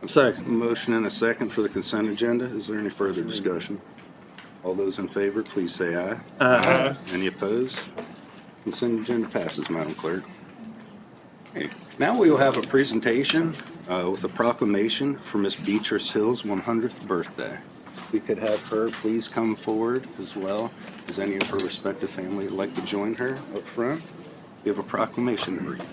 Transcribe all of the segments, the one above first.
Second. Motion and a second for the consent agenda. Is there any further discussion? All those in favor, please say aye. Aye. Any opposed? Consent agenda passes, Madam Clerk. Okay. Now we will have a presentation with a proclamation for Miss Beatrice Hill's 100th birthday. If we could have her please come forward as well as any of her respective family would like to join her up front. We have a proclamation to read.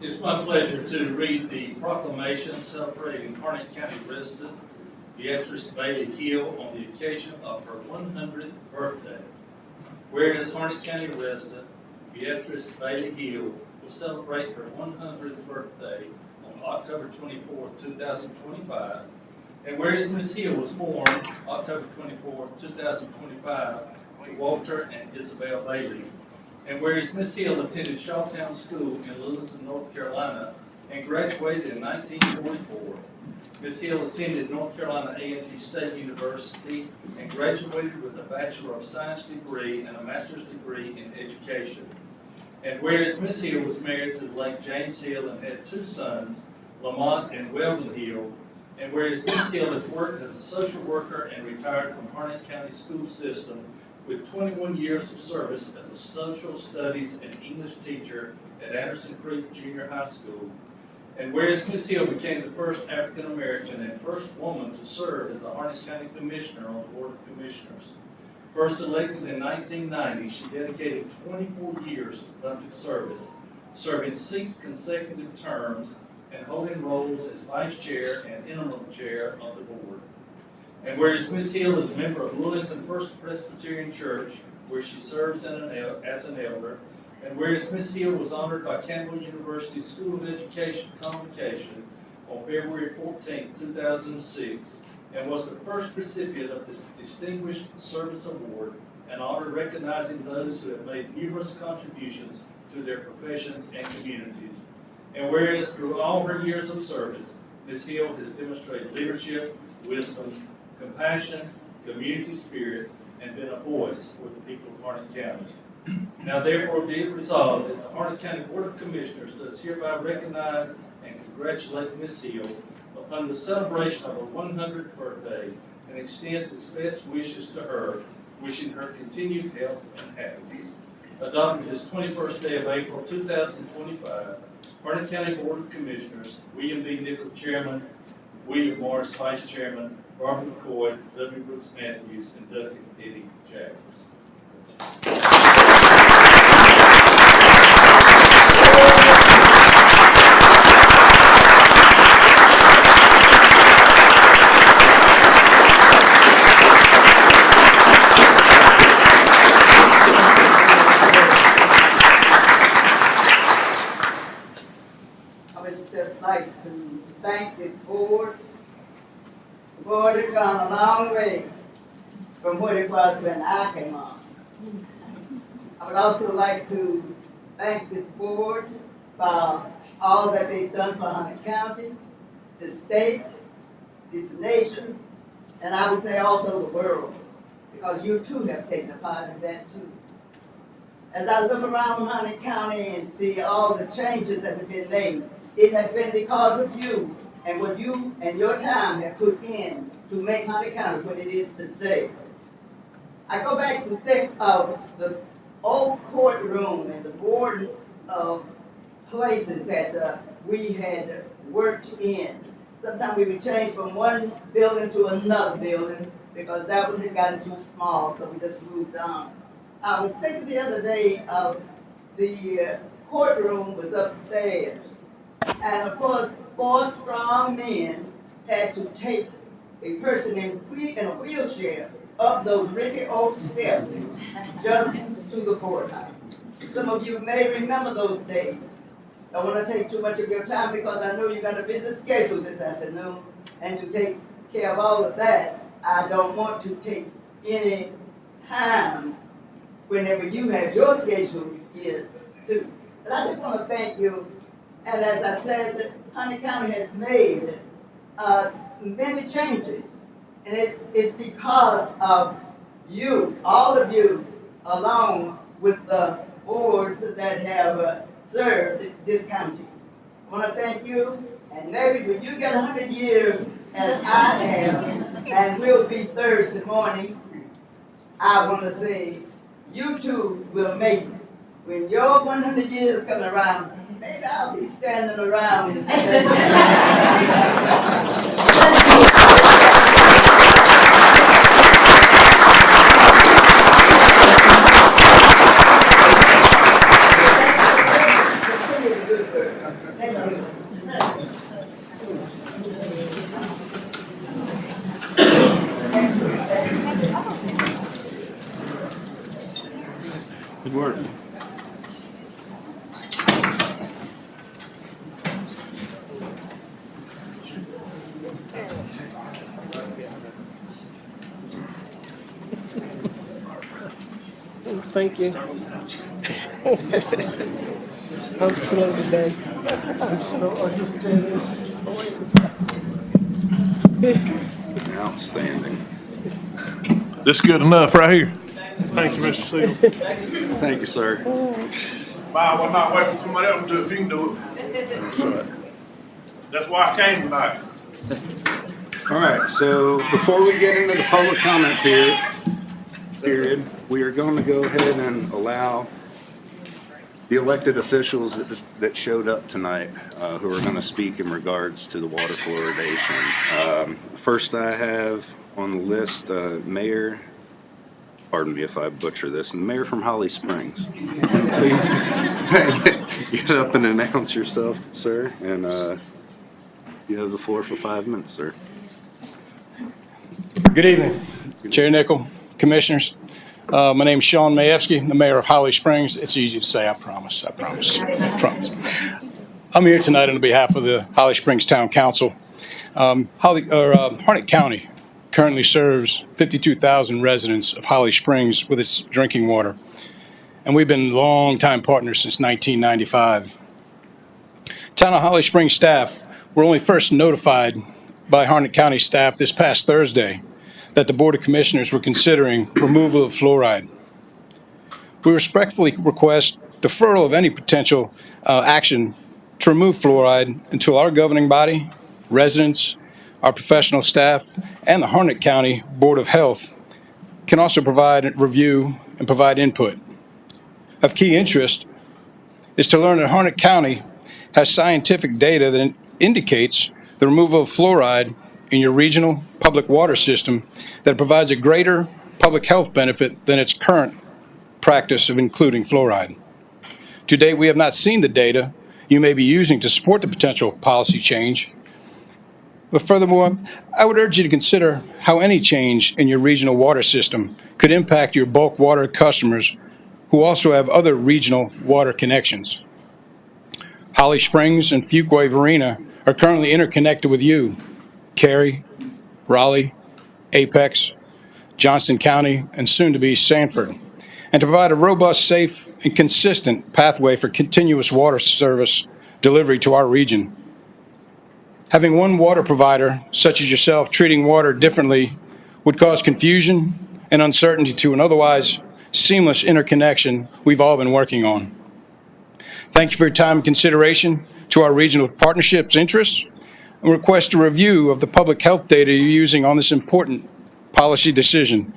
It's my pleasure to read the proclamation celebrating Harnett County resident Beatrice Bailey Hill on the occasion of her 100th birthday. Whereas Harnett County resident Beatrice Bailey Hill will celebrate her 100th birthday on October 24, 2025. And whereas Ms. Hill was born October 24, 2025 to Walter and Isabel Bailey. And whereas Ms. Hill attended Shawtown School in Littleton, North Carolina, and graduated in 1944. Ms. Hill attended North Carolina A&T State University and graduated with a Bachelor of Science degree and a Master's degree in Education. And whereas Ms. Hill was married to the late James Hill and had two sons, Lamont and Weldon Hill. And whereas Ms. Hill has worked as a social worker and retired from Harnett County School System with 21 years of service as a social studies and English teacher at Anderson Creek Junior High School. And whereas Ms. Hill became the first African American and first woman to serve as the Harnett County Commissioner on the Board of Commissioners. First elected in 1990, she dedicated 24 years to public service, serving 6 consecutive terms and holding roles as Vice Chair and Interim Chair of the Board. And whereas Ms. Hill is a member of Lillington First Presbyterian Church, where she serves as an elder, and whereas Ms. Hill was honored by Campbell University School of Education Convocation on February 14, 2006, and was the first recipient of this Distinguished Service Award, an honor recognizing those who have made numerous contributions to their professions and communities. And whereas through all her years of service, Ms. Hill has demonstrated leadership, wisdom, compassion, community spirit, and been a voice for the people of Harnett County. Now therefore be it resolved that the Harnett County Board of Commissioners does hereby recognize and congratulate Ms. Hill upon the celebration of her 100th birthday and extends its best wishes to her, wishing her continued health and happiness. Adopted this 21st day of April 2025, Harnett County Board of Commissioners, William B. Nickel, Chairman, William Morris, Vice Chairman, Barbara McCoy, W. Brooks Matthews, and Dr. Eddie Jackson. I would just like to thank this board. The board has gone a long way from what it was when I came on. I would also like to thank this board for all that they've done for Harnett County, the state, this nation, and I would say also the world, because you too have taken a part in that too. As I look around Harnett County and see all the changes that have been made, it has been because of you and what you and your time have put in to make Harnett County what it is today. I go back to think of the old courtroom and the board of places that we had worked in. Sometimes we would change from one building to another building because that one had gotten too small, so we just moved on. I was thinking the other day of the courtroom was upstairs. And of course, 4 strong men had to take a person in a wheelchair up those rickety old steps just to the courthouse. Some of you may remember those days. I don't want to take too much of your time because I know you got a busy schedule this afternoon, and to take care of all of that, I don't want to take any time whenever you have your schedule here too. But I just want to thank you, and as I said, Hunter County has made many changes, and it is because of you, all of you, along with the boards that have served this county. I want to thank you, and maybe when you get 100 years, as I have, and will be Thursday morning, I want to say, you too will make it. When your 100 years come around, maybe I'll be standing around. Good work. Thank you. I'm slow today. I'm slow. I just Outstanding. This is good enough right here. Thank you, Mr. Seals. Thank you, sir. Wow, I'm not waiting for somebody else to do it if you can do it. That's right. That's why I came tonight. All right, so before we get into the public comment period, we are going to go ahead and allow the elected officials that showed up tonight who are going to speak in regards to the water fluoridation. First I have on the list Mayor, pardon me if I butcher this, the mayor from Holly Springs. Please get up and announce yourself, sir, and you have the floor for 5 minutes, sir. Good evening, Chair Nickel, Commissioners. My name is Sean Mayevsky, the mayor of Holly Springs. It's easy to say, I promise. I'm here tonight on behalf of the Holly Springs Town Council. Harnett County currently serves 52,000 residents of Holly Springs with its drinking water, and we've been longtime partners since 1995. Town of Holly Springs staff were only first notified by Harnett County staff this past Thursday that the Board of Commissioners were considering removal of fluoride. We respectfully request deferral of any potential action to remove fluoride until our governing body, residents, our professional staff, and the Harnett County Board of Health can also provide review and provide input. Of key interest is to learn that Harnett County has scientific data that indicates the removal of fluoride in your regional public water system that provides a greater public health benefit than its current practice of including fluoride. To date, we have not seen the data you may be using to support the potential policy change. But furthermore, I would urge you to consider how any change in your regional water system could impact your bulk water customers who also have other regional water connections. Holly Springs and Fuquay-Varina are currently interconnected with you, Cary, Raleigh, Apex, Johnston County, and soon to be Sanford, and to provide a robust, safe, and consistent pathway for continuous water service delivery to our region. Having one water provider, such as yourself, treating water differently would cause confusion and uncertainty to an otherwise seamless interconnection we've all been working on. Thank you for your time and consideration to our regional partnerships interests, and request a review of the public health data you're using on this important policy decision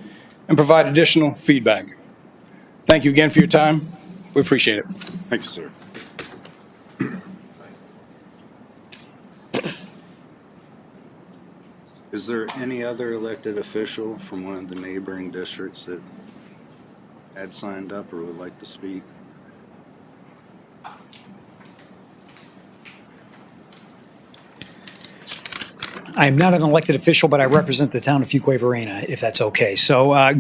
and provide additional feedback. Thank you again for your time. We appreciate it. Thank you, sir. Is there any other elected official from one of the neighboring districts that had signed up or would like to speak? I am not an elected official, but I represent the town of Fuquay-Varina, if that's okay. So,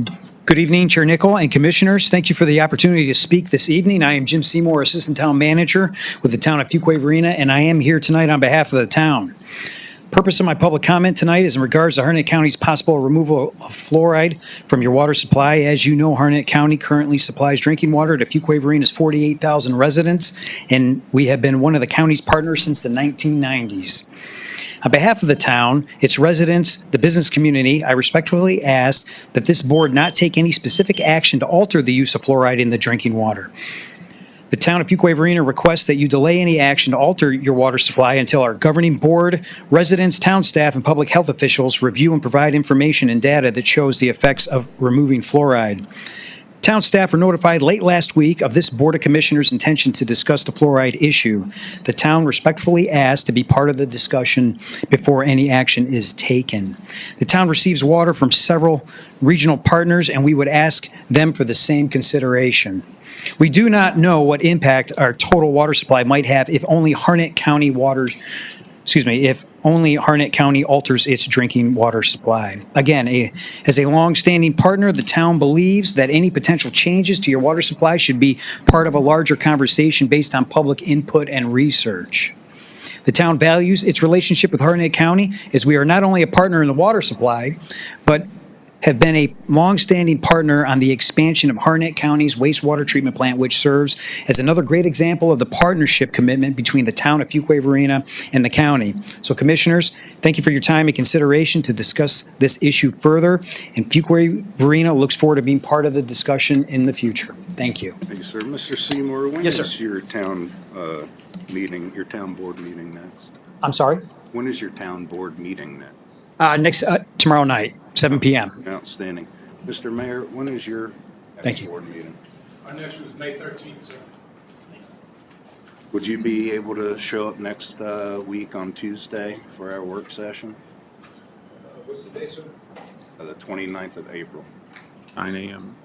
good evening, Chair Nickel and Commissioners. Thank you for the opportunity to speak this evening. I am Jim Seymour, Assistant Town Manager with the town of Fuquay-Varina, and I am here tonight on behalf of the town. Purpose of my public comment tonight is in regards to Harnett County's possible removal of fluoride from your water supply. As you know, Harnett County currently supplies drinking water to Fuquay-Varina's 48,000 residents, and we have been one of the county's partners since the 1990s. On behalf of the town, its residents, the business community, I respectfully ask that this board not take any specific action to alter the use of fluoride in the drinking water. The town of Fuquay-Varina requests that you delay any action to alter your water supply until our governing board, residents, town staff, and public health officials review and provide information and data that shows the effects of removing fluoride. Town staff were notified late last week of this Board of Commissioners' intention to discuss the fluoride issue. The town respectfully asked to be part of the discussion before any action is taken. The town receives water from several regional partners, and we would ask them for the same consideration. We do not know what impact our total water supply might have if only Harnett County alters its drinking water supply. Again, as a long-standing partner, the town believes that any potential changes to your water supply should be part of a larger conversation based on public input and research. The town values its relationship with Harnett County as we are not only a partner in the water supply, but have been a long-standing partner on the expansion of Harnett County's wastewater treatment plant, which serves as another great example of the partnership commitment between the town of Fuquay-Varina and the county. So, Commissioners, thank you for your time and consideration to discuss this issue further, and Fuquay-Varina looks forward to being part of the discussion in the future. Thank you. Thank you, sir. Mr. Seymour, when Yes, sir. is your town your town board meeting next? I'm sorry? When is your town board meeting next? Tomorrow night, 7 p.m. Outstanding. Mr. Mayor, when is your Thank next you. board meeting? Our next was May 13th, sir. Would you be able to show up next week on Tuesday for our work session? What's the day, sir? The 29th of April. 9 a.m.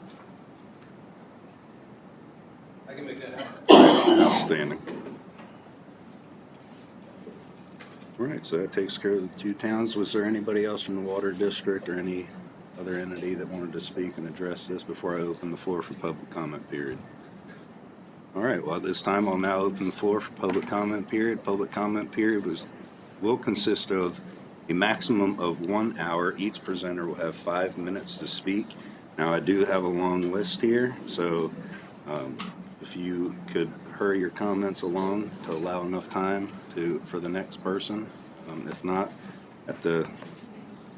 I can make that happen. Outstanding. All right, so that takes care of the two towns. Was there anybody else from the Water District or any other entity that wanted to speak and address this before I open the floor for public comment period? All right, well, at this time, I'll now open the floor for public comment period. Public comment period will consist of a maximum of 1 hour. Each presenter will have 5 minutes to speak. Now, I do have a long list here, so if you could hurry your comments along to allow enough time for the next person. If not, at the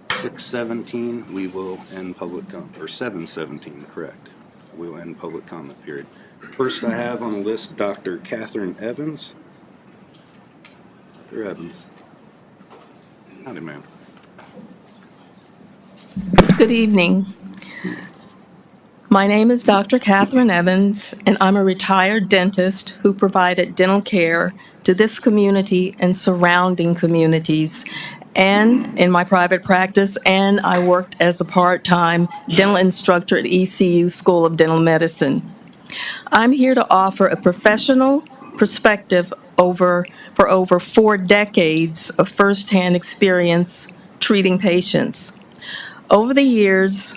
6:17, we will end public or 7:17, correct. We'll end public comment period. First, I have on the list Dr. Catherine Evans. Dr. Evans. Howdy, ma'am. Good evening. My name is Dr. Catherine Evans, and I'm a retired dentist who provided dental care to this community and surrounding communities, and in my private practice, and I worked as a part-time dental instructor at ECU School of Dental Medicine. I'm here to offer a professional perspective for over 4 decades of firsthand experience treating patients. Over the years,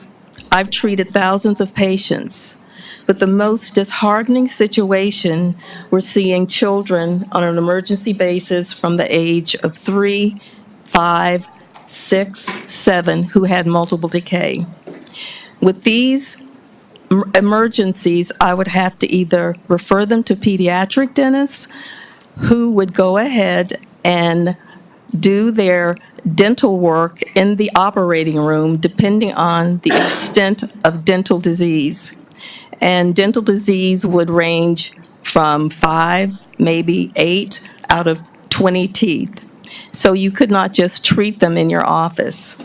I've treated thousands of patients, but the most disheartening situation, we're seeing children on an emergency basis from the age of 3, 5, 6, 7 who had multiple decay. With these emergencies, I would have to either refer them to pediatric dentists who would go ahead and do their dental work in the operating room depending on the extent of dental disease. And dental disease would range from 5, maybe 8 out of 20 teeth. So you could not just treat them in your office.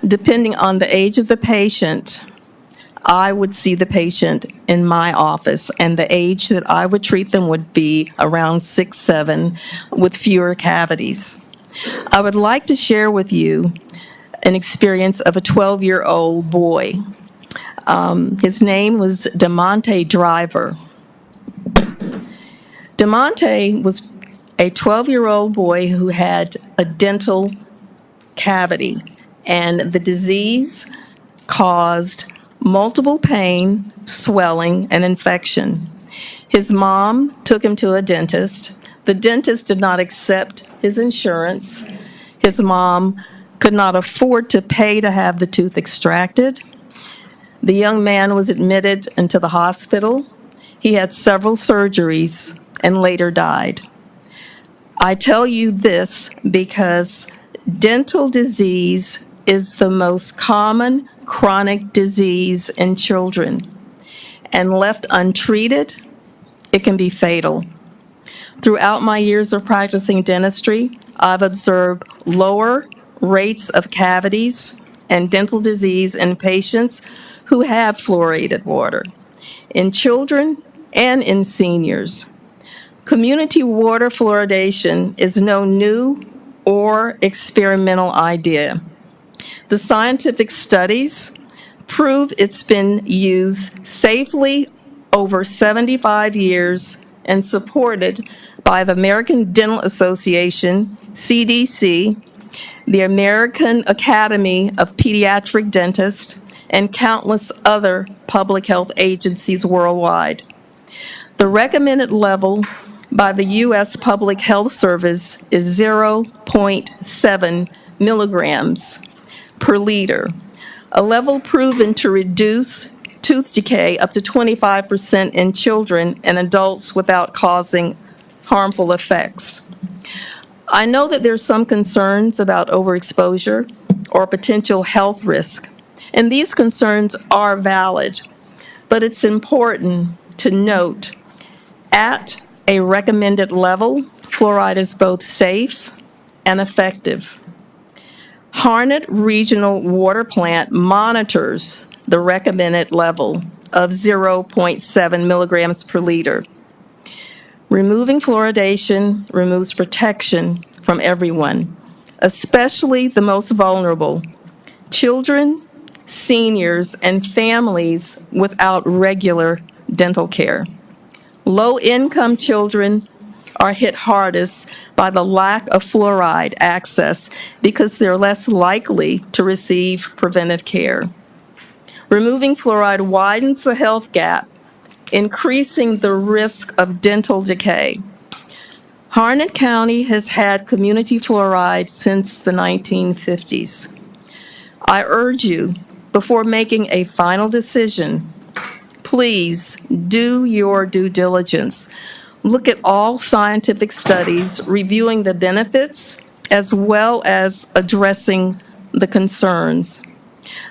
Depending on the age of the patient, I would see the patient in my office, and the age that I would treat them would be around 6, 7 with fewer cavities. I would like to share with you an experience of a 12-year-old boy. His name was DeMonte Driver. DeMonte was a 12-year-old boy who had a dental cavity, and the disease caused multiple pain, swelling, and infection. His mom took him to a dentist. The dentist did not accept his insurance. His mom could not afford to pay to have the tooth extracted. The young man was admitted into the hospital. He had several surgeries and later died. I tell you this because dental disease is the most common chronic disease in children, and left untreated, it can be fatal. Throughout my years of practicing dentistry, I've observed lower rates of cavities and dental disease in patients who have fluoridated water, in children and in seniors. Community water fluoridation is no new or experimental idea. The scientific studies prove it's been used safely over 75 years and supported by the American Dental Association, CDC, the American Academy of Pediatric Dentists, and countless other public health agencies worldwide. The recommended level by the U.S. Public Health Service is 0.7 milligrams per liter, a level proven to reduce tooth decay up to 25% in children and adults without causing harmful effects. I know that there's some concerns about overexposure or potential health risk, and these concerns are valid, but it's important to note at a recommended level, fluoride is both safe and effective. Harnett Regional Water Plant monitors the recommended level of 0.7 milligrams per liter. Removing fluoridation removes protection from everyone, especially the most vulnerable, children, seniors, and families without regular dental care. Low-income children are hit hardest by the lack of fluoride access because they're less likely to receive preventive care. Removing fluoride widens the health gap, increasing the risk of dental decay. Harnett County has had community fluoride since the 1950s. I urge you, before making a final decision, please do your due diligence. Look at all scientific studies reviewing the benefits as well as addressing the concerns.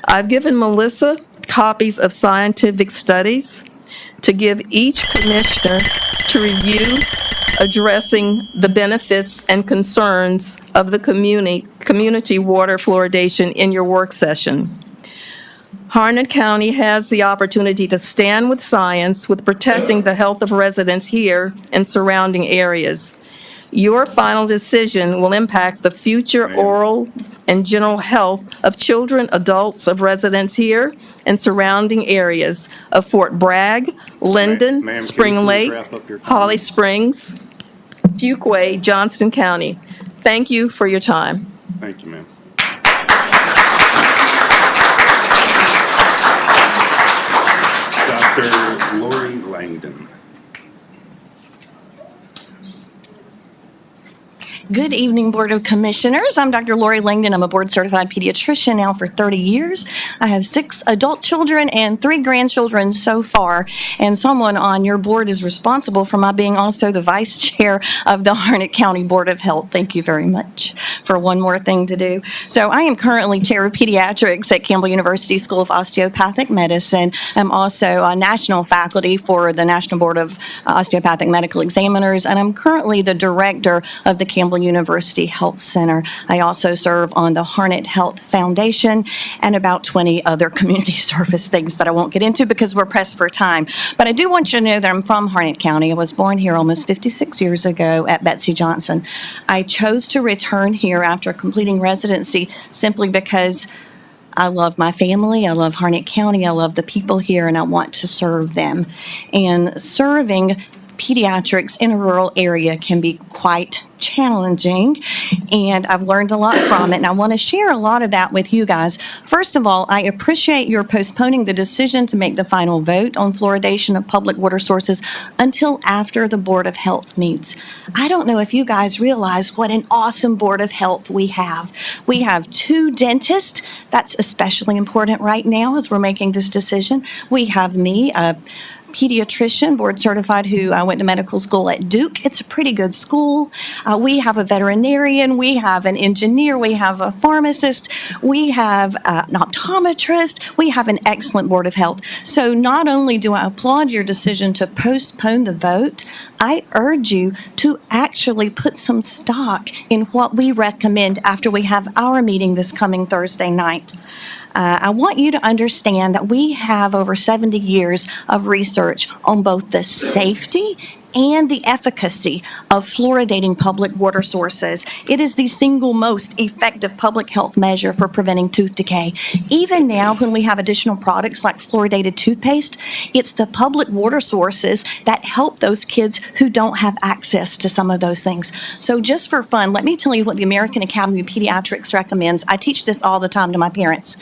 I've given Melissa copies of scientific studies to give each commissioner to review, addressing the benefits and concerns of the community water fluoridation in your work session. Harnett County has the opportunity to stand with science with protecting the health of residents here and surrounding areas. Your final decision will impact the future oral and general health of children, adults, of residents here and surrounding areas of Fort Bragg, Linden, Ma'am, can you Spring please Lake, wrap up your Holly comments? Springs, Fuquay, Johnston County. Thank you for your time. Thank you, ma'am. Dr. Lori Langdon. Good evening, Board of Commissioners. I'm Dr. Lori Langdon. I'm a board-certified pediatrician now for 30 years. I have 6 adult children and 3 grandchildren so far, and someone on your board is responsible for my being also the vice chair of the Harnett County Board of Health. Thank you very much for one more thing to do. So I am currently chair of pediatrics at Campbell University School of Osteopathic Medicine. I'm also a national faculty for the National Board of Osteopathic Medical Examiners, and I'm currently the director of the Campbell University Health Center. I also serve on the Harnett Health Foundation and about 20 other community service things that I won't get into because we're pressed for time. But I do want you to know that I'm from Harnett County. I was born here almost 56 years ago at Betsy Johnson. I chose to return here after completing residency simply because I love my family, I love Harnett County, I love the people here, and I want to serve them. And serving pediatrics in a rural area can be quite challenging, and I've learned a lot from it, and I want to share a lot of that with you guys. First of all, I appreciate your postponing the decision to make the final vote on fluoridation of public water sources until after the Board of Health meets. I don't know if you guys realize what an awesome Board of Health we have. We have 2 dentists. That's especially important right now as we're making this decision. We have me, a pediatrician, board certified, who went to medical school at Duke. It's a pretty good school. We have a veterinarian, we have an engineer, we have a pharmacist, we have an optometrist, we have an excellent Board of Health. So not only do I applaud your decision to postpone the vote, I urge you to actually put some stock in what we recommend after we have our meeting this coming Thursday night. I want you to understand that we have over 70 years of research on both the safety and the efficacy of fluoridating public water sources. It is the single most effective public health measure for preventing tooth decay. Even now, when we have additional products like fluoridated toothpaste, it's the public water sources that help those kids who don't have access to some of those things. So just for fun, let me tell you what the American Academy of Pediatrics recommends. I teach this all the time to my parents.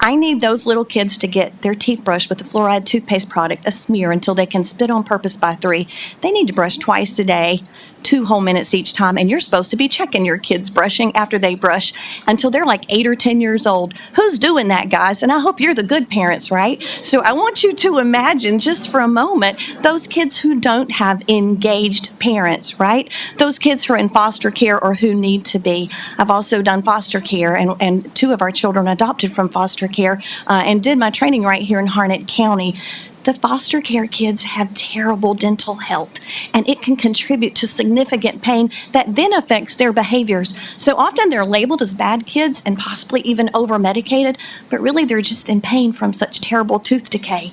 I need those little kids to get their teeth brushed with the fluoride toothpaste product, a smear, until they can spit on purpose by 3. They need to brush twice a day, 2 whole minutes each time, and you're supposed to be checking your kids brushing after they brush until they're like 8 or 10 years old. Who's doing that, guys? And I hope you're the good parents, right? So I want you to imagine just for a moment those kids who don't have engaged parents, right? Those kids who are in foster care or who need to be. I've also done foster care, and 2 of our children adopted from foster care, and did my training right here in Harnett County. The foster care kids have terrible dental health, and it can contribute to significant pain that then affects their behaviors. So often they're labeled as bad kids and possibly even over-medicated, but really they're just in pain from such terrible tooth decay.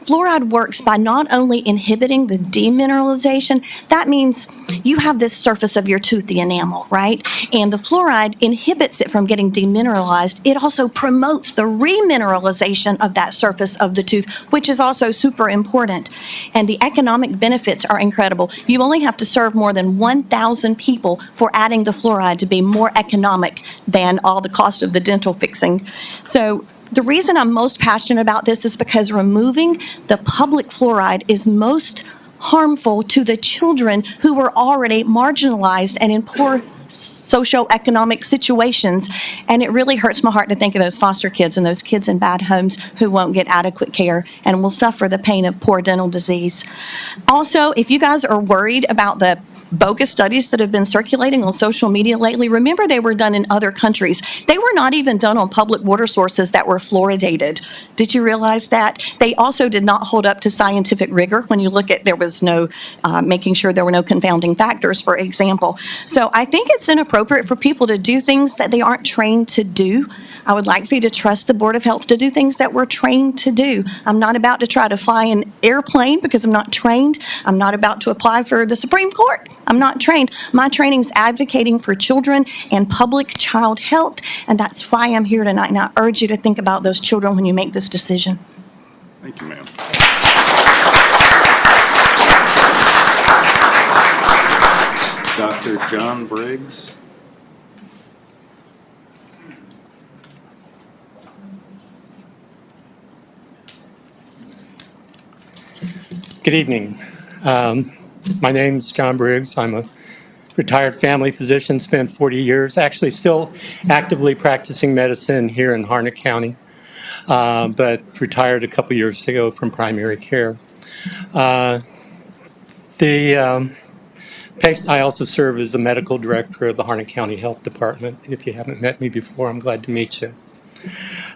Fluoride works by not only inhibiting the demineralization, that means you have this surface of your tooth, the enamel, right? And the fluoride inhibits it from getting demineralized. It also promotes the remineralization of that surface of the tooth, which is also super important. And the economic benefits are incredible. You only have to serve more than 1,000 people for adding the fluoride to be more economic than all the cost of the dental fixing. So the reason I'm most passionate about this is because removing the public fluoride is most harmful to the children who were already marginalized and in poor socioeconomic situations. And it really hurts my heart to think of those foster kids and those kids in bad homes who won't get adequate care and will suffer the pain of poor dental disease. Also, if you guys are worried about the bogus studies that have been circulating on social media lately, remember they were done in other countries. They were not even done on public water sources that were fluoridated. Did you realize that? They also did not hold up to scientific rigor when you look at, there was no making sure there were no confounding factors, for example. So I think it's inappropriate for people to do things that they aren't trained to do. I would like for you to trust the Board of Health to do things that we're trained to do. I'm not about to try to fly an airplane because I'm not trained. I'm not about to apply for the Supreme Court. I'm not trained. My training is advocating for children and public child health, and that's why I'm here tonight, and I urge you to think about those children when you make this decision. Thank you, ma'am. Dr. John Briggs. Good evening. My name's John Briggs. I'm a retired family physician, spent 40 years, actually still actively practicing medicine here in Harnett County, but retired a couple years ago from primary care. I also serve as the medical director of the Harnett County Health Department. If you haven't met me before, I'm glad to meet you.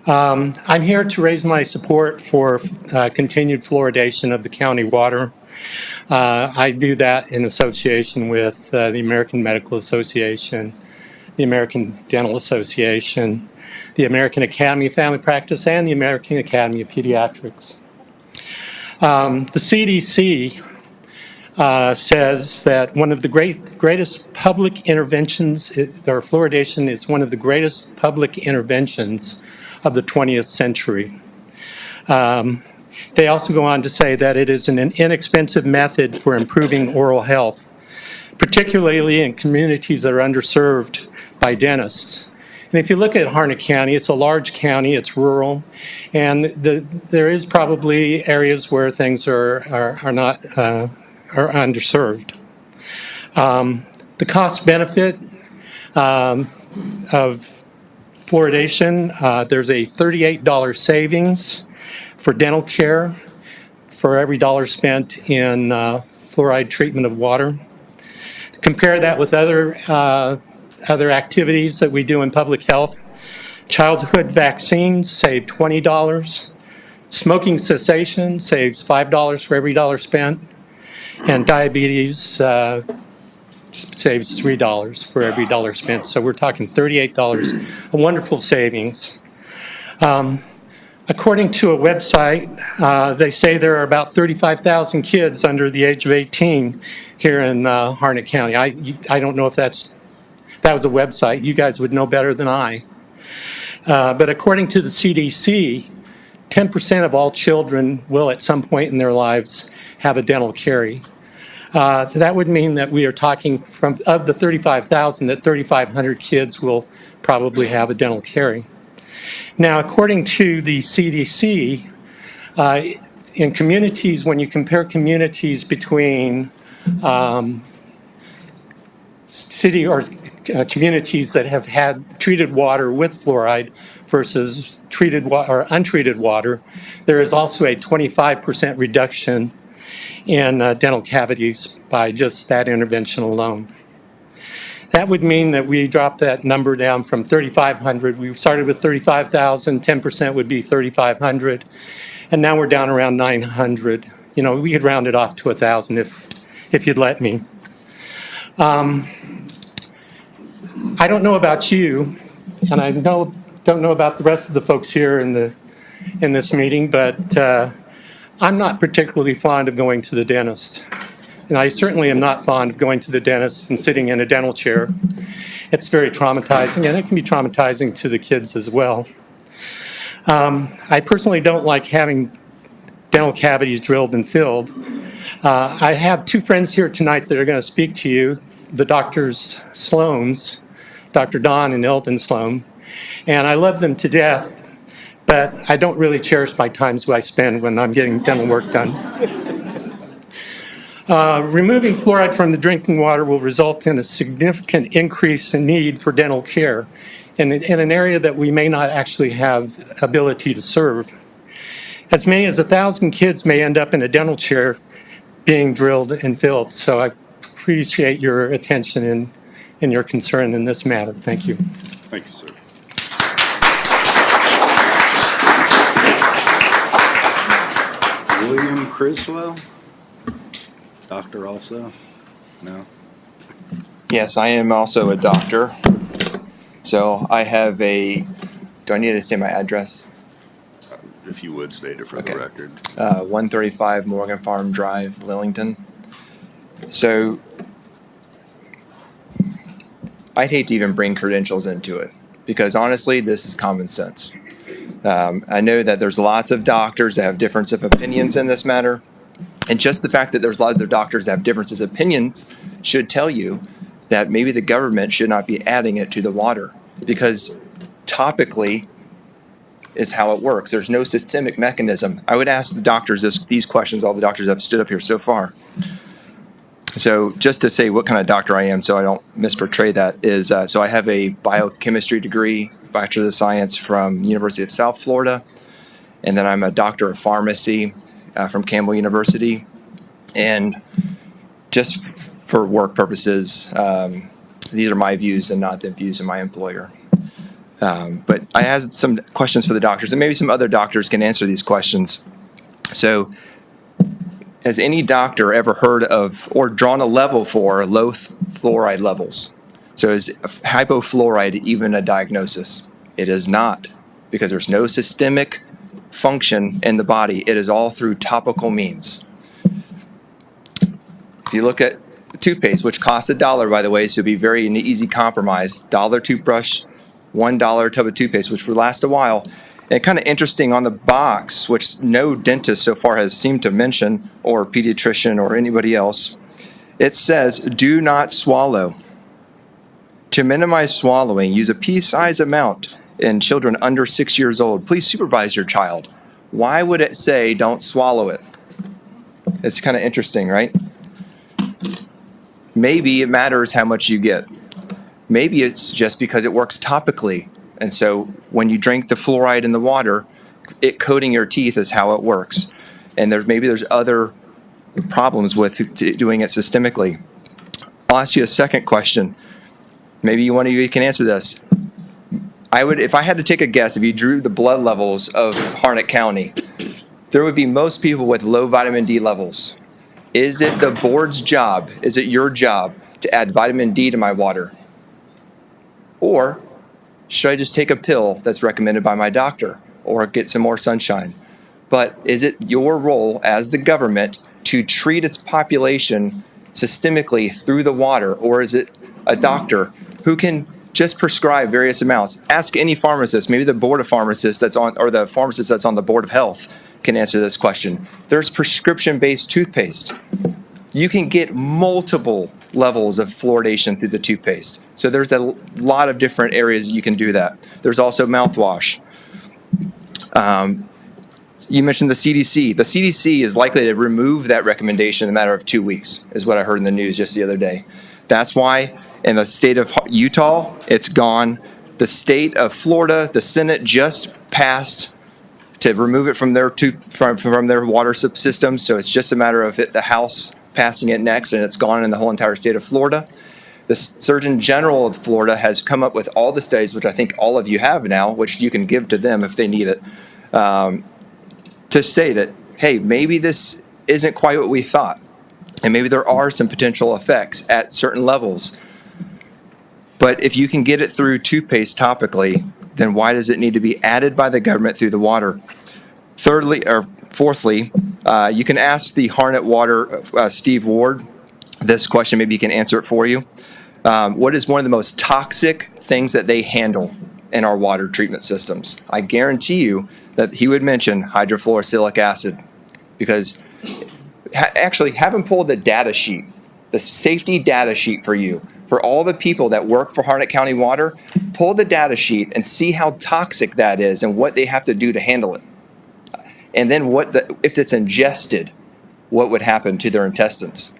I'm here to raise my support for continued fluoridation of the county water. I do that in association with the American Medical Association, the American Dental Association, the American Academy of Family Practice, and the American Academy of Pediatrics. The CDC says that one of the greatest public interventions, or fluoridation is one of the greatest public interventions of the 20th century. They also go on to say that it is an inexpensive method for improving oral health, particularly in communities that are underserved by dentists. And if you look at Harnett County, it's a large county, it's rural, and there is probably areas where things are not are underserved. The cost benefit of fluoridation, there's a $38 savings for dental care for every dollar spent in fluoride treatment of water. Compare that with other activities that we do in public health. Childhood vaccines save $20. Smoking cessation saves $5 for every dollar spent. And diabetes saves $3 for every dollar spent. So we're talking $38, a wonderful savings. According to a website, they say there are about 35,000 kids under the age of 18 here in Harnett County. I don't know if that was a website. You guys would know better than I. But according to the CDC, 10% of all children will at some point in their lives have a dental carie. That would mean that we are talking of the 35,000, that 3,500 kids will probably have a dental carie. Now, according to the CDC, in communities, when you compare communities between city or communities that have had treated water with fluoride versus treated or untreated water, there is also a 25% reduction in dental cavities by just that intervention alone. That would mean that we dropped that number down from 3,500. We started with 35,000, 10% would be 3,500, and now we're down around 900. You know, we could round it off to 1,000 if you'd let me. I don't know about you, and I don't know about the rest of the folks here in this meeting, but I'm not particularly fond of going to the dentist. And I certainly am not fond of going to the dentist and sitting in a dental chair. It's very traumatizing, and it can be traumatizing to the kids as well. I personally don't like having dental cavities drilled and filled. I have two friends here tonight that are going to speak to you, the Drs. Sloans, Dr. Don and Elton Sloan, and I love them to death, but I don't really cherish my times I spend when I'm getting dental work done. Removing fluoride from the drinking water will result in a significant increase in need for dental care in an area that we may not actually have ability to serve. As many as 1,000 kids may end up in a dental chair being drilled and filled. So I appreciate your attention and your concern in this matter. Thank you. Thank you, sir. William Criswell? Doctor also? No? Yes, I am also a doctor. So I have do I need to say my address? If you would state it for the record. 135 Morgan Farm Drive, Lillington. So I'd hate to even bring credentials into it because honestly, this is common sense. I know that there's lots of doctors that have difference of opinions in this matter. And just the fact that there's a lot of other doctors that have differences of opinions should tell you that maybe the government should not be adding it to the water because topically is how it works. There's no systemic mechanism. I would ask the doctors these questions, all the doctors that have stood up here so far. So just to say what kind of doctor I am so I don't misportray that is, so I have a biochemistry degree, Bachelor of Science from University of South Florida, and then I'm a doctor of pharmacy from Campbell University. And just for work purposes, these are my views and not the views of my employer. But I have some questions for the doctors, and maybe some other doctors can answer these questions. So has any doctor ever heard of or drawn a level for low fluoride levels? So is hypofluoride even a diagnosis? It is not, because there's no systemic function in the body. It is all through topical means. If you look at the toothpaste, which costs $1, by the way, so it'd be very an easy compromise. $1 toothbrush, $1 tub of toothpaste, which will last a while. And kind of interesting on the box, which no dentist so far has seemed to mention, or pediatrician or anybody else, it says, do not swallow. To minimize swallowing, use a pea-sized amount in children under 6 years old. Please supervise your child. Why would it say don't swallow it? It's kind of interesting, right? Maybe it matters how much you get. Maybe it's just because it works topically. And so when you drink the fluoride in the water, it coating your teeth is how it works. And maybe there's other problems with doing it systemically. I'll ask you a second question. Maybe one of you can answer this. If I had to take a guess, if you drew the blood levels of Harnett County, there would be most people with low vitamin D levels. Is it the board's job, is it your job to add vitamin D to my water? Or should I just take a pill that's recommended by my doctor or get some more sunshine? But is it your role as the government to treat its population systemically through the water, or is it a doctor who can just prescribe various amounts? Ask any pharmacist, maybe the board of pharmacists that's on, or the pharmacist that's on the board of health can answer this question. There's prescription-based toothpaste. You can get multiple levels of fluoridation through the toothpaste. So there's a lot of different areas you can do that. There's also mouthwash. You mentioned the CDC. The CDC is likely to remove that recommendation in a matter of 2 weeks, is what I heard in the news just the other day. That's why in the state of Utah, it's gone. The state of Florida, the Senate just passed to remove it from their from their water system. So it's just a matter of the House passing it next, and it's gone in the whole entire state of Florida. The Surgeon General of Florida has come up with all the studies, which I think all of you have now, which you can give to them if they need it, to say that, hey, maybe this isn't quite what we thought, and maybe there are some potential effects at certain levels. But if you can get it through toothpaste topically, then why does it need to be added by the government through the water? Fourthly, you can ask the Harnett Water, Steve Ward, this question. Maybe he can answer it for you. What is one of the most toxic things that they handle in our water treatment systems? I guarantee you that he would mention hydrofluorosilicic acid, because actually have him pull the data sheet, the safety data sheet for you. For all the people that work for Harnett County Water, pull the data sheet and see how toxic that is and what they have to do to handle it. And then if it's ingested, what would happen to their intestines?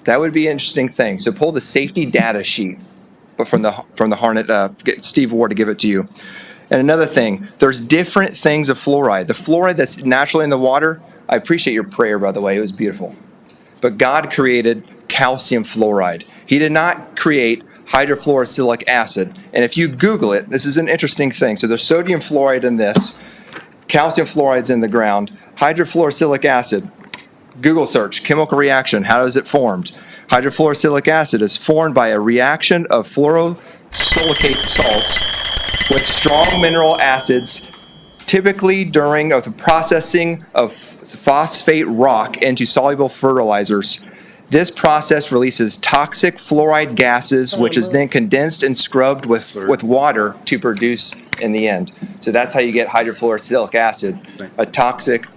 That would be an interesting thing. So pull the safety data sheet, but from the Harnett, get Steve Ward to give it to you. And another thing, there's different things of fluoride. The fluoride that's naturally in the water, I appreciate your prayer, by the way, it was beautiful. But God created calcium fluoride. He did not create hydrofluorosilicic acid. And if you Google it, this is an interesting thing. So there's sodium fluoride in this, calcium fluoride's in the ground, hydrofluorosilicic acid. Google search, chemical reaction, how is it formed? Hydrofluorosilicic acid is formed by a reaction of fluorosilicate salts with strong mineral acids, typically during the processing of phosphate rock into soluble fertilizers. This process releases toxic fluoride gases, which is then condensed and scrubbed with water to produce in the end. So that's how you get hydrofluorosilicic acid, a toxic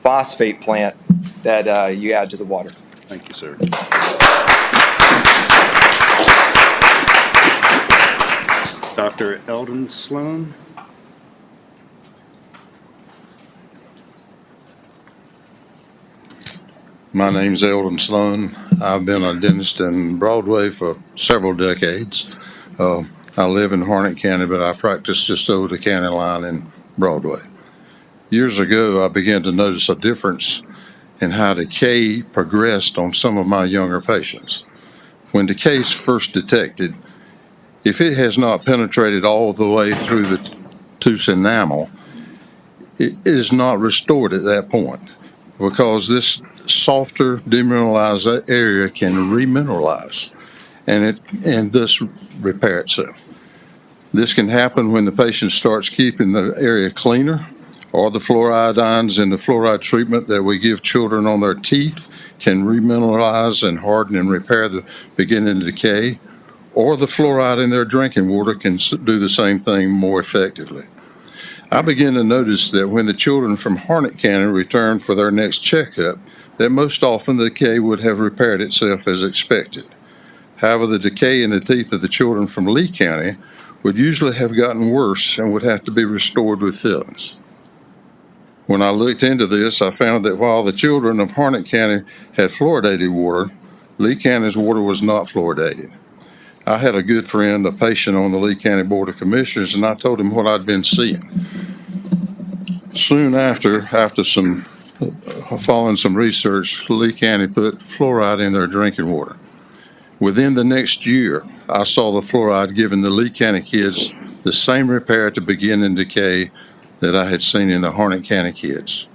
phosphate plant that you add to the water. Thank you, sir. Dr. Eldon Sloan. My name's Eldon Sloan. I've been a dentist in Broadway for several decades. I live in Harnett County, but I practice just over the county line in Broadway. Years ago, I began to notice a difference in how decay progressed on some of my younger patients. When decay is first detected, if it has not penetrated all the way through the tooth enamel, it is not restored at that point, because this softer demineralized area can remineralize and thus repair itself. This can happen when the patient starts keeping the area cleaner, or the fluoridines in the fluoride treatment that we give children on their teeth can remineralize and harden and repair the beginning of decay, or the fluoride in their drinking water can do the same thing more effectively. I began to notice that when the children from Harnett County returned for their next checkup, that most often the decay would have repaired itself as expected. However, the decay in the teeth of the children from Lee County would usually have gotten worse and would have to be restored with fillings. When I looked into this, I found that while the children of Harnett County had fluoridated water, Lee County's water was not fluoridated. I had a good friend, a patient on the Lee County Board of Commissioners, and I told him what I'd been seeing. Soon after following some research, Lee County put fluoride in their drinking water. Within the next year, I saw the fluoride giving the Lee County kids the same repair to beginning decay that I had seen in the Harnett County kids.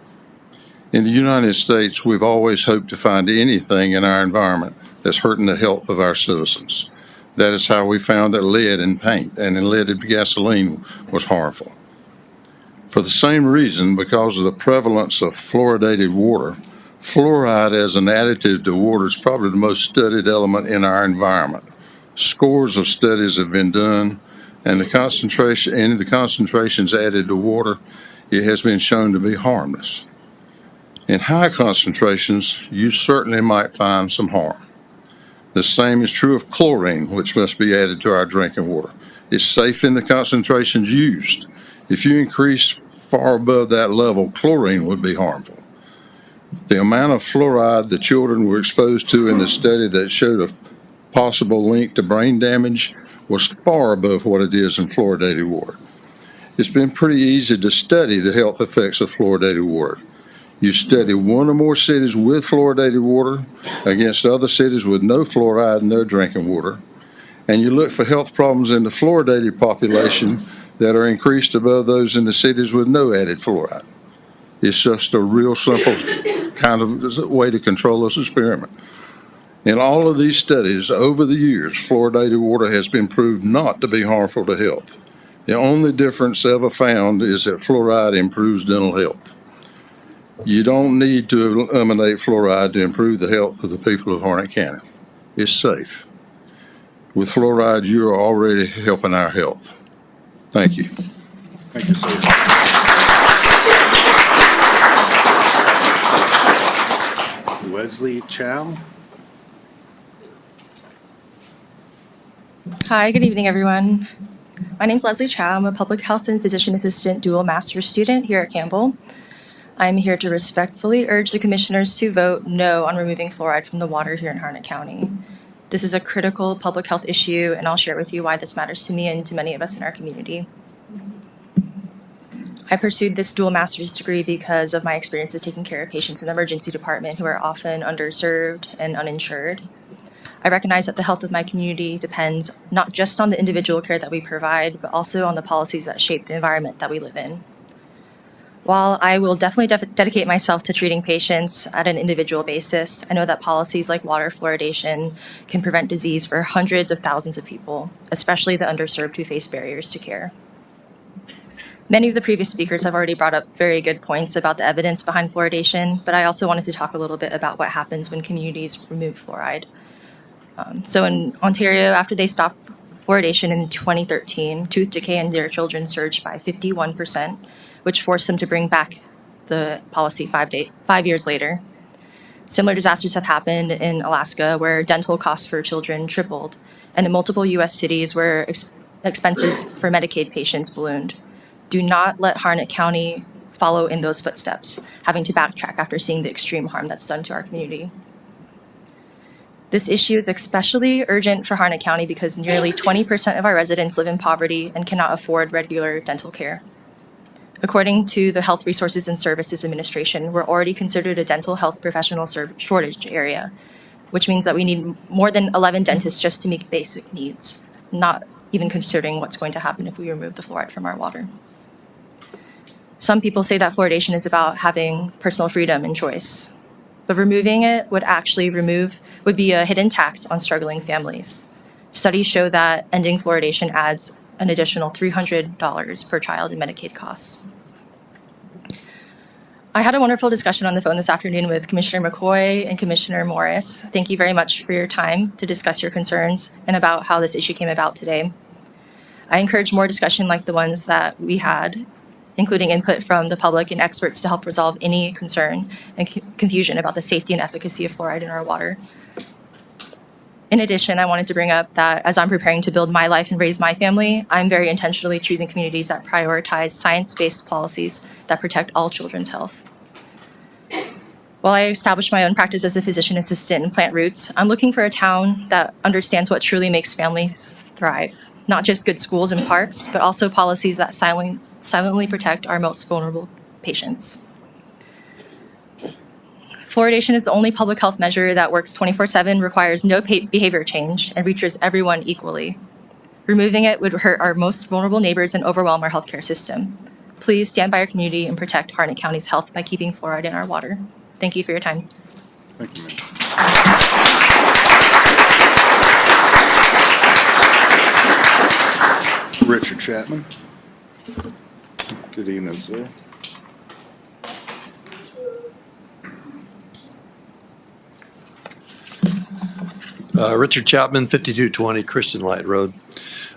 In the United States, we've always hoped to find anything in our environment that's hurting the health of our citizens. That is how we found that lead in paint and in lead in gasoline was harmful. For the same reason, because of the prevalence of fluoridated water, fluoride as an additive to water is probably the most studied element in our environment. Scores of studies have been done, and the concentrations added to water, it has been shown to be harmless. In high concentrations, you certainly might find some harm. The same is true of chlorine, which must be added to our drinking water. It's safe in the concentrations used. If you increase far above that level, chlorine would be harmful. The amount of fluoride the children were exposed to in the study that showed a possible link to brain damage was far above what it is in fluoridated water. It's been pretty easy to study the health effects of fluoridated water. You study one or more cities with fluoridated water against other cities with no fluoride in their drinking water, and you look for health problems in the fluoridated population that are increased above those in the cities with no added fluoride. It's just a real simple kind of way to control this experiment. In all of these studies over the years, fluoridated water has been proved not to be harmful to health. The only difference ever found is that fluoride improves dental health. You don't need to eliminate fluoride to improve the health of the people of Harnett County. It's safe. With fluoride, you are already helping our health. Thank you. Thank you, sir. Wesley Chow. Hi, good evening, everyone. My name is Leslie Chow. I'm a public health and physician assistant dual master's student here at Campbell. I'm here to respectfully urge the commissioners to vote no on removing fluoride from the water here in Harnett County. This is a critical public health issue, and I'll share with you why this matters to me and to many of us in our community. I pursued this dual master's degree because of my experiences taking care of patients in the emergency department who are often underserved and uninsured. I recognize that the health of my community depends not just on the individual care that we provide, but also on the policies that shape the environment that we live in. While I will definitely dedicate myself to treating patients at an individual basis, I know that policies like water fluoridation can prevent disease for hundreds of thousands of people, especially the underserved who face barriers to care. Many of the previous speakers have already brought up very good points about the evidence behind fluoridation, but I also wanted to talk a little bit about what happens when communities remove fluoride. So in Ontario, after they stopped fluoridation in 2013, tooth decay in their children surged by 51%, which forced them to bring back the policy 5 years later. Similar disasters have happened in Alaska, where dental costs for children tripled, and in multiple U.S. cities where expenses for Medicaid patients ballooned. Do not let Harnett County follow in those footsteps, having to backtrack after seeing the extreme harm that's done to our community. This issue is especially urgent for Harnett County because nearly 20% of our residents live in poverty and cannot afford regular dental care. According to the Health Resources and Services Administration, we're already considered a dental health professional shortage area, which means that we need more than 11 dentists just to meet basic needs, not even considering what's going to happen if we remove the fluoride from our water. Some people say that fluoridation is about having personal freedom and choice, but removing it would be a hidden tax on struggling families. Studies show that ending fluoridation adds an additional $300 per child in Medicaid costs. I had a wonderful discussion on the phone this afternoon with Commissioner McCoy and Commissioner Morris. Thank you very much for your time to discuss your concerns and about how this issue came about today. I encourage more discussion like the ones that we had including input from the public and experts to help resolve any concern and confusion about the safety and efficacy of fluoride in our water. In addition, I wanted to bring up that as I'm preparing to build my life and raise my family, I'm very intentionally choosing communities that prioritize science-based policies that protect all children's health. While I established my own practice as a physician assistant in Plant Roots, I'm looking for a town that understands what truly makes families thrive. Not just good schools and parks, but also policies that silently protect our most vulnerable patients. Fluoridation is the only public health measure that works 24/7, requires no behavior change, and reaches everyone equally. Removing it would hurt our most vulnerable neighbors and overwhelm our healthcare system. Please stand by our community and protect Harnett County's health by keeping fluoride in our water. Thank you for your time. Thank you, ma'am. Richard Chapman. Good evening, sir. Richard Chapman, 5220 Christian Light Road.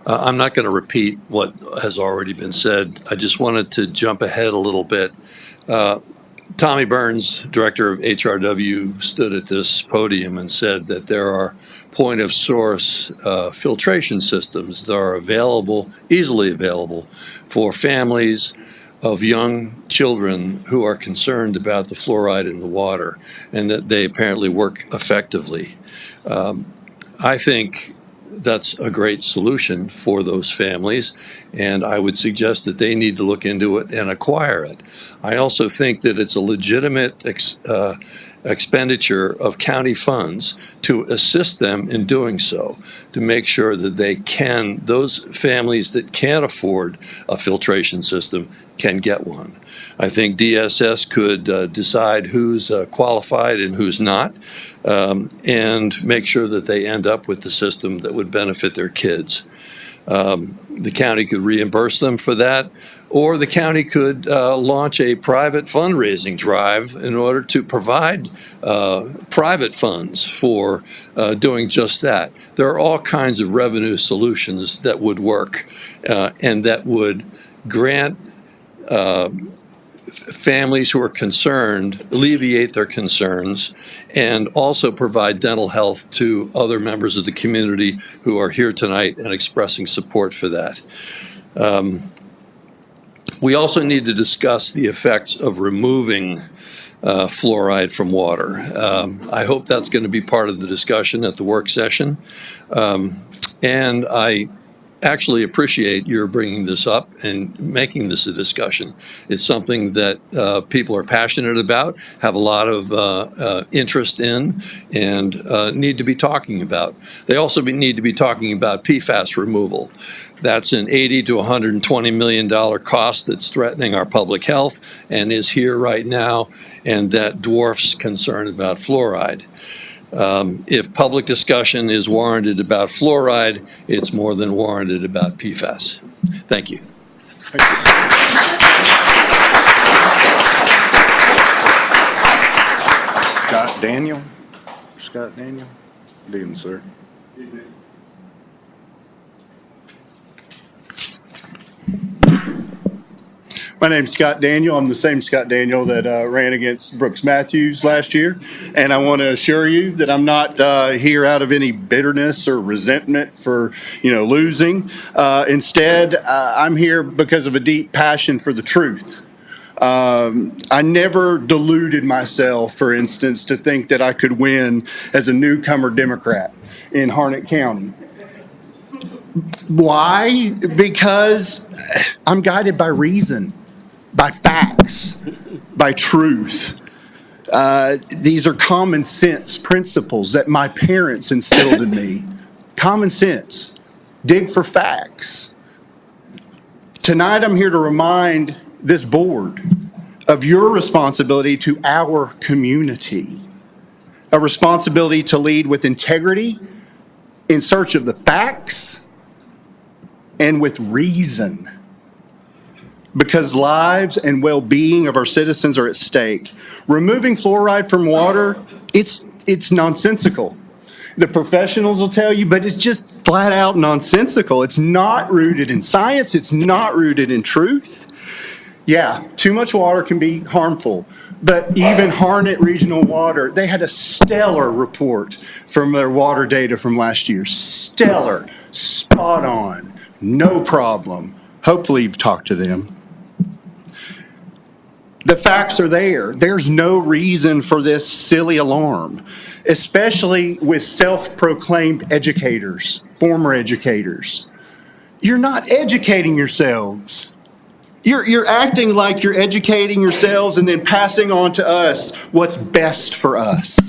I'm not going to repeat what has already been said. I just wanted to jump ahead a little bit. Tommy Burns, director of HRW, stood at this podium and said that there are point of source filtration systems that are available, easily available, for families of young children who are concerned about the fluoride in the water, and that they apparently work effectively. I think that's a great solution for those families, and I would suggest that they need to look into it and acquire it. I also think that it's a legitimate expenditure of county funds to assist them in doing so, to make sure that they can, those families that can't afford a filtration system can get one. I think DSS could decide who's qualified and who's not, and make sure that they end up with the system that would benefit their kids. The county could reimburse them for that, or the county could launch a private fundraising drive in order to provide private funds for doing just that. There are all kinds of revenue solutions that would work and that would grant families who are concerned, alleviate their concerns, and also provide dental health to other members of the community who are here tonight and expressing support for that. We also need to discuss the effects of removing fluoride from water. I hope that's going to be part of the discussion at the work session. And I actually appreciate your bringing this up and making this a discussion. It's something that people are passionate about, have a lot of interest in, and need to be talking about. They also need to be talking about PFAS removal. That's an $80 to $120 million cost that's threatening our public health and is here right now, and that dwarfs concern about fluoride. If public discussion is warranted about fluoride, it's more than warranted about PFAS. Thank you. Scott Daniel. Scott Daniel. Good evening, sir. Good evening. My name's Scott Daniel. I'm the same Scott Daniel that ran against Brooks Matthews last year. And I want to assure you that I'm not here out of any bitterness or resentment for, losing. Instead, I'm here because of a deep passion for the truth. I never deluded myself, for instance, to think that I could win as a newcomer Democrat in Harnett County. Why? Because I'm guided by reason, by facts, by truth. These are common sense principles that my parents instilled in me. Common sense. Dig for facts. Tonight I'm here to remind this board of your responsibility to our community. A responsibility to lead with integrity, in search of the facts, and with reason. Because lives and well-being of our citizens are at stake. Removing fluoride from water, it's nonsensical. The professionals will tell you, but it's just flat out nonsensical. It's not rooted in science. It's not rooted in truth. Yeah, too much water can be harmful. But even Harnett Regional Water, they had a stellar report from their water data from last year. Stellar, spot on, no problem. Hopefully you've talked to them. The facts are there. There's no reason for this silly alarm, especially with self-proclaimed educators, former educators. You're not educating yourselves. You're acting like you're educating yourselves and then passing on to us what's best for us.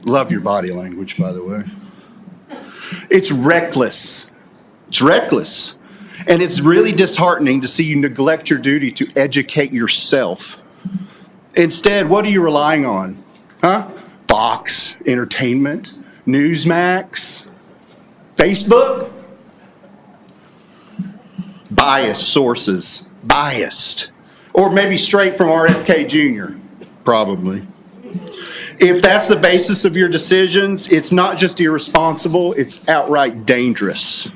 Love your body language, by the way. It's reckless. It's reckless. And it's really disheartening to see you neglect your duty to educate yourself. Instead, what are you relying on? Huh? Fox, Entertainment, Newsmax, Facebook? Biased sources, biased. Or maybe straight from RFK Jr., probably. If that's the basis of your decisions, it's not just irresponsible, it's outright dangerous.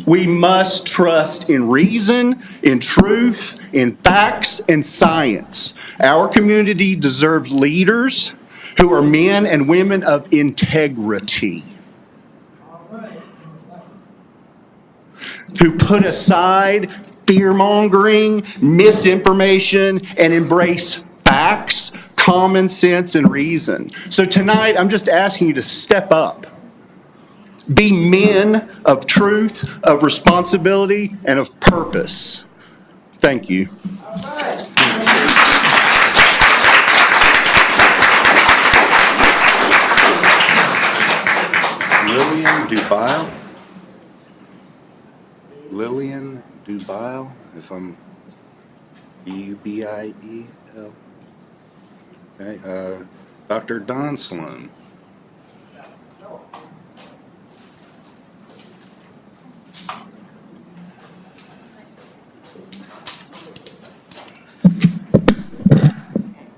We must trust in reason, in truth, in facts, and science. Our community deserves leaders who are men and women of integrity, who put aside fear-mongering, misinformation, and embrace facts, common sense, and reason. So tonight, I'm just asking you to step up. Be men of truth, of responsibility, and of purpose. Thank you. Lillian Dubile? Lillian Dubile, if I'm Ubiel. Okay, Dr. Don Sloan.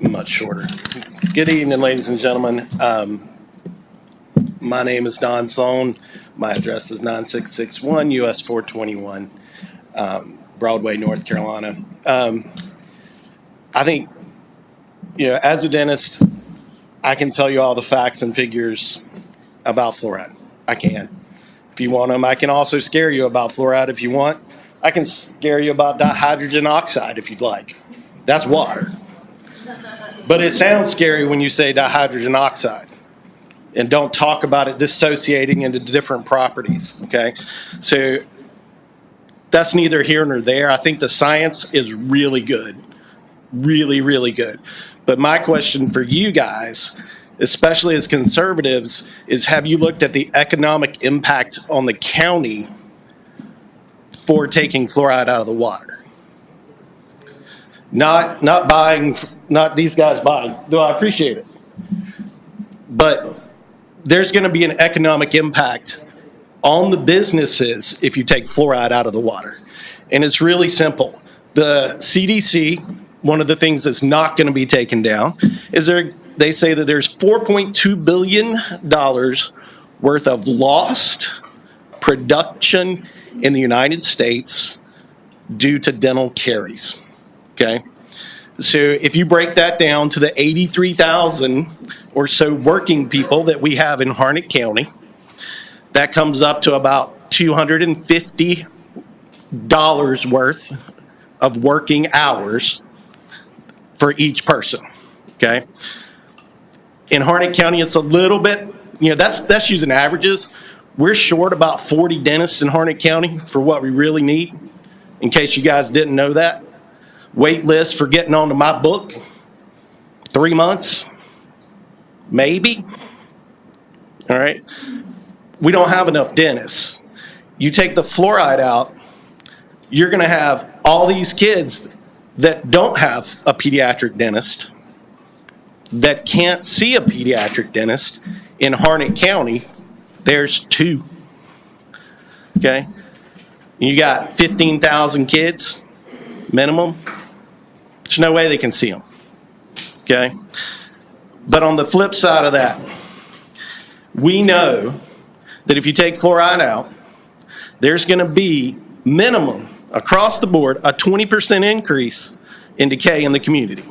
Much shorter. Good evening, ladies and gentlemen. My name is Don Sloan. My address is 9661 US 421, Broadway, North Carolina. I think, as a dentist, I can tell you all the facts and figures about fluoride. I can. If you want them, I can also scare you about fluoride if you want. I can scare you about dihydrogen oxide if you'd like. That's water. But it sounds scary when you say dihydrogen oxide and don't talk about it dissociating into different properties, okay? So that's neither here nor there. I think the science is really good, really, really good. But my question for you guys, especially as conservatives, is have you looked at the economic impact on the county for taking fluoride out of the water? Not buying, not these guys buying, though I appreciate it. But there's going to be an economic impact on the businesses if you take fluoride out of the water. And it's really simple. The CDC, one of the things that's not going to be taken down is they say that there's $4.2 billion worth of lost production in the United States due to dental caries. Okay, so if you break that down to the 83,000 or so working people that we have in Harnett County, that comes up to about $250 worth of working hours for each person. Okay, in Harnett County, it's a little bit, that's using averages. We're short about 40 dentists in Harnett County for what we really need, in case you guys didn't know that. Wait list for getting onto my book, 3 months, maybe. All right. We don't have enough dentists. You take the fluoride out, you're going to have all these kids that don't have a pediatric dentist, that can't see a pediatric dentist. In Harnett County, there's 2. Okay. You got 15,000 kids minimum. There's no way they can see them. Okay. But on the flip side of that, we know that if you take fluoride out, there's going to be minimum across the board, a 20% increase in decay in the community.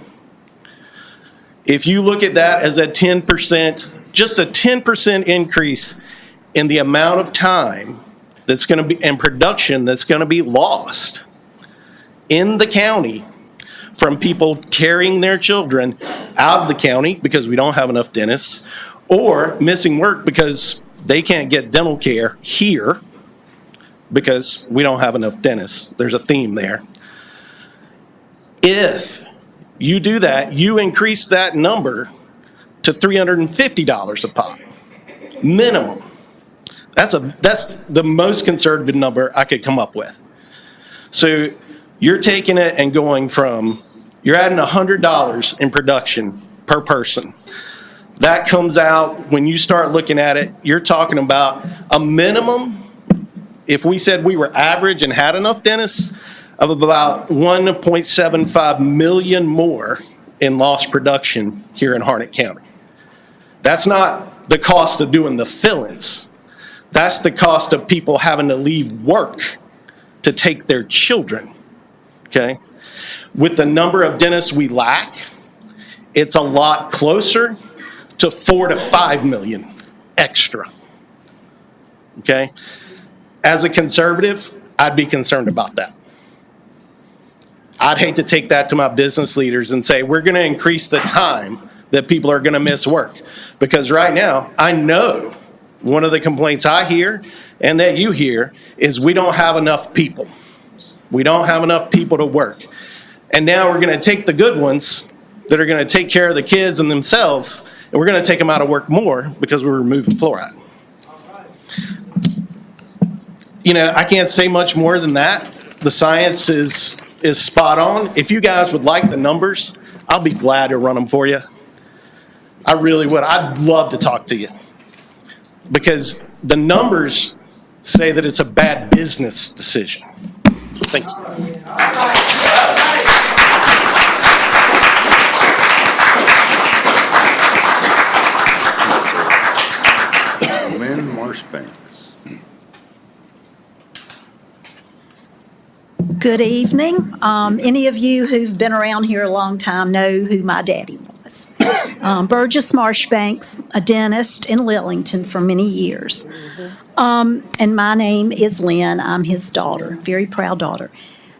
If you look at that as a 10%, just a 10% increase in the amount of time that's going to be, and production that's going to be lost in the county from people carrying their children out of the county because we don't have enough dentists, or missing work because they can't get dental care here because we don't have enough dentists. There's a theme there. If you do that, you increase that number to $350 a pop, minimum. That's the most conservative number I could come up with. So you're taking it and going from, you're adding $100 in production per person. That comes out, when you start looking at it, you're talking about a minimum, if we said we were average and had enough dentists, of about 1.75 million more in lost production here in Harnett County. That's not the cost of doing the fill-ins. That's the cost of people having to leave work to take their children, okay? With the number of dentists we lack, it's a lot closer to 4 to 5 million extra, okay? As a conservative, I'd be concerned about that. I'd hate to take that to my business leaders and say, we're going to increase the time that people are going to miss work. Because right now, I know one of the complaints I hear and that you hear is we don't have enough people. We don't have enough people to work. And now we're going to take the good ones that are going to take care of the kids and themselves, and we're going to take them out of work more because we're removing fluoride. You know, I can't say much more than that. The science is spot on. If you guys would like the numbers, I'll be glad to run them for you. I really would. I'd love to talk to you. Because the numbers say that it's a bad business decision. Thank you. Lynn Marshbanks. Good evening. Any of you who've been around here a long time know who my daddy was. Burgess Marshbanks, a dentist in Lillington for many years. And my name is Lynn. I'm his daughter, very proud daughter.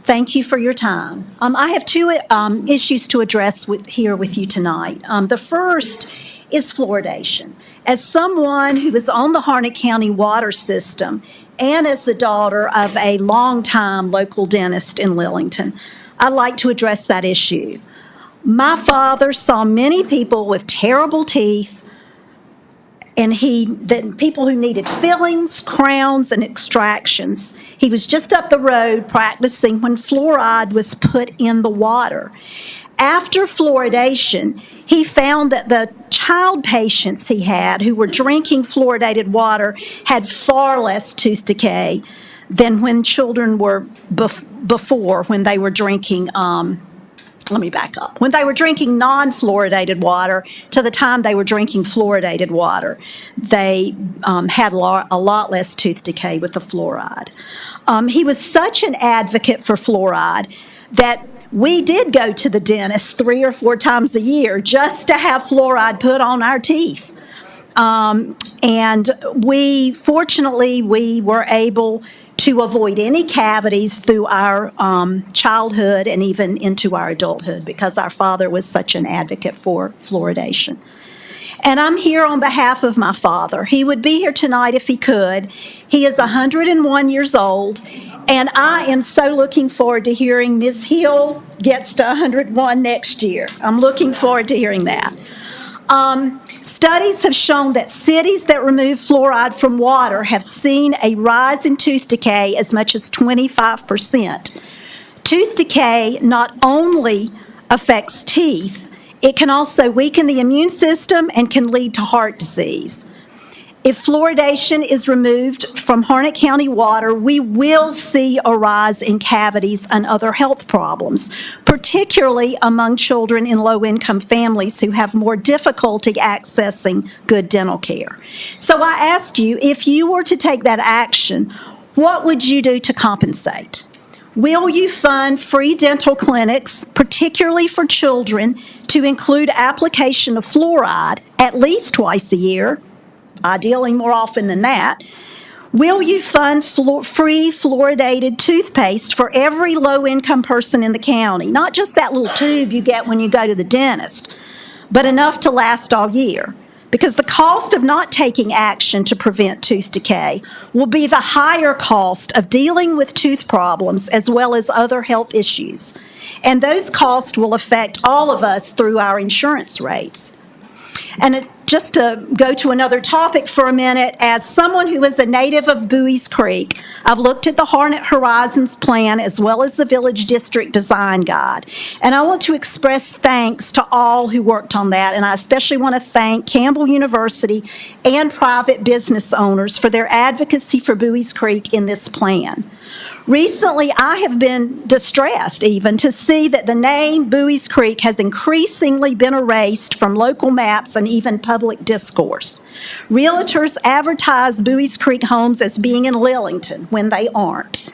Thank you for your time. I have two issues to address here with you tonight. The first is fluoridation. As someone who is on the Harnett County water system and as the daughter of a longtime local dentist in Lillington, I'd like to address that issue. My father saw many people with terrible teeth, and people who needed fillings, crowns, and extractions. He was just up the road practicing when fluoride was put in the water. After fluoridation, he found that the child patients he had who were drinking fluoridated water had far less tooth decay than when children were before, when they were drinking, let me back up. When they were drinking non-fluoridated water to the time they were drinking fluoridated water, they had a lot less tooth decay with the fluoride. He was such an advocate for fluoride that we did go to the dentist 3 or 4 times a year just to have fluoride put on our teeth. And fortunately, we were able to avoid any cavities through our childhood and even into our adulthood because our father was such an advocate for fluoridation. And I'm here on behalf of my father. He would be here tonight if he could. He is 101 years old, and I am so looking forward to hearing Ms. Hill gets to 101 next year. I'm looking forward to hearing that. Studies have shown that cities that remove fluoride from water have seen a rise in tooth decay as much as 25%. Tooth decay not only affects teeth, it can also weaken the immune system and can lead to heart disease. If fluoridation is removed from Harnett County water, we will see a rise in cavities and other health problems, particularly among children in low-income families who have more difficulty accessing good dental care. So I ask you, if you were to take that action, what would you do to compensate? Will you fund free dental clinics, particularly for children, to include application of fluoride at least twice a year, ideally more often than that? Will you fund free fluoridated toothpaste for every low-income person in the county? Not just that little tube you get when you go to the dentist, but enough to last all year. Because the cost of not taking action to prevent tooth decay will be the higher cost of dealing with tooth problems as well as other health issues. And those costs will affect all of us through our insurance rates. And just to go to another topic for a minute, as someone who is a native of Bowie's Creek, I've looked at the Hornet Horizons plan as well as the Village District Design Guide. And I want to express thanks to all who worked on that. And I especially want to thank Campbell University and private business owners for their advocacy for Bowie's Creek in this plan. Recently, I have been distressed even to see that the name Bowie's Creek has increasingly been erased from local maps and even public discourse. Realtors advertise Bowie's Creek homes as being in Lillington when they aren't.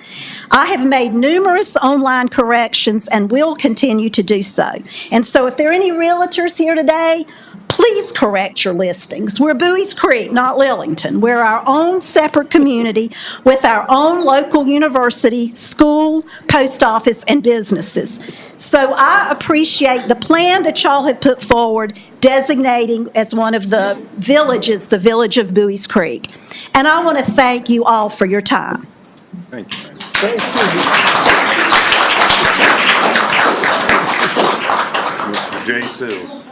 I have made numerous online corrections and will continue to do so. And so if there are any realtors here today, please correct your listings. We're Bowie's Creek, not Lillington. We're our own separate community with our own local university, school, post office, and businesses. So I appreciate the plan that y'all have put forward designating as one of the villages, the village of Bowie's Creek. And I want to thank you all for your time. Thank you. Mr. J. Sills.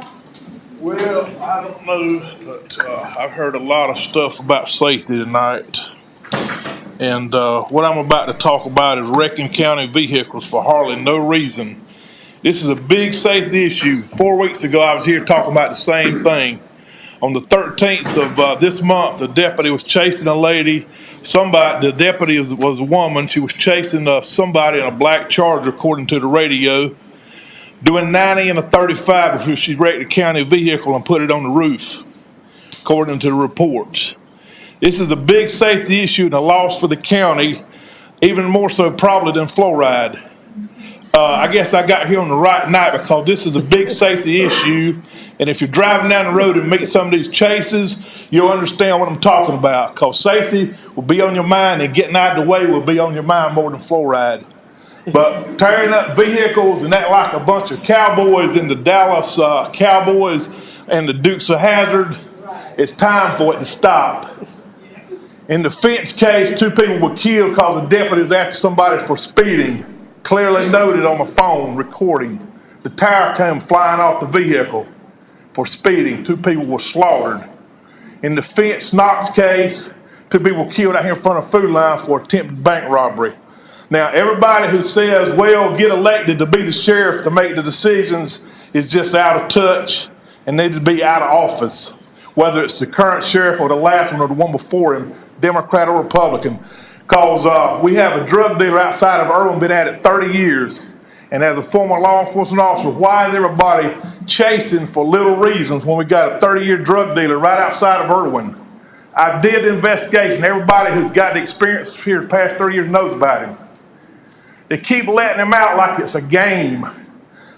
Well, I don't know, but I've heard a lot of stuff about safety tonight. And what I'm about to talk about is wrecking county vehicles for hardly no reason. This is a big safety issue. 4 weeks ago, I was here talking about the same thing. On the 13th of this month, the deputy was chasing a lady. The deputy was a woman. She was chasing somebody in a black Charger, according to the radio, doing 90 and a 35 before she wrecked a county vehicle and put it on the roof, according to the reports. This is a big safety issue and a loss for the county, even more so probably than fluoride. I guess I got here on the right night because this is a big safety issue. And if you're driving down the road and meet some of these chases, you'll understand what I'm talking about. Because safety will be on your mind and getting out of the way will be on your mind more than fluoride. But tearing up vehicles and act like a bunch of cowboys in the Dallas Cowboys and the Dukes of Hazzard, it's time for it to stop. In the Finch case, 2 people were killed because the deputies after somebody for speeding. Clearly noted on the phone recording. The tire came flying off the vehicle for speeding. 2 people were slaughtered. In the Finch Knox case, 2 people were killed out here in front of Food Line for attempted bank robbery. Now, everybody who says, well, get elected to be the sheriff to make the decisions is just out of touch and needs to be out of office, whether it's the current sheriff or the last one or the one before him, Democrat or Republican. Because we have a drug dealer outside of Irwin, been at it 30 years. And as a former law enforcement officer, why is everybody chasing for little reasons when we got a 30-year drug dealer right outside of Irwin? I did the investigation. Everybody who's got the experience here the past 30 years knows about him. They keep letting him out like it's a game.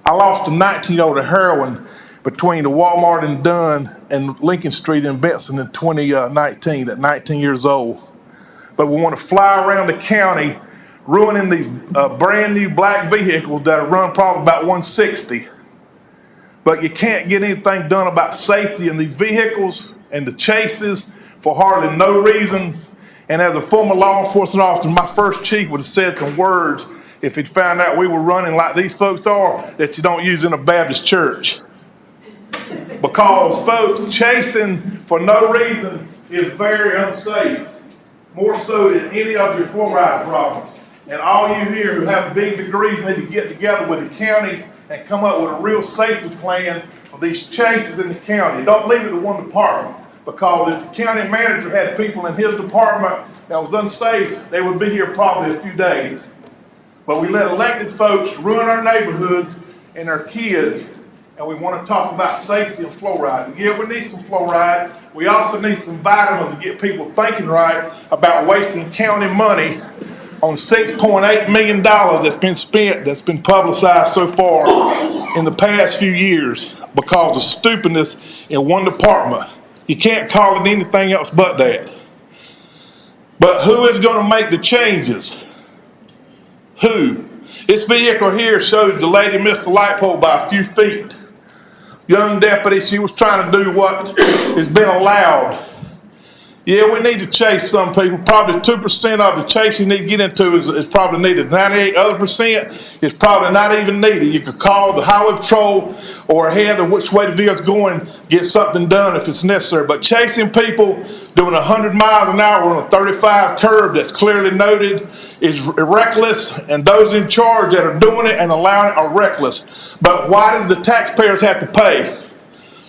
I lost a 19-year-old to heroin between the Walmart and Dunn and Lincoln Street in Benson in 2019 at 19 years old. But we want to fly around the county ruining these brand new black vehicles that are run probably about 160. But you can't get anything done about safety in these vehicles and the chases for hardly no reason. And as a former law enforcement officer, my first chief would have said some words if he'd found out we were running like these folks are that you don't use in a Baptist church. Because folks, chasing for no reason is very unsafe, more so than any of your fluoride problems. And all you here who have big degrees need to get together with the county and come up with a real safety plan for these chases in the county. Don't leave it to one department, because if the county manager had people in his department that was unsafe, they would be here probably a few days. But we let elected folks ruin our neighborhoods and our kids, and we want to talk about safety and fluoride. And yeah, we need some fluoride. We also need some vitamins to get people thinking right about wasting county money on $6.8 million that's been spent, that's been publicized so far in the past few years because of stupidness in one department. You can't call it anything else but that. But who is going to make the changes? Who? This vehicle here showed the lady missed the light pole by a few feet. Young deputy, she was trying to do what has been allowed. Yeah, we need to chase some people. Probably 2% of the chase you need to get into is probably needed. 98 other percent is probably not even needed. You could call the highway patrol or ahead of which way the vehicle's going, get something done if it's necessary. But chasing people doing 100 miles an hour on a 35 curve that's clearly noted is reckless, and those in charge that are doing it and allowing it are reckless. But why do the taxpayers have to pay?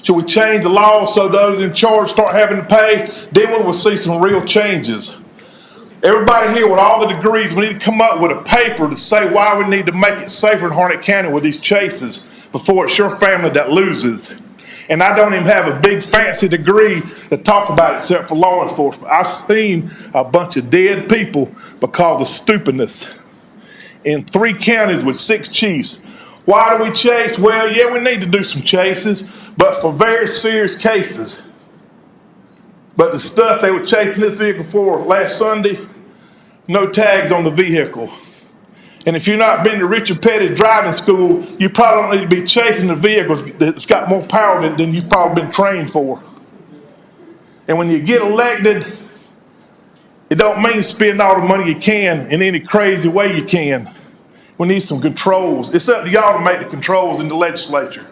Should we change the law so those in charge start having to pay? Then we will see some real changes. Everybody here with all the degrees, we need to come up with a paper to say why we need to make it safer in Harnett County with these chases before it's your family that loses. And I don't even have a big fancy degree to talk about it except for law enforcement. I've seen a bunch of dead people because of stupidness in 3 counties with 6 chiefs. Why do we chase? Well, yeah, we need to do some chases, but for very serious cases. But the stuff they were chasing this vehicle for last Sunday, no tags on the vehicle. And if you've not been to Richard Petty driving school, you probably don't need to be chasing the vehicles that's got more power than you've probably been trained for. And when you get elected, it don't mean spend all the money you can in any crazy way you can. We need some controls. It's up to y'all to make the controls in the legislature.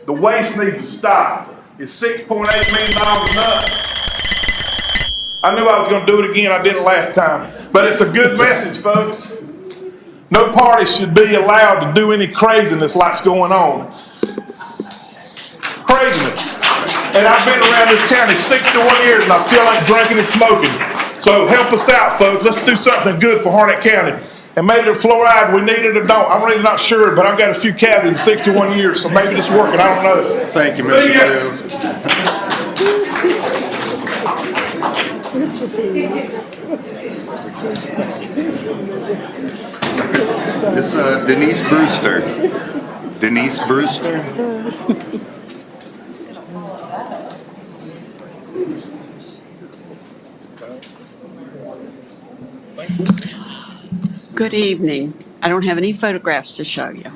The waste needs to stop. It's $6.8 million enough. I knew I was going to do it again. I did it last time. But it's a good message, folks. No party should be allowed to do any craziness like's going on. Craziness. And I've been around this county 61 years and I still ain't drinking and smoking. So help us out, folks. Let's do something good for Harnett County. And maybe the fluoride, we need it or don't. I'm really not sure, but I've got a few cavities in 61 years, so maybe it's working. I don't know. Thank you, Mr. Shields. It's Denise Brewster. Denise Brewster. Good evening. I don't have any photographs to show you.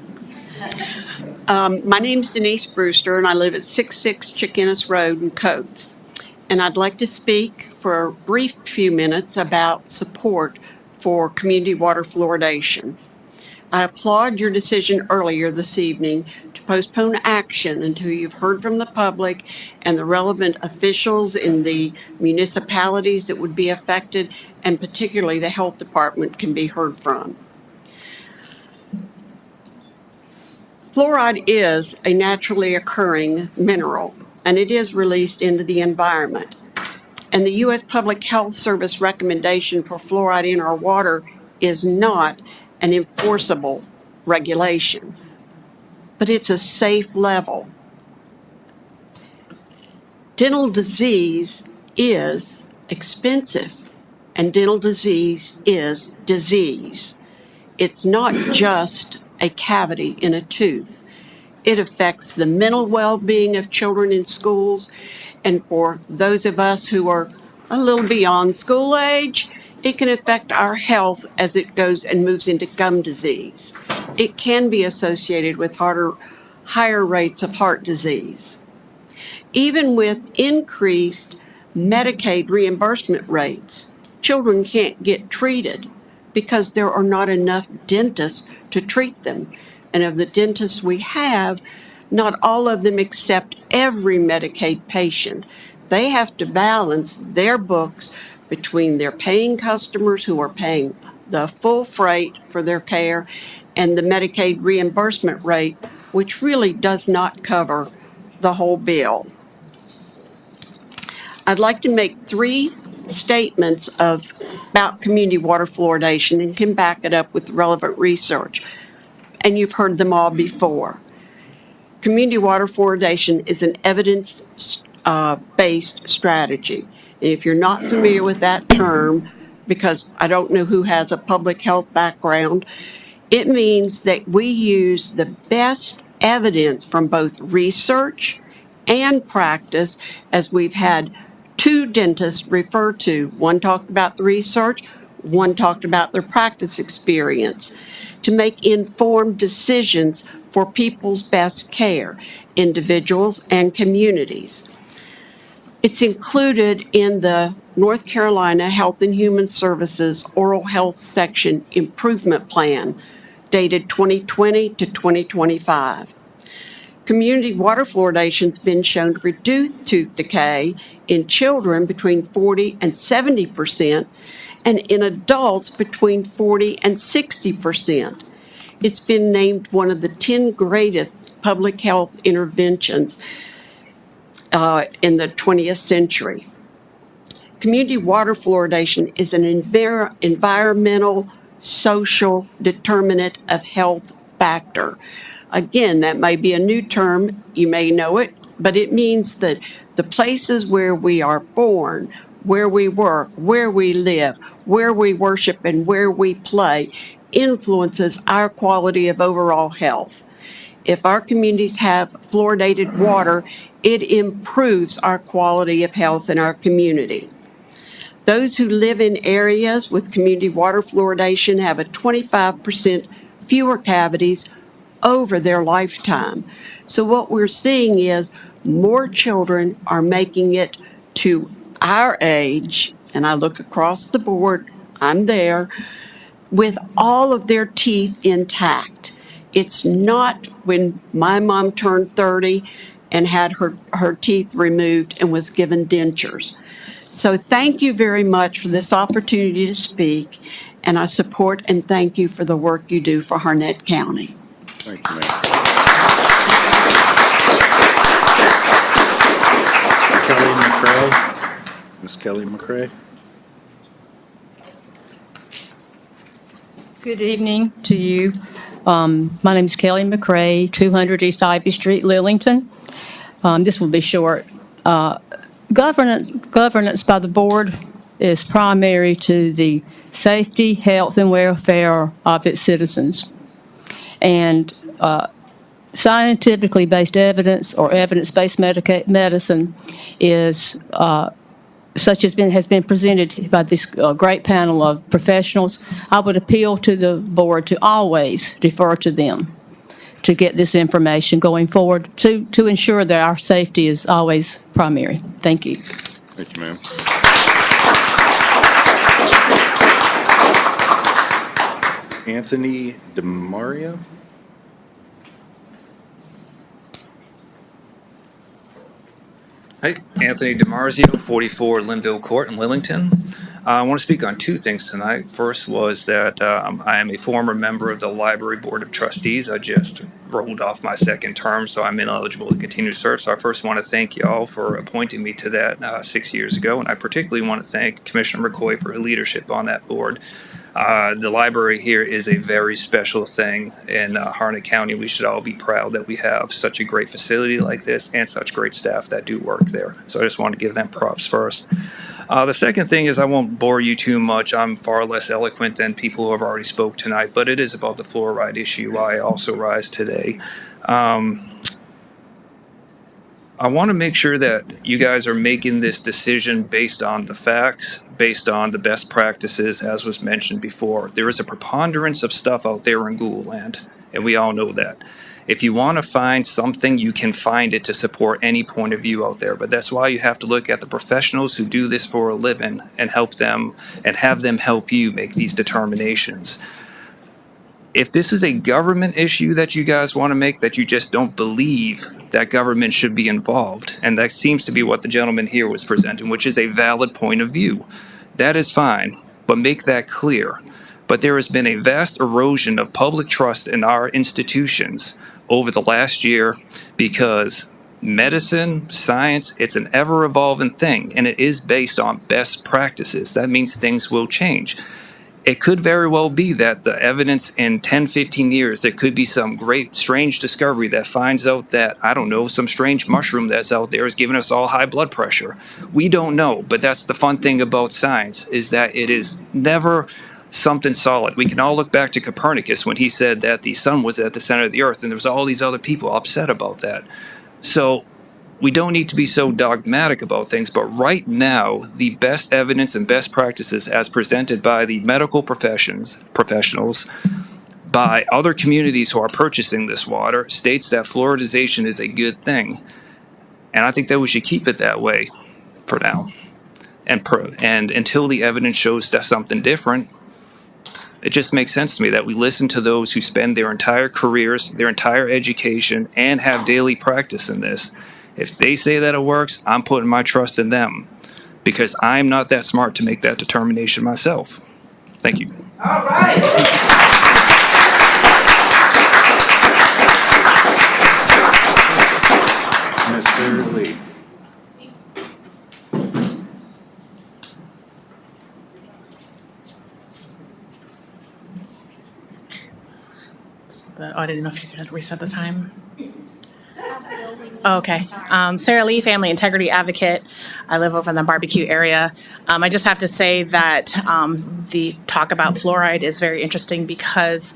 My name's Denise Brewster, and I live at 66 Chicken Road in Coates. And I'd like to speak for a brief few minutes about support for community water fluoridation. I applaud your decision earlier this evening to postpone action until you've heard from the public and the relevant officials in the municipalities that would be affected, and particularly the health department can be heard from. Fluoride is a naturally occurring mineral, and it is released into the environment. And the U.S. Public Health Service recommendation for fluoride in our water is not an enforceable regulation, but it's a safe level. Dental disease is expensive, and dental disease is disease. It's not just a cavity in a tooth. It affects the mental well-being of children in schools, and for those of us who are a little beyond school age, it can affect our health as it goes and moves into gum disease. It can be associated with higher rates of heart disease. Even with increased Medicaid reimbursement rates, children can't get treated because there are not enough dentists to treat them. And of the dentists we have, not all of them accept every Medicaid patient. They have to balance their books between their paying customers who are paying the full freight for their care and the Medicaid reimbursement rate, which really does not cover the whole bill. I'd like to make 3 statements about community water fluoridation and can back it up with relevant research. And you've heard them all before. Community water fluoridation is an evidence-based strategy. And if you're not familiar with that term, because I don't know who has a public health background. It means that we use the best evidence from both research and practice, as we've had two dentists refer to. One talked about the research, one talked about their practice experience, to make informed decisions for people's best care, individuals and communities. It's included in the North Carolina Health and Human Services Oral Health Section Improvement Plan, dated 2020 to 2025. Community water fluoridation has been shown to reduce tooth decay in children between 40 and 70%, and in adults between 40 and 60%. It's been named one of the 10 greatest public health interventions in the 20th century. Community water fluoridation is an environmental, social determinant of health factor. Again, that may be a new term, you may know it, but it means that the places where we are born, where we work, where we live, where we worship, and where we play influences our quality of overall health. If our communities have fluoridated water, it improves our quality of health in our community. Those who live in areas with community water fluoridation have a 25% fewer cavities over their lifetime. So what we're seeing is more children are making it to our age, and I look across the board, I'm there, with all of their teeth intact. It's not when my mom turned 30 and had her teeth removed and was given dentures. So thank you very much for this opportunity to speak, and I support and thank you for the work you do for Harnett County. Thank you, ma'am. Kelly McCray. Ms. Kelly McCray. Good evening to you. My name is Kelly McCray, 200 East Ivy Street, Lillington. This will be short. Governance by the board is primary to the safety, health, and welfare of its citizens. And scientifically based evidence or evidence-based medicine is such as has been presented by this great panel of professionals. I would appeal to the board to always defer to them to get this information going forward to ensure that our safety is always primary. Thank you. Thank you, ma'am. Anthony DeMario. Hi, Anthony DeMarzio, 44 Linville Court in Lillington. I want to speak on two things tonight. First was that I am a former member of the Library Board of Trustees. I just rolled off my second term, so I'm ineligible to continue to serve. So I first want to thank you all for appointing me to that 6 years ago, and I particularly want to thank Commissioner McCoy for her leadership on that board. The library here is a very special thing in Harnett County. We should all be proud that we have such a great facility like this and such great staff that do work there. So I just want to give them props first. The second thing is I won't bore you too much. I'm far less eloquent than people who have already spoke tonight, but it is about the fluoride issue. I also rise today. I want to make sure that you guys are making this decision based on the facts, based on the best practices, as was mentioned before. There is a preponderance of stuff out there in Google land, and we all know that. If you want to find something, you can find it to support any point of view out there. But that's why you have to look at the professionals who do this for a living and help them and have them help you make these determinations. If this is a government issue that you guys want to make, that you just don't believe that government should be involved, and that seems to be what the gentleman here was presenting, which is a valid point of view, that is fine, but make that clear. But there has been a vast erosion of public trust in our institutions over the last year because medicine, science, it's an ever-evolving thing, and it is based on best practices. That means things will change. it could very well be that the evidence in 10, 15 years, there could be some great, strange discovery that finds out that, I don't know, some strange mushroom that's out there is giving us all high blood pressure. We don't know, but that's the fun thing about science, is that it is never something solid. We can all look back to Copernicus when he said that the sun was at the center of the earth, and there was all these other people upset about that. So we don't need to be so dogmatic about things, but right now, the best evidence and best practices as presented by the medical professionals, by other communities who are purchasing this water, states that fluoridation is a good thing. And I think that we should keep it that way for now. And until the evidence shows something different, it just makes sense to me that we listen to those who spend their entire careers, their entire education, and have daily practice in this. If they say that it works, I'm putting my trust in them, because I'm not that smart to make that determination myself. Thank you. All right. Ms. Sarah Lee. I didn't know if you could reset the time. Okay. Sarah Lee, Family Integrity Advocate. I live over in the barbecue area. I just have to say that the talk about fluoride is very interesting because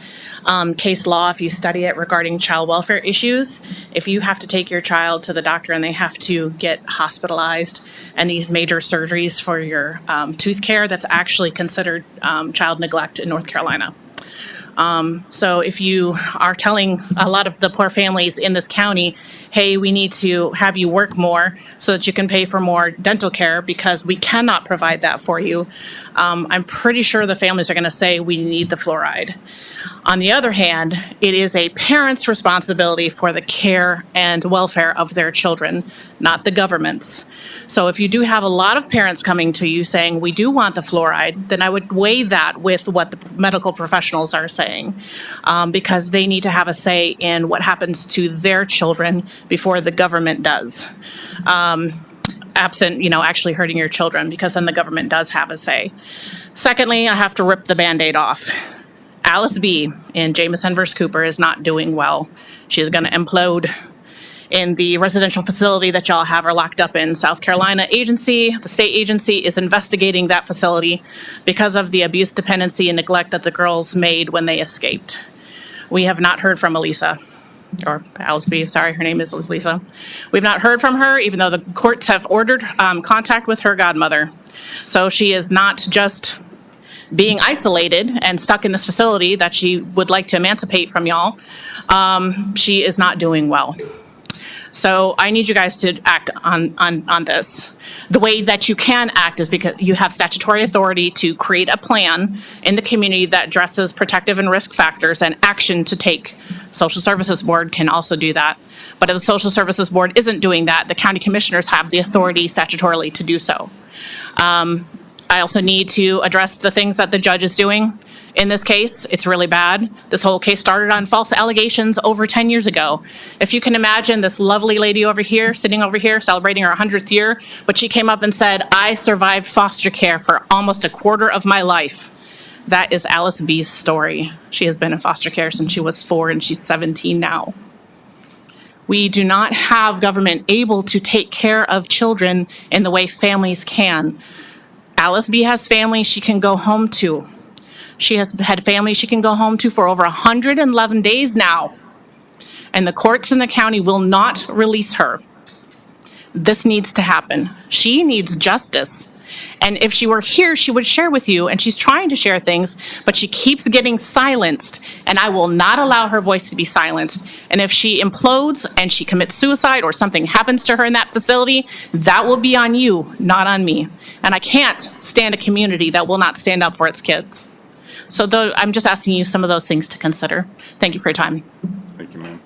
case law, if you study it regarding child welfare issues, if you have to take your child to the doctor and they have to get hospitalized and these major surgeries for your tooth care, that's actually considered child neglect in North Carolina. So if you are telling a lot of the poor families in this county, hey, we need to have you work more so that you can pay for more dental care because we cannot provide that for you, I'm pretty sure the families are going to say we need the fluoride. On the other hand, it is a parent's responsibility for the care and welfare of their children, not the government's. So if you do have a lot of parents coming to you saying, we do want the fluoride, then I would weigh that with what the medical professionals are saying, because they need to have a say in what happens to their children before the government does. Absent, actually hurting your children, because then the government does have a say. Secondly, I have to rip the Band-Aid off. Alice B. in Jameson versus Cooper is not doing well. She is going to implode in the residential facility that y'all have her locked up in. South Carolina agency, the state agency, is investigating that facility because of the abuse, dependency, and neglect that the girls made when they escaped. We have not heard from Elisa, or Alice B., sorry, her name is Lisa. We've not heard from her, even though the courts have ordered contact with her godmother. So she is not just being isolated and stuck in this facility that she would like to emancipate from y'all. She is not doing well. So I need you guys to act on this. The way that you can act is because you have statutory authority to create a plan in the community that addresses protective and risk factors and action to take. Social Services Board can also do that. But if the Social Services Board isn't doing that, the county commissioners have the authority statutorily to do so. I also need to address the things that the judge is doing in this case. It's really bad. This whole case started on false allegations over 10 years ago. If you can imagine this lovely lady over here, sitting over here, celebrating her 100th year, but she came up and said, I survived foster care for almost a quarter of my life. That is Alice B's story. She has been in foster care since she was 4 and she's 17 now. We do not have government able to take care of children in the way families can. Alice B has family she can go home to. She has had family she can go home to for over 111 days now. And the courts in the county will not release her. This needs to happen. She needs justice. And if she were here, she would share with you, and she's trying to share things, but she keeps getting silenced, and I will not allow her voice to be silenced. And if she implodes and she commits suicide or something happens to her in that facility, that will be on you, not on me. And I can't stand a community that will not stand up for its kids. So I'm just asking you some of those things to consider. Thank you for your time. Thank you, ma'am.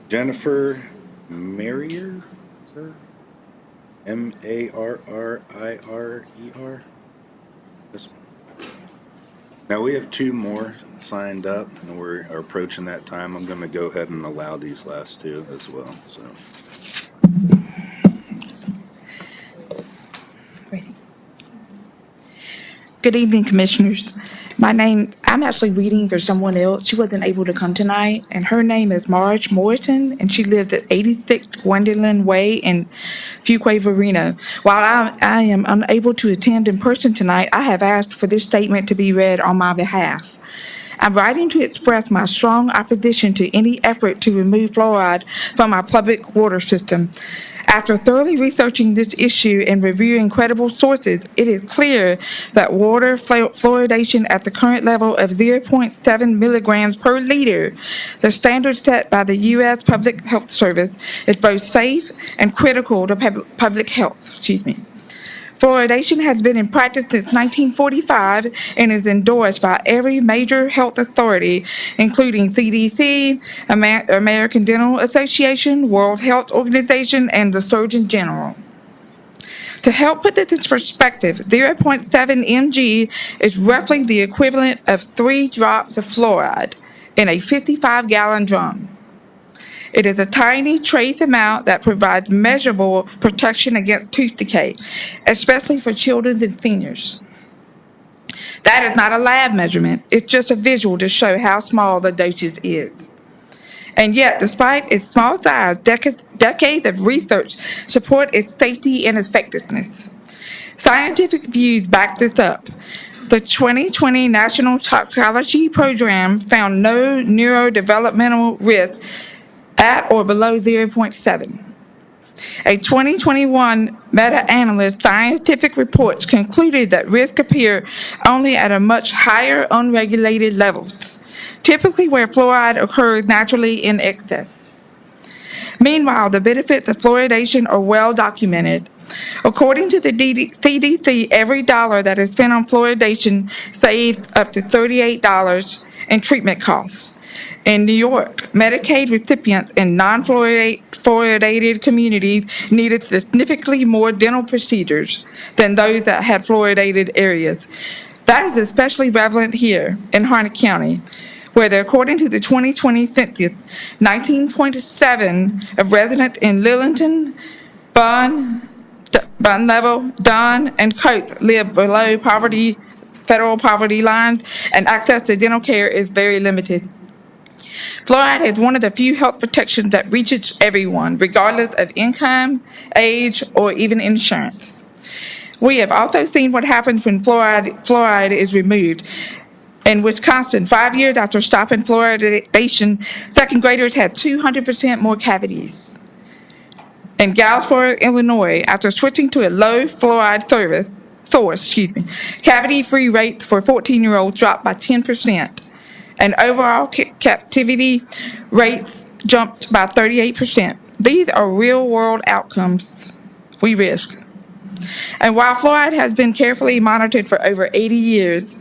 Jennifer Marrier, sir? M-A-R-R-I-R-E-R? This one. Now, we have 2 more signed up, and we're approaching that time. I'm going to go ahead and allow these last 2 as well, so. Good evening, Commissioners. I'm actually reading for someone else. She wasn't able to come tonight, and her name is Marge Morrison, and she lives at 86 Gwendolyn Way in Fuquay Varina. While I am unable to attend in person tonight, I have asked for this statement to be read on my behalf. I'm writing to express my strong opposition to any effort to remove fluoride from our public water system. After thoroughly researching this issue and reviewing credible sources, it is clear that water fluoridation at the current level of 0.7 milligrams per liter, the standard set by the U.S. Public Health Service, is both safe and critical to public health. Fluoridation has been in practice since 1945 and is endorsed by every major health authority, including CDC, American Dental Association, World Health Organization, and the Surgeon General. To help put this in perspective, 0.7 mg is roughly the equivalent of 3 drops of fluoride in a 55-gallon drum. It is a tiny trace amount that provides measurable protection against tooth decay, especially for children and seniors. That is not a lab measurement. It's just a visual to show how small the dosage is. And yet, despite its small size, decades of research support its safety and effectiveness. Scientific views back this up. The 2020 National Toxicology Program found no neurodevelopmental risk at or below 0.7. A 2021 meta-analysis scientific reports concluded that risks appear only at a much higher unregulated levels, typically where fluoride occurs naturally in excess. Meanwhile, the benefits of fluoridation are well documented. According to the CDC, every dollar that is spent on fluoridation saves up to $38 in treatment costs. In New York, Medicaid recipients in non-fluoridated communities needed significantly more dental procedures than those that had fluoridated areas. That is especially prevalent here in Harnett County, where, according to the 2020 census, 19.7% of residents in Lillington, Bun Level, Dunn, and Coates live below federal poverty lines, and access to dental care is very limited. Fluoride is one of the few health protections that reaches everyone, regardless of income, age, or even insurance. We have also seen what happens when fluoride is removed. In Wisconsin, 5 years after stopping fluoridation, second graders had 200% more cavities. In Galesburg, Illinois, after switching to a low fluoride source, cavity-free rates for 14-year-olds dropped by 10%. And overall captivity rates jumped by 38%. These are real-world outcomes we risk. And while fluoride has been carefully monitored for over 80 years,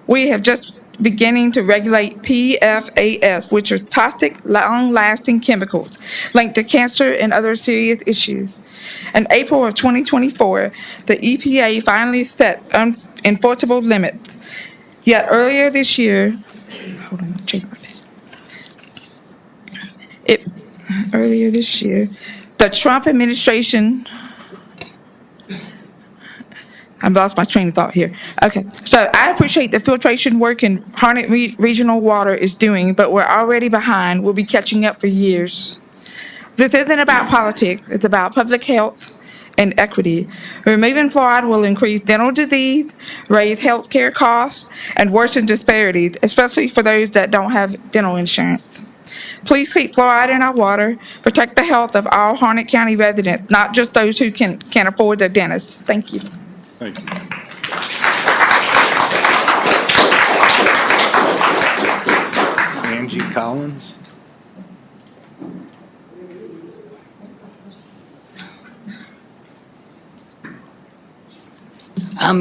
we have just beginning to regulate PFAS, which are toxic, long-lasting chemicals linked to cancer and other serious issues. In April of 2024, the EPA finally set enforceable limits. Yet earlier this year, the Trump administration, I've lost my train of thought here. Okay, so I appreciate the filtration work in Harnett Regional Water is doing, but we're already behind. We'll be catching up for years. This isn't about politics. It's about public health and equity. Removing fluoride will increase dental disease, raise health care costs, and worsen disparities, especially for those that don't have dental insurance. Please keep fluoride in our water. Protect the health of all Harnett County residents, not just those who can afford a dentist. Thank you. Thank you. Angie Collins.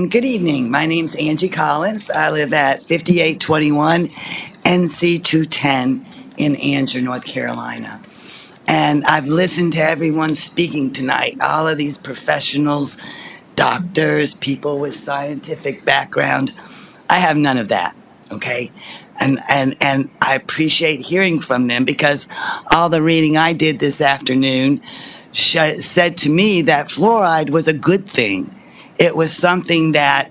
Good evening. My name's Angie Collins. I live at 5821 NC 210 in Angier, North Carolina. And I've listened to everyone speaking tonight, all of these professionals, doctors, people with scientific background. I have none of that, okay? And I appreciate hearing from them because all the reading I did this afternoon said to me that fluoride was a good thing. It was something that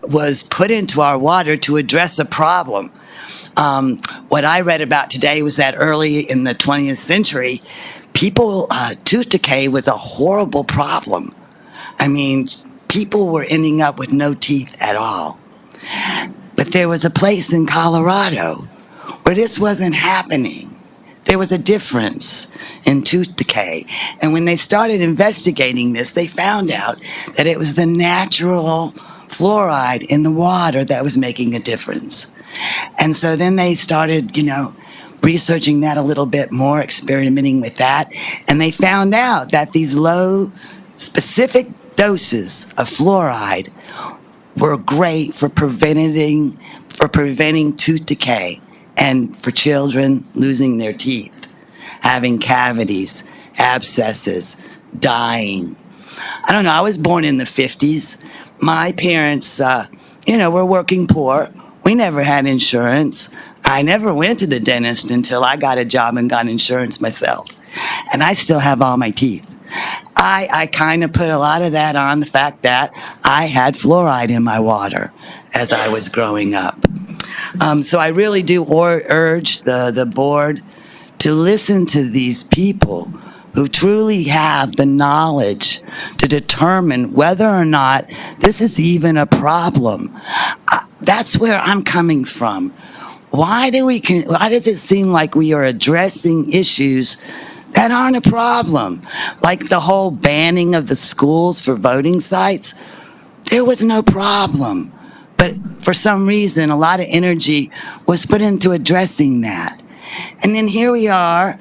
was put into our water to address a problem. What I read about today was that early in the 20th century, tooth decay was a horrible problem. I mean, people were ending up with no teeth at all. But there was a place in Colorado where this wasn't happening. There was a difference in tooth decay. And when they started investigating this, they found out that it was the natural fluoride in the water that was making a difference. And so then they started, researching that a little bit more, experimenting with that. And they found out that these low specific doses of fluoride were great for preventing tooth decay and for children losing their teeth, having cavities, abscesses, dying. I don't know, I was born in the 50s. My parents, were working poor. We never had insurance. I never went to the dentist until I got a job and got insurance myself. And I still have all my teeth. I kind of put a lot of that on the fact that I had fluoride in my water as I was growing up. So I really do urge the board to listen to these people who truly have the knowledge to determine whether or not this is even a problem. That's where I'm coming from. Why does it seem like we are addressing issues that aren't a problem? Like the whole banning of the schools for voting sites, there was no problem. But for some reason, a lot of energy was put into addressing that. And then here we are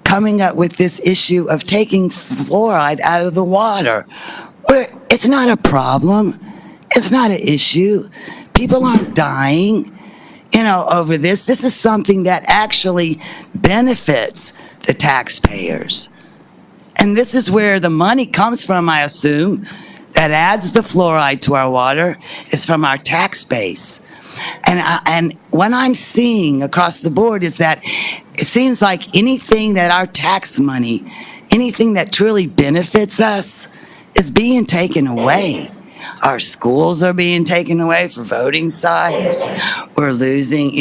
coming up with this issue of taking fluoride out of the water, where it's not a problem. It's not an issue. People aren't dying, over this. This is something that actually benefits the taxpayers. And this is where the money comes from, I assume, that adds the fluoride to our water, is from our tax base. And what I'm seeing across the board is that it seems like anything that our tax money, anything that truly benefits us, is being taken away. Our schools are being taken away for voting sites. We're losing,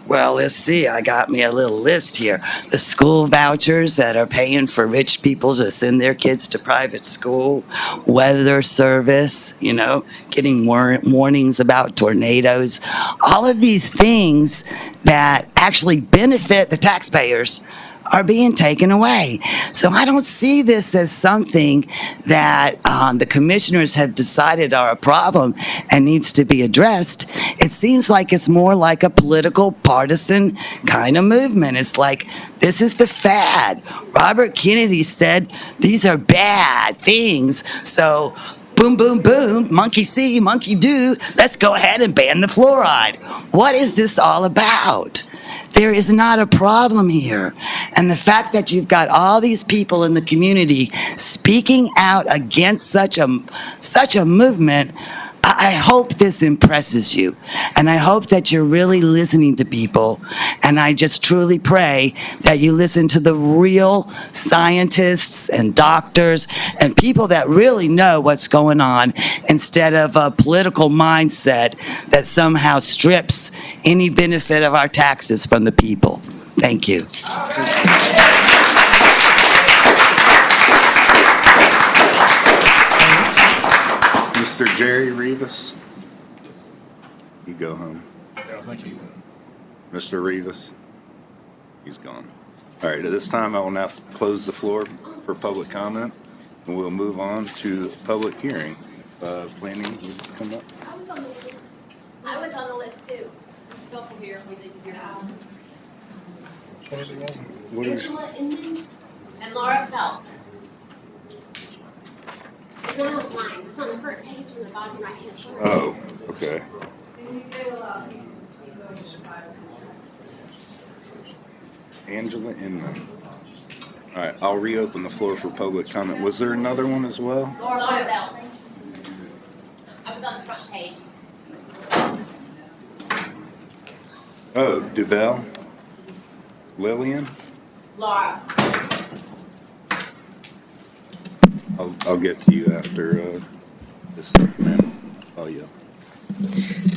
well, let's see, I got me a little list here. The school vouchers that are paying for rich people to send their kids to private school, weather service, getting warnings about tornadoes. All of these things that actually benefit the taxpayers are being taken away. So I don't see this as something that the commissioners have decided are a problem and needs to be addressed. It seems like it's more like a political partisan kind of movement. It's like, this is the fad. Robert Kennedy said these are bad things. So boom, boom, boom, monkey see, monkey do, let's go ahead and ban the fluoride. What is this all about? There is not a problem here. And the fact that you've got all these people in the community speaking out against such a movement, I hope this impresses you. And I hope that you're really listening to people. And I just truly pray that you listen to the real scientists and doctors and people that really know what's going on, instead of a political mindset that somehow strips any benefit of our taxes from the people. Thank you. Mr. Jerry Rivas, you go home. Yeah, thank you. Mr. Rivas, he's gone. All right, at this time, I will now close the floor for public comment, and we'll move on to public hearing. Planning, you come up. I was on the list too. Couple here, we need to hear out. What is? Angela Inman and Laura Phelps. It's not on the lines, it's on the front page in the bottom right hand corner. Oh, okay. Angela Inman. All right, I'll reopen the floor for public comment. Was there another one as well? Laura Phelps. I was on the front page. Oh, Dubell? Lillian? Laura. I'll get to you after this document. Oh, yeah.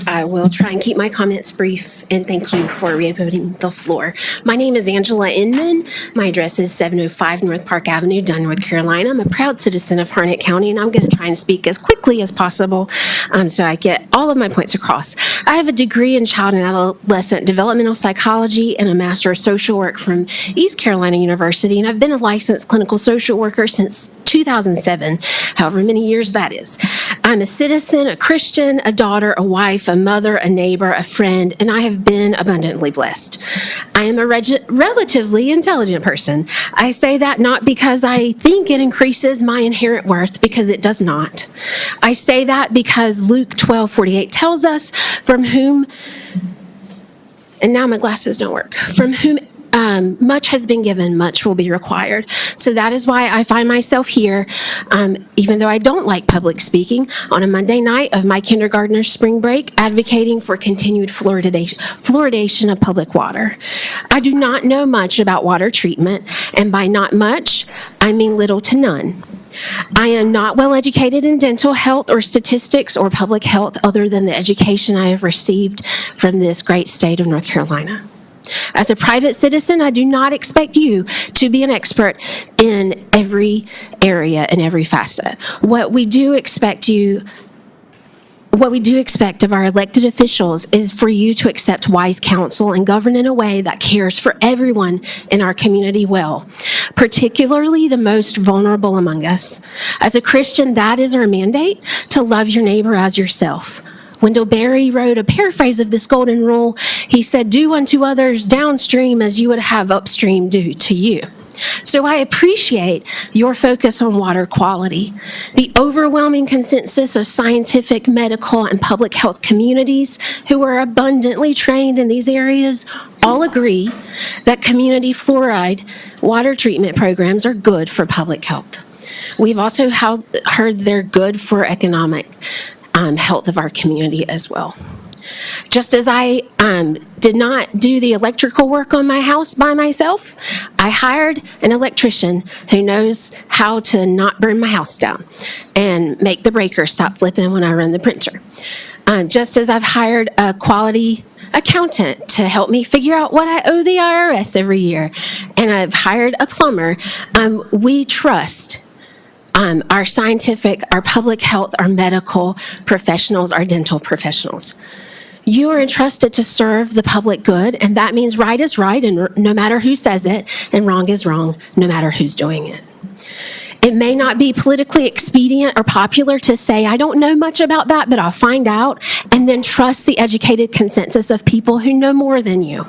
I will try and keep my comments brief, and thank you for reopening the floor. My name is Angela Inman. My address is 705 North Park Avenue, Dunn, North Carolina. I'm a proud citizen of Harnett County, and I'm going to try and speak as quickly as possible so I get all of my points across. I have a degree in child and adolescent developmental psychology and a master of social work from East Carolina University, and I've been a licensed clinical social worker since 2007, however many years that is. I'm a citizen, a Christian, a daughter, a wife, a mother, a neighbor, a friend, and I have been abundantly blessed. I am a relatively intelligent person. I say that not because I think it increases my inherent worth, because it does not. I say that because Luke 12:48 tells us, from whom, and now my glasses don't work, from whom much has been given, much will be required. So that is why I find myself here, even though I don't like public speaking, on a Monday night of my kindergartner's spring break, advocating for continued fluoridation of public water. I do not know much about water treatment, and by not much, I mean little to none. I am not well educated in dental health or statistics or public health other than the education I have received from this great state of North Carolina. As a private citizen, I do not expect you to be an expert in every area and every facet. What we do expect of our elected officials is for you to accept wise counsel and govern in a way that cares for everyone in our community well, particularly the most vulnerable among us. As a Christian, that is our mandate, to love your neighbor as yourself. Wendell Berry wrote a paraphrase of this golden rule. He said, "Do unto others downstream as you would have upstream do to you." So I appreciate your focus on water quality. The overwhelming consensus of scientific, medical, and public health communities who are abundantly trained in these areas all agree that community fluoride water treatment programs are good for public health. We've also heard they're good for economic health of our community as well. Just as I did not do the electrical work on my house by myself, I hired an electrician who knows how to not burn my house down and make the breaker stop flipping when I run the printer. Just as I've hired a quality accountant to help me figure out what I owe the IRS every year, and I've hired a plumber, we trust our scientific, our public health, our medical professionals, our dental professionals. You are entrusted to serve the public good, and that means right is right, and no matter who says it, and wrong is wrong, no matter who's doing it. It may not be politically expedient or popular to say, I don't know much about that, but I'll find out, and then trust the educated consensus of people who know more than you.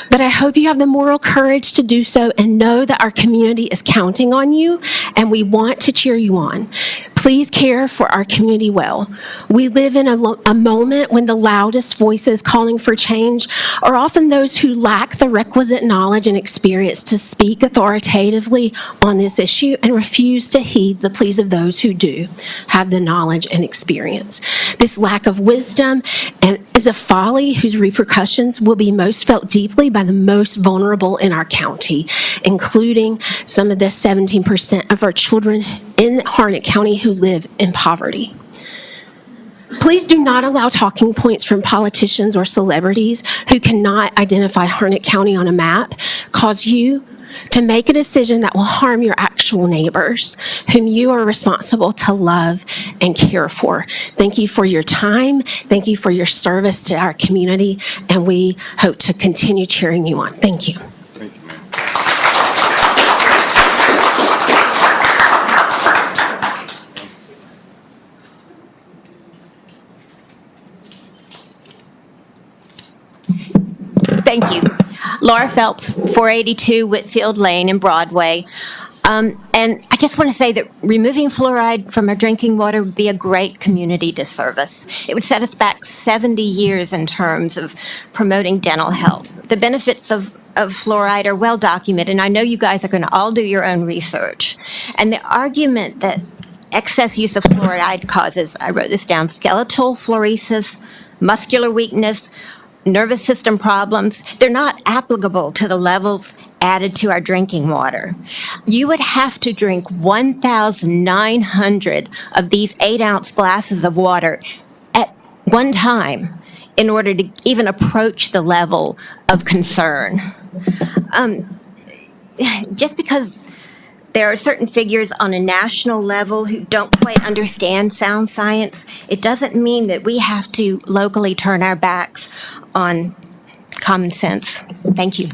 But I hope you have the moral courage to do so and know that our community is counting on you, and we want to cheer you on. Please care for our community well. We live in a moment when the loudest voices calling for change are often those who lack the requisite knowledge and experience to speak authoritatively on this issue and refuse to heed the pleas of those who do have the knowledge and experience. This lack of wisdom is a folly whose repercussions will be most felt deeply by the most vulnerable in our county, including some of the 17% of our children in Harnett County who live in poverty. Please do not allow talking points from politicians or celebrities who cannot identify Harnett County on a map cause you to make a decision that will harm your actual neighbors, whom you are responsible to love and care for. Thank you for your time. Thank you for your service to our community, and we hope to continue cheering you on. Thank you. Thank you, ma'am. Thank you. Laura Phelps, 482 Whitfield Lane in Broadway. And I just want to say that removing fluoride from our drinking water would be a great community disservice. It would set us back 70 years in terms of promoting dental health. The benefits of fluoride are well documented, and I know you guys are going to all do your own research. And the argument that excess use of fluoride causes, I wrote this down, skeletal fluorosis, muscular weakness, nervous system problems, they're not applicable to the levels added to our drinking water. You would have to drink 1,900 of these 8-ounce glasses of water at one time in order to even approach the level of concern. Just because there are certain figures on a national level who don't quite understand sound science, it doesn't mean that we have to locally turn our backs on common sense. Thank you.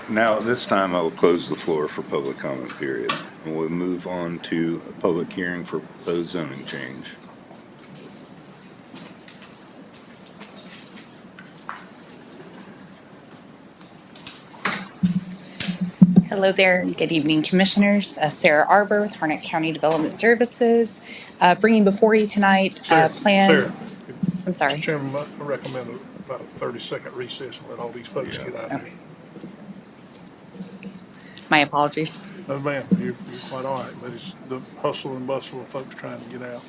Now, at this time, I will close the floor for public comment period, and we'll move on to a public hearing for proposed zoning change. Hello there. Good evening, Commissioners. Sarah Arbor with Harnett County Development Services, bringing before you tonight a plan. Sarah, I'm sorry. Mr. Chairman, I recommend about a 30-second recess and let all these folks get out of here. My apologies. No, ma'am, you're quite all right, but it's the hustle and bustle of folks trying to get out.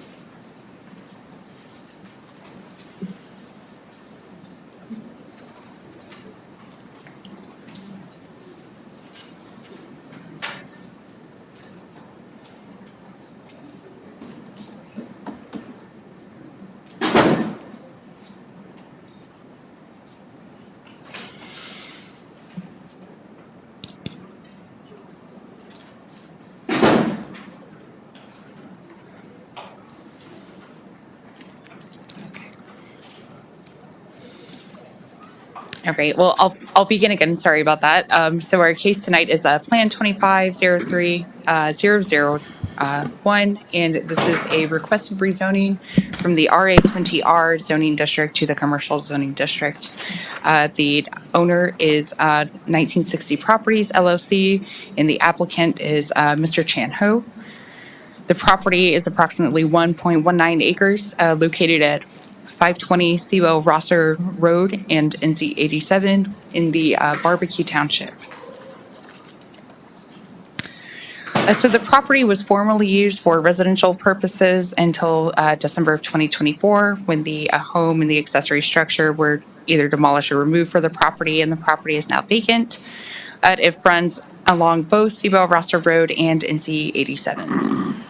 All right. Well, I'll begin again. Sorry about that. So our case tonight is Plan 2503-001, and this is a requested rezoning from the RA20R zoning district to the commercial zoning district. The owner is 1960 Properties LLC, and the applicant is Mr. Chan Ho. The property is approximately 1.19 acres, located at 520 Sewell Rosser Road and NC 87 in the Barbecue Township. So the property was formerly used for residential purposes until December of 2024, when the home and the accessory structure were either demolished or removed for the property, and the property is now vacant. It runs along both Sewell Rosser Road and NC 87.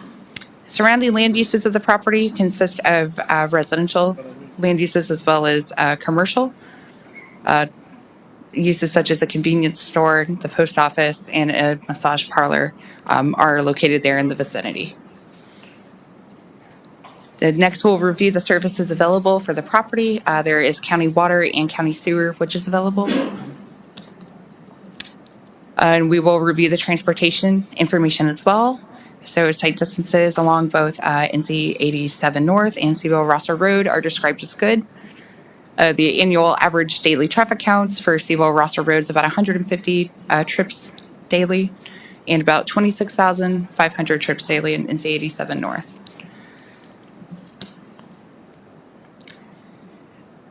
Surrounding land uses of the property consist of residential land uses as well as commercial. Uses such as a convenience store, the post office, and a massage parlor are located there in the vicinity. Next, we'll review the services available for the property. There is county water and county sewer, which is available. And we will review the transportation information as well. So site distances along both NC 87 North and Sewell Rosser Road are described as good. The annual average daily traffic counts for Sewell Rosser Road is about 150 trips daily and about 26,500 trips daily in NC 87 North.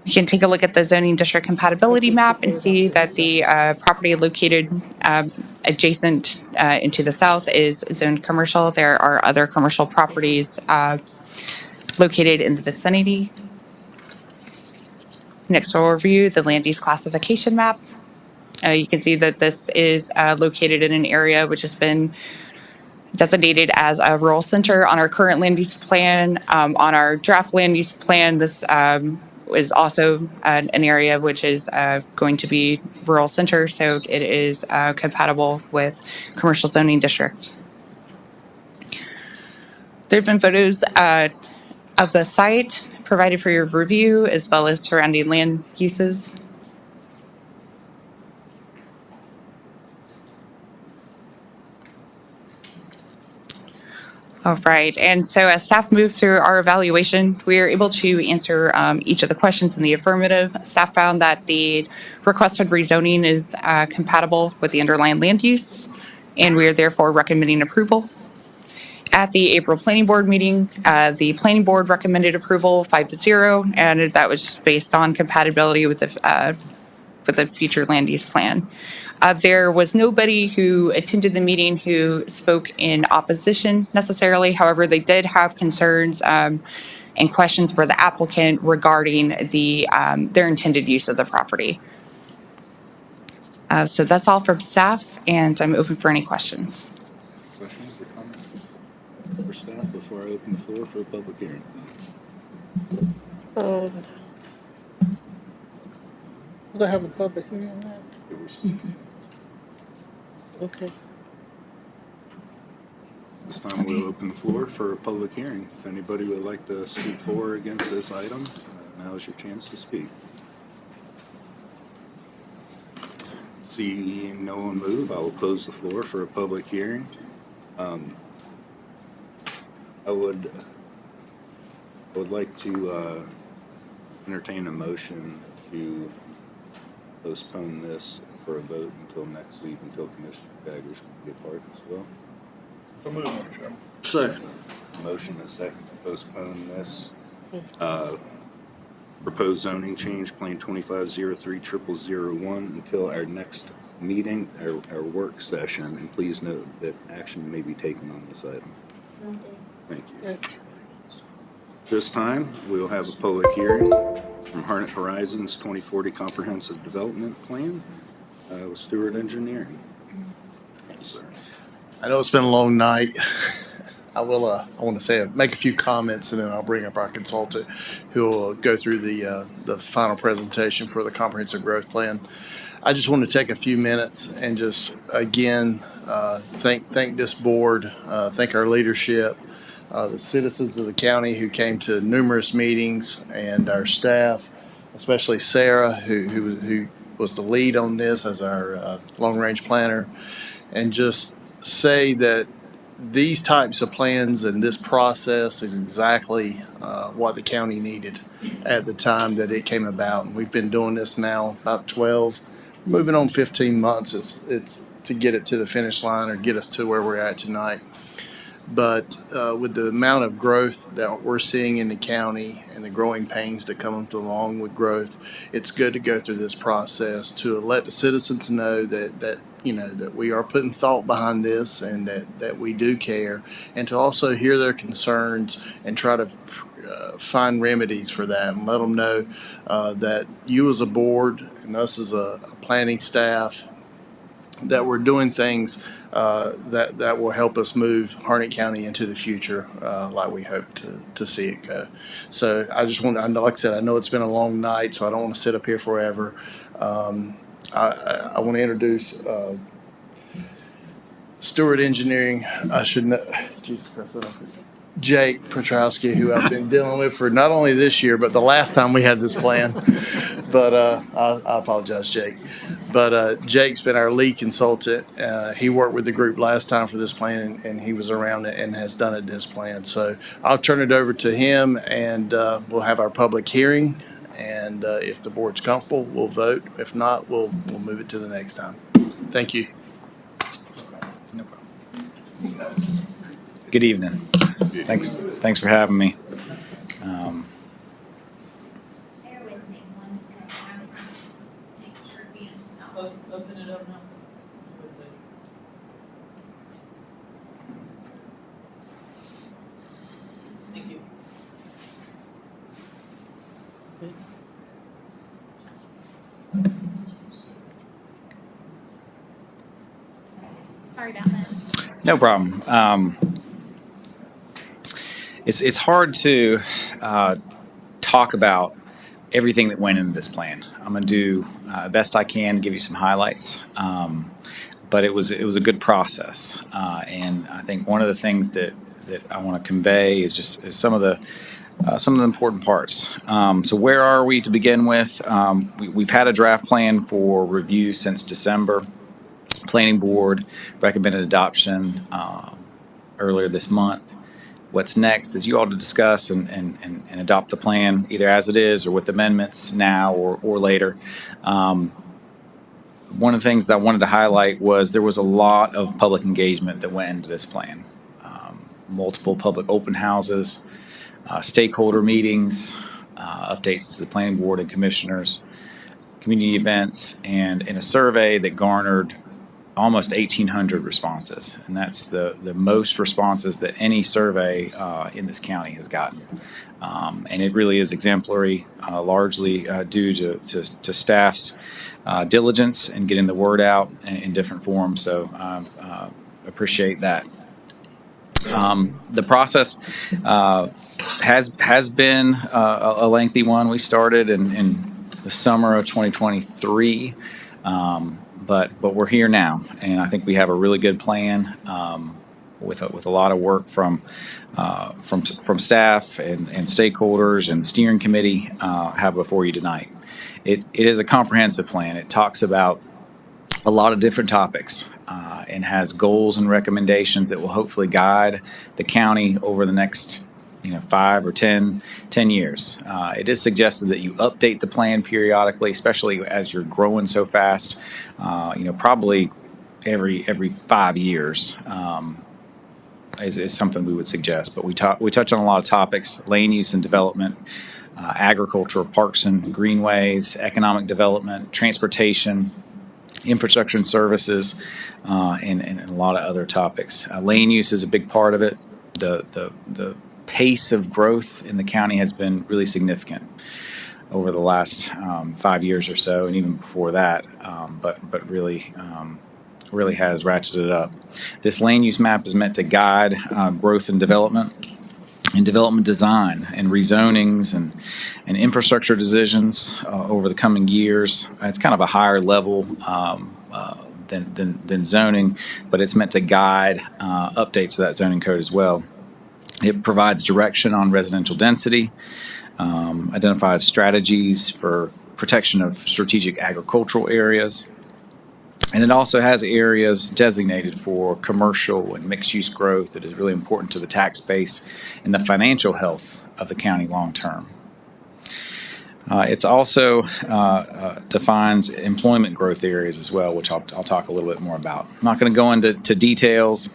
You can take a look at the zoning district compatibility map and see that the property located adjacent and to the south is zoned commercial. There are other commercial properties located in the vicinity. Next, we'll review the land use classification map. You can see that this is located in an area which has been designated as a rural center on our current land use plan. On our draft land use plan, this is also an area which is going to be rural center, so it is compatible with commercial zoning district. There have been photos of the site provided for your review, as well as surrounding land uses. All right, and so as staff moved through our evaluation, we were able to answer each of the questions in the affirmative. Staff found that the requested rezoning is compatible with the underlying land use, and we are therefore recommending approval. At the April Planning Board meeting, the Planning Board recommended approval 5-0, and that was based on compatibility with the future land use plan. There was nobody who attended the meeting who spoke in opposition necessarily. However, they did have concerns and questions for the applicant regarding their intended use of the property. So that's all from staff, and I'm open for any questions. Questions or comments? For staff, before I open the floor for a public hearing. Do they have a public hearing on that? Okay. This time we'll open the floor for a public hearing. If anybody would like to speak for or against this item, now is your chance to speak. Seeing no one move, I will close the floor for a public hearing. I would like to entertain a motion to postpone this for a vote until next week, until Commissioner Daggers can be a part as well. So move, Mr. Chairman. Second. Motion is second to postpone this. Proposed zoning change, Plan 25030001, until our next meeting, our work session, and please note that action may be taken on this item. Thank you. This time, we will have a public hearing from Harnett Horizons 2040 Comprehensive Development Plan with Stewart Engineering. Thank you, sir. I know it's been a long night. I want to make a few comments, and then I'll bring up our consultant who will go through the final presentation for the comprehensive growth plan. I just want to take a few minutes and just again thank this board, thank our leadership, the citizens of the county who came to numerous meetings, and our staff, especially Sarah, who was the lead on this as our long-range planner, and just say that these types of plans and this process is exactly what the county needed at the time that it came about. And we've been doing this now about 12, moving on 15 months. It's to get it to the finish line or get us to where we're at tonight. But with the amount of growth that we're seeing in the county and the growing pains that come along with growth, it's good to go through this process to let the citizens know that we are putting thought behind this and that we do care, and to also hear their concerns and try to find remedies for that and let them know that you as a board and us as a planning staff, that we're doing things that will help us move Harnett County into the future like we hope to see it go. So I just want to, like I said, I know it's been a long night, so I don't want to sit up here forever. I want to introduce Stewart Engineering. I should know, Jesus Christ, Jake Petrowski, who I've been dealing with for not only this year, but the last time we had this plan. But I apologize, Jake. But Jake's been our lead consultant. He worked with the group last time for this plan, and he was around it and has done it this plan. So I'll turn it over to him, and we'll have our public hearing. And if the board's comfortable, we'll vote. If not, we'll move it to the next time. Thank you. No problem. Good evening. Thanks for having me. Sorry about that. No problem. It's hard to talk about everything that went into this plan. I'm going to do the best I can, give you some highlights. But it was a good process, and I think one of the things that I want to convey is some of the important parts. So where are we to begin with? We've had a draft plan for review since December. Planning Board recommended adoption earlier this month. What's next is you all to discuss and adopt the plan either as it is or with amendments now or later. One of the things that I wanted to highlight was there was a lot of public engagement that went into this plan. Multiple public open houses, stakeholder meetings, updates to the Planning Board and commissioners, community events, and in a survey that garnered almost 1,800 responses, and that's the most responses that any survey in this county has gotten. And it really is exemplary, largely due to staff's diligence in getting the word out in different forms. So appreciate that. The process has been a lengthy one. We started in the summer of 2023, but we're here now, and I think we have a really good plan with a lot of work from staff and stakeholders and steering committee have before you tonight. It is a comprehensive plan. It talks about a lot of different topics and has goals and recommendations that will hopefully guide the county over the next 5 or 10 years. It is suggested that you update the plan periodically, especially as you're growing so fast, probably every 5 years. Is something we would suggest, but we touch on a lot of topics: land use and development, agriculture, parks and greenways, economic development, transportation, infrastructure and services, and a lot of other topics. Land use is a big part of it. The pace of growth in the county has been really significant over the last 5 years or so, and even before that, but really has ratcheted up. This land use map is meant to guide growth and development design and rezonings and infrastructure decisions over the coming years. It's kind of a higher level than zoning, but it's meant to guide updates to that zoning code as well. It provides direction on residential density, identifies strategies for protection of strategic agricultural areas, and it also has areas designated for commercial and mixed-use growth that is really important to the tax base and the financial health of the county long term. It's also defines employment growth areas as well, which I'll talk a little bit more about. I'm not going to go into details,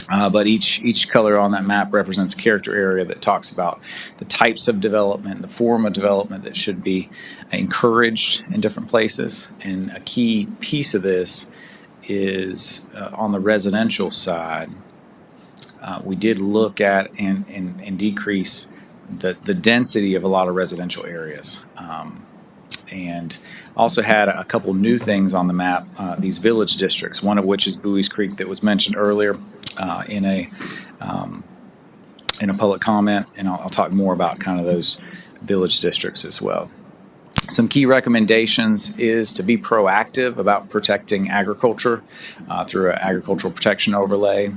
but each color on that map represents a character area that talks about the types of development, the form of development that should be encouraged in different places. And a key piece of this is on the residential side. We did look at and decrease the density of a lot of residential areas. And also had a couple new things on the map, these village districts, one of which is Bowie's Creek that was mentioned earlier in a public comment, and I'll talk more about kind of those village districts as well. Some key recommendations is to be proactive about protecting agriculture through an agricultural protection overlay,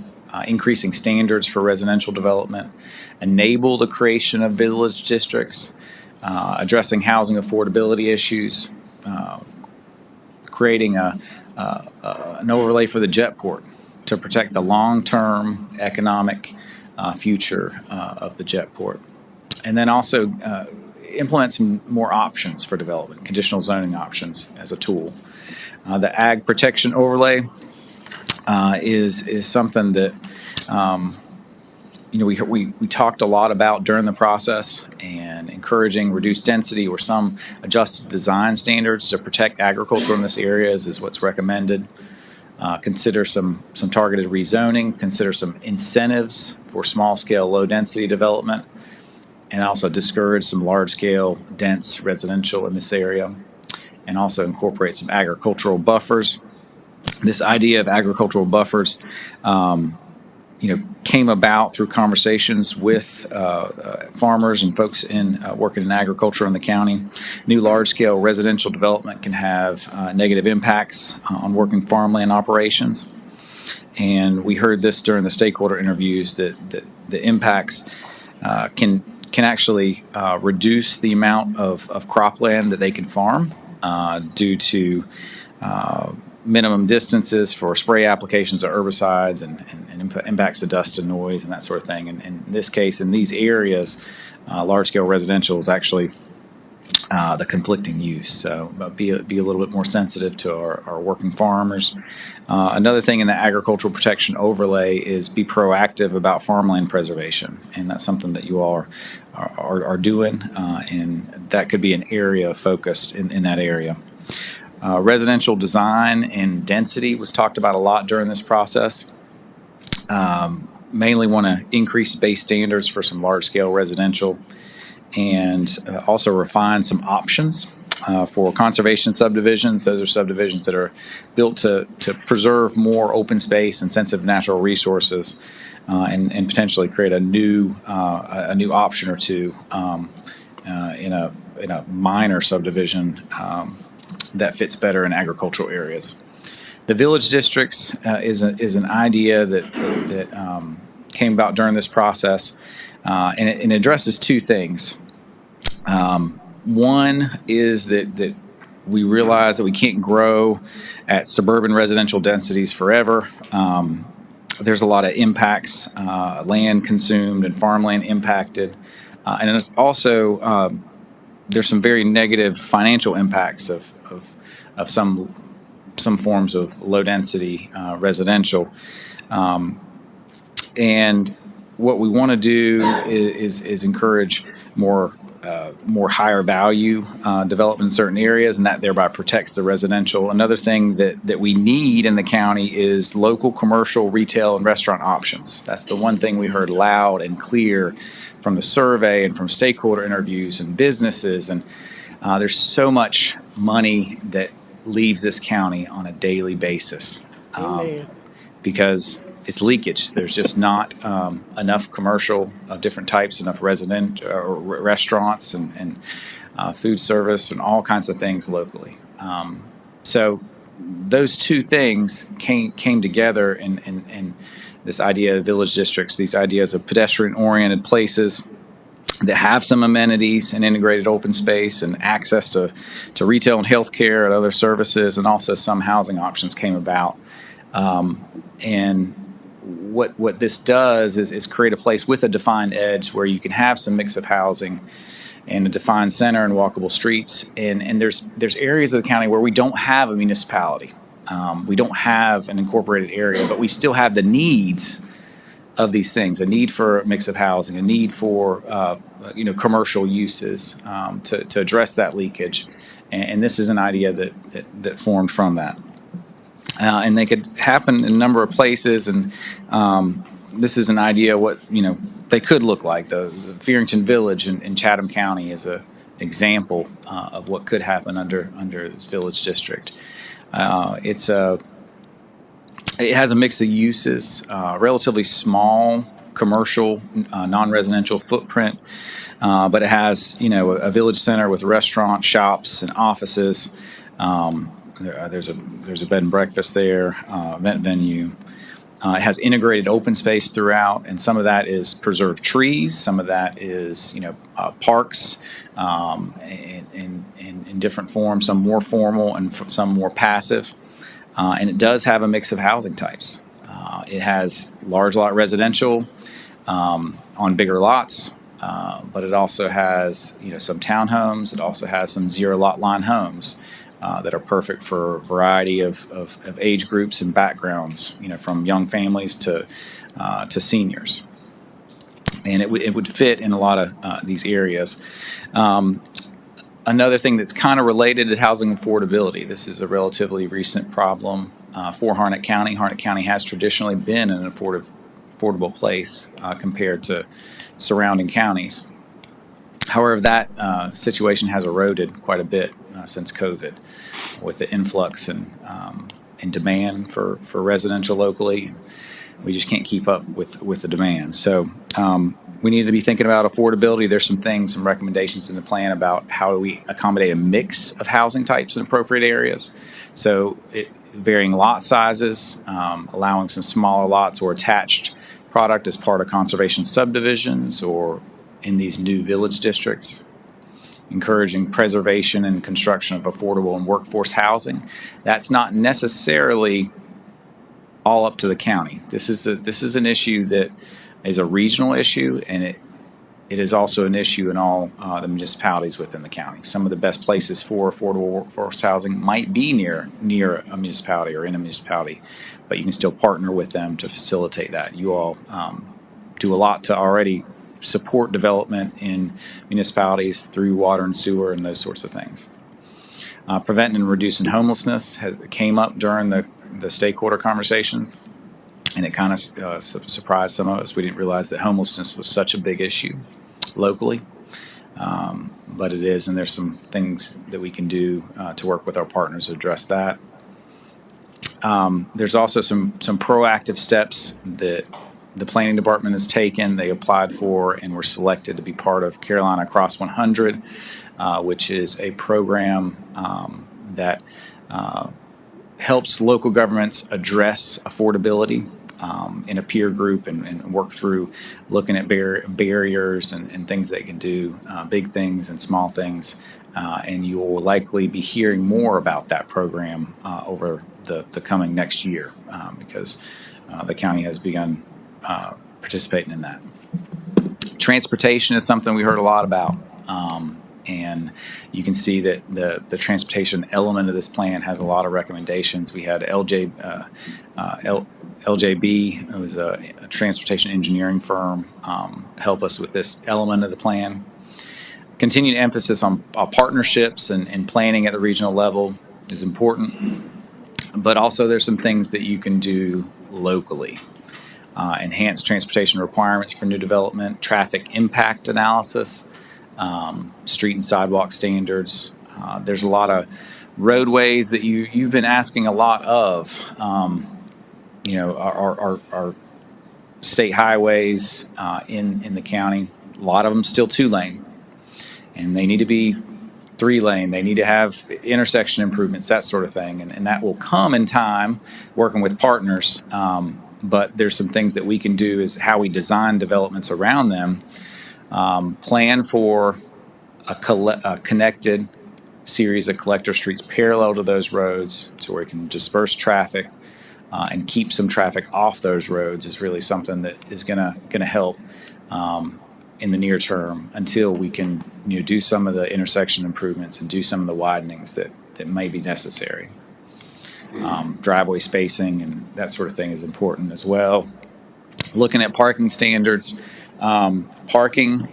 increasing standards for residential development, enable the creation of village districts, addressing housing affordability issues, creating an overlay for the jet port to protect the long-term economic future of the jet port. And then also implement some more options for development, conditional zoning options as a tool. The ag protection overlay is something that we talked a lot about during the process, and encouraging reduced density or some adjusted design standards to protect agriculture in this area is what's recommended. Consider some targeted rezoning, consider some incentives for small-scale, low-density development, and also discourage some large-scale, dense residential in this area, and also incorporate some agricultural buffers. This idea of agricultural buffers came about through conversations with farmers and folks working in agriculture in the county. New large-scale residential development can have negative impacts on working farmland operations. And we heard this during the stakeholder interviews that the impacts can actually reduce the amount of cropland that they can farm due to minimum distances for spray applications of herbicides and impacts of dust and noise and that sort of thing. And in this case, in these areas, large-scale residential is actually the conflicting use. So be a little bit more sensitive to our working farmers. Another thing in the agricultural protection overlay is be proactive about farmland preservation, and that's something that you all are doing, and that could be an area of focus in that area. Residential design and density was talked about a lot during this process. Mainly want to increase base standards for some large-scale residential, and also refine some options for conservation subdivisions. Those are subdivisions that are built to preserve more open space and sensitive natural resources, and potentially create a new option or two in a minor subdivision that fits better in agricultural areas. The village districts is an idea that came about during this process, and it addresses two things. One is that we realize that we can't grow at suburban residential densities forever. There's a lot of impacts, land consumed and farmland impacted, and it's also there's some very negative financial impacts of some forms of low density residential, and what we want to do is encourage more higher value development in certain areas, and that thereby protects the residential. Another thing that we need in the county is local commercial, retail, and restaurant options. That's the one thing we heard loud and clear from the survey and from stakeholder interviews and businesses. And there's so much money that leaves this county on a daily basis because it's leakage. There's just not enough commercial of different types, enough resident or restaurants and food service and all kinds of things locally. So those two things came together in this idea of village districts, these ideas of pedestrian-oriented places that have some amenities and integrated open space and access to retail and healthcare and other services, and also some housing options came about. And what this does is create a place with a defined edge where you can have some mix of housing and a defined center and walkable streets. And there's areas of the county where we don't have a municipality. We don't have an incorporated area, but we still have the needs of these things, a need for a mix of housing, a need for commercial uses to address that leakage. And this is an idea that formed from that. And they could happen in a number of places, and this is an idea what they could look like. The Fearington Village in Chatham County is an example of what could happen under this village district. It has a mix of uses, relatively small commercial, non-residential footprint, but it has a village center with restaurants, shops, and offices. There's a bed and breakfast there, event venue. It has integrated open space throughout, and some of that is preserved trees. Some of that is parks in different forms, some more formal and some more passive. And it does have a mix of housing types. It has large lot residential on bigger lots, but it also has some townhomes. It also has some zero lot line homes that are perfect for a variety of age groups and backgrounds, from young families to seniors. And it would fit in a lot of these areas. Another thing that's kind of related to housing affordability. This is a relatively recent problem for Harnett County. Harnett County has traditionally been an affordable place compared to surrounding counties. However, that situation has eroded quite a bit since COVID, with the influx and demand for residential locally. We just can't keep up with the demand. So we need to be thinking about affordability. There's some recommendations in the plan about how do we accommodate a mix of housing types in appropriate areas. So varying lot sizes, allowing some smaller lots or attached product as part of conservation subdivisions or in these new village districts. Encouraging preservation and construction of affordable and workforce housing. That's not necessarily all up to the county. This is an issue that is a regional issue, and it is also an issue in all the municipalities within the county. Some of the best places for affordable workforce housing might be near a municipality or in a municipality, but you can still partner with them to facilitate that. You all do a lot to already support development in municipalities through water and sewer and those sorts of things. Preventing and reducing homelessness came up during the stakeholder conversations, and it kind of surprised some of us. We didn't realize that homelessness was such a big issue locally. but it is, and there's some things that we can do to work with our partners to address that. There's also some proactive steps that the planning department has taken. They applied for and were selected to be part of Carolina Across 100, which is a program that helps local governments address affordability in a peer group and work through looking at barriers and things they can do, big things and small things. And you will likely be hearing more about that program over the coming next year because the county has begun participating in that. Transportation is something we heard a lot about. And you can see that the transportation element of this plan has a lot of recommendations. We had LJB, who is a transportation engineering firm, help us with this element of the plan. Continued emphasis on partnerships and planning at the regional level is important, but also there's some things that you can do locally. Enhanced transportation requirements for new development, traffic impact analysis, street and sidewalk standards. There's a lot of roadways that you've been asking a lot of. Our state highways in the county, a lot of them still 2-lane, and they need to be 3-lane. They need to have intersection improvements, that sort of thing, and that will come in time working with partners. But there's some things that we can do is how we design developments around them. Plan for a connected series of collector streets parallel to those roads so we can disperse traffic and keep some traffic off those roads is really something that is gonna help in the near term until we can do some of the intersection improvements and do some of the widenings that may be necessary. Driveway spacing and that sort of thing is important as well. Looking at parking standards. Parking,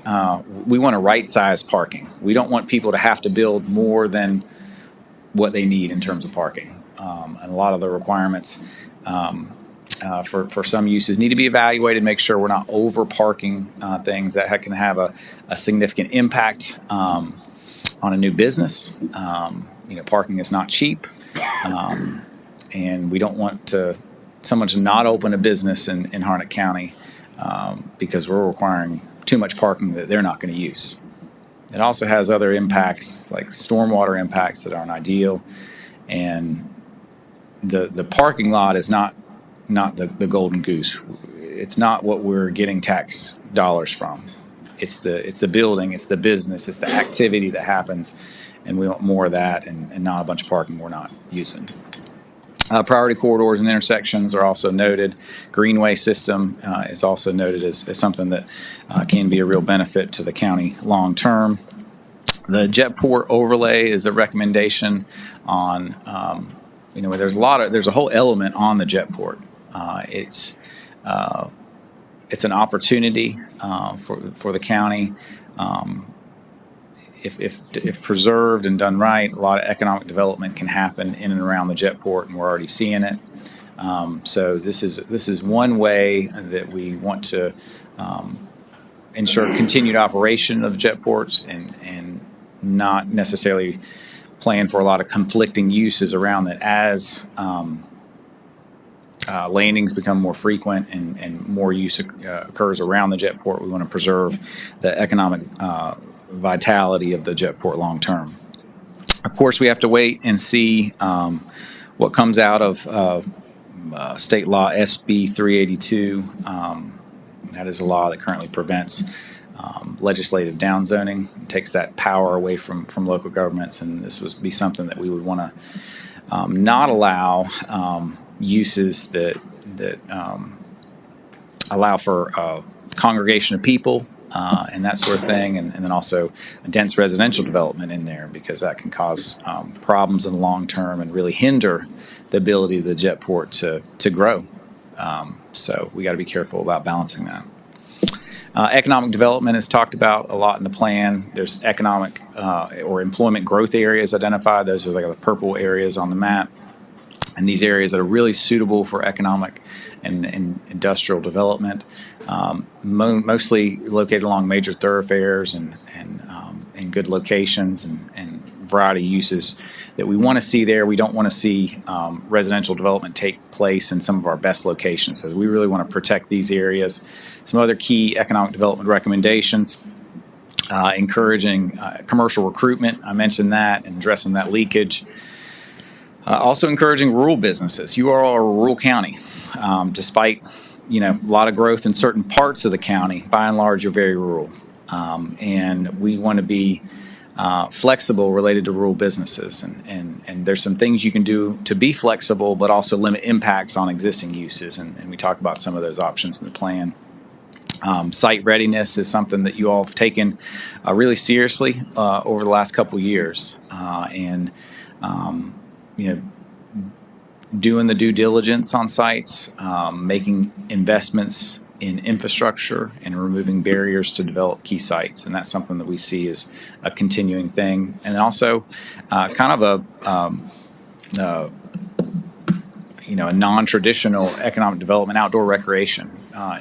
we want to right-size parking. We don't want people to have to build more than what they need in terms of parking. And a lot of the requirements for some uses need to be evaluated, make sure we're not over-parking things that can have a significant impact on a new business. Parking is not cheap, and we don't want someone to not open a business in Harnett County because we're requiring too much parking that they're not going to use. It also has other impacts like stormwater impacts that aren't ideal, and the parking lot is not the golden goose. It's not what we're getting tax dollars from. It's the building, it's the business, it's the activity that happens, and we want more of that and not a bunch of parking we're not using. Priority corridors and intersections are also noted. Greenway system is also noted as something that can be a real benefit to the county long term. The Jetport overlay is a recommendation on, there's a whole element on the Jetport. It's an opportunity for the county. If preserved and done right, a lot of economic development can happen in and around the Jetport, and we're already seeing it. So this is one way that we want to ensure continued operation of the Jetports and not necessarily plan for a lot of conflicting uses around it as landings become more frequent and more use occurs around the Jetport. We want to preserve the economic vitality of the Jetport long term. Of course, we have to wait and see what comes out of state law SB 382. That is a law that currently prevents legislative downzoning. It takes that power away from local governments, and this would be something that we would want to not allow uses that allow for congregation of people and that sort of thing, and then also a dense residential development in there, because that can cause problems in the long term and really hinder the ability of the Jetport to grow. So we got to be careful about balancing that. Economic development is talked about a lot in the plan. There's economic or employment growth areas identified. Those are like the purple areas on the map. And these areas that are really suitable for economic and industrial development, mostly located along major thoroughfares and in good locations and variety of uses that we want to see there. We don't want to see residential development take place in some of our best locations. So we really want to protect these areas. Some other key economic development recommendations, encouraging commercial recruitment. I mentioned that, and addressing that leakage. Also encouraging rural businesses. You are a rural county. Despite, a lot of growth in certain parts of the county, by and large, you're very rural. And we want to be flexible related to rural businesses. And there's some things you can do to be flexible, but also limit impacts on existing uses. And we talk about some of those options in the plan. Site readiness is something that you all have taken really seriously over the last couple of years. Doing the due diligence on sites, making investments in infrastructure, and removing barriers to develop key sites. And that's something that we see as a continuing thing. And also kind of a non-traditional economic development. Outdoor recreation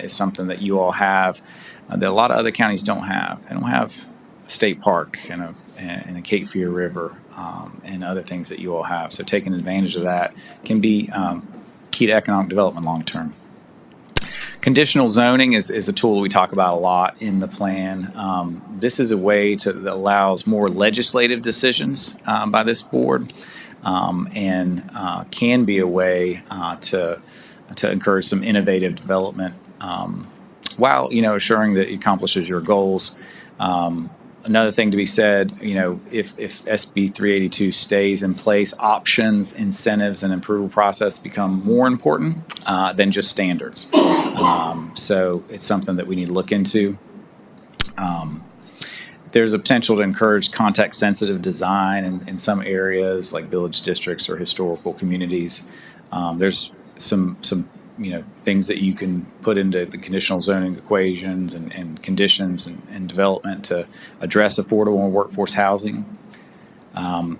is something that you all have that a lot of other counties don't have. They don't have a state park and a Cape Fear River and other things that you all have. So taking advantage of that can be key to economic development long term. Conditional zoning is a tool we talk about a lot in the plan. This is a way that allows more legislative decisions by this board, and can be a way to encourage some innovative development while assuring that it accomplishes your goals. Another thing to be said, if SB 382 stays in place, options, incentives, and approval process become more important than just standards. So it's something that we need to look into. There's a potential to encourage context-sensitive design in some areas like village districts or historical communities. There's some things that you can put into the conditional zoning equations and conditions and development to address affordable and workforce housing,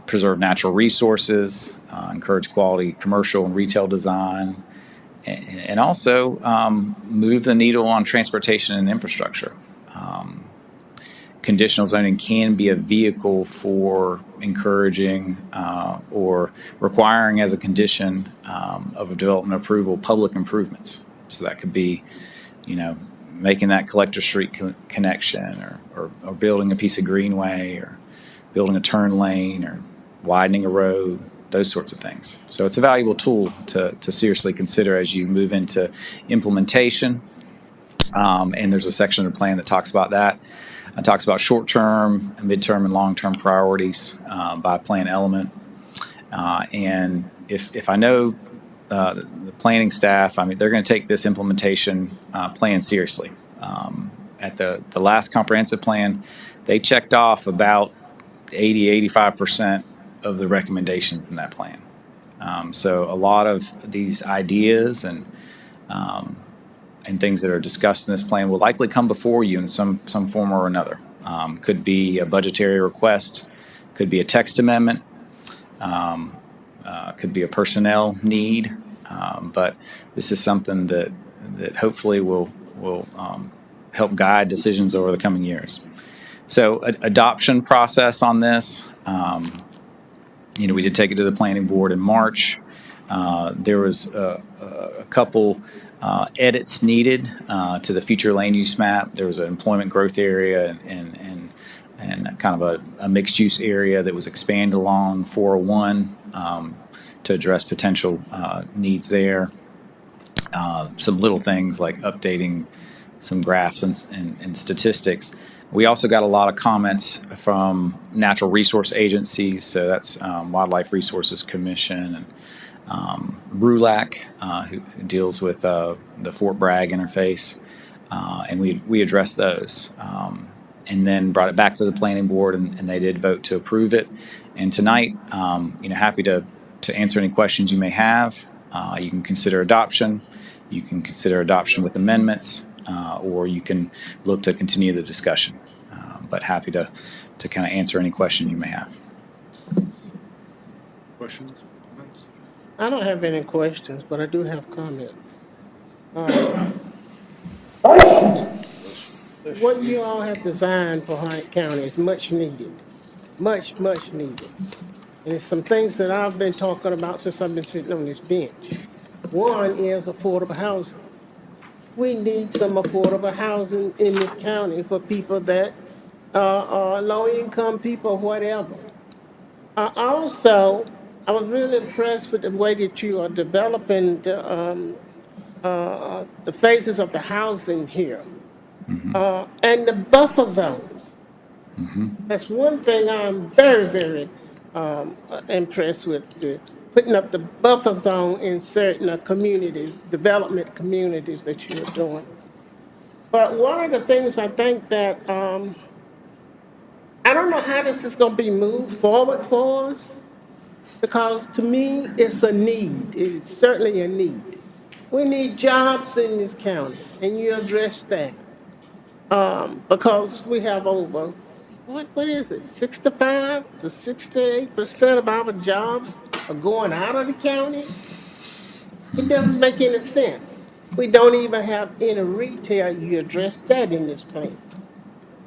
preserve natural resources, encourage quality commercial and retail design, and also move the needle on transportation and infrastructure. Conditional zoning can be a vehicle for encouraging or requiring as a condition of a development approval public improvements. So that could be, making that collector street connection or building a piece of greenway or building a turn lane or widening a road, those sorts of things. So it's a valuable tool to seriously consider as you move into implementation. And there's a section of the plan that talks about that. It talks about short-term, mid-term, and long-term priorities by plan element. And if I know the planning staff, they're going to take this implementation plan seriously. At the last comprehensive plan, they checked off about 85% of the recommendations in that plan. So a lot of these ideas and things that are discussed in this plan will likely come before you in some form or another. Could be a budgetary request, could be a text amendment, could be a personnel need, but this is something that hopefully will help guide decisions over the coming years. So adoption process on this, we did take it to the planning board in March. There was a couple edits needed to the future land use map. There was an employment growth area and kind of a mixed use area that was expanded along 401 to address potential needs there. Some little things like updating some graphs and statistics. We also got a lot of comments from natural resource agencies, so that's Wildlife Resources Commission and RULAC, who deals with the Fort Bragg interface, and we addressed those, and then brought it back to the planning board, and they did vote to approve it. And tonight, happy to answer any questions you may have. You can consider adoption. You can consider adoption with amendments, or you can look to continue the discussion. But happy to kind of answer any question you may have. Questions? Comments? I don't have any questions, but I do have comments. what you all have designed for Harnett County is much needed, much needed. And it's some things that I've been talking about since I've been sitting on this bench. One is affordable housing. We need some affordable housing in this county for people that are low-income people, whatever. Also, I was really impressed with the way that you are developing the phases of the housing here and the buffer zones. That's one thing I'm very impressed with, putting up the buffer zone in certain communities, development communities that you're doing. But one of the things I think that I don't know how this is going to be moved forward for us, because to me, it's a need. It's certainly a need. We need jobs in this county, and you address that. Because we have over, what is it, 65 to 68% of our jobs are going out of the county? It doesn't make any sense. We don't even have any retail. You address that in this plan.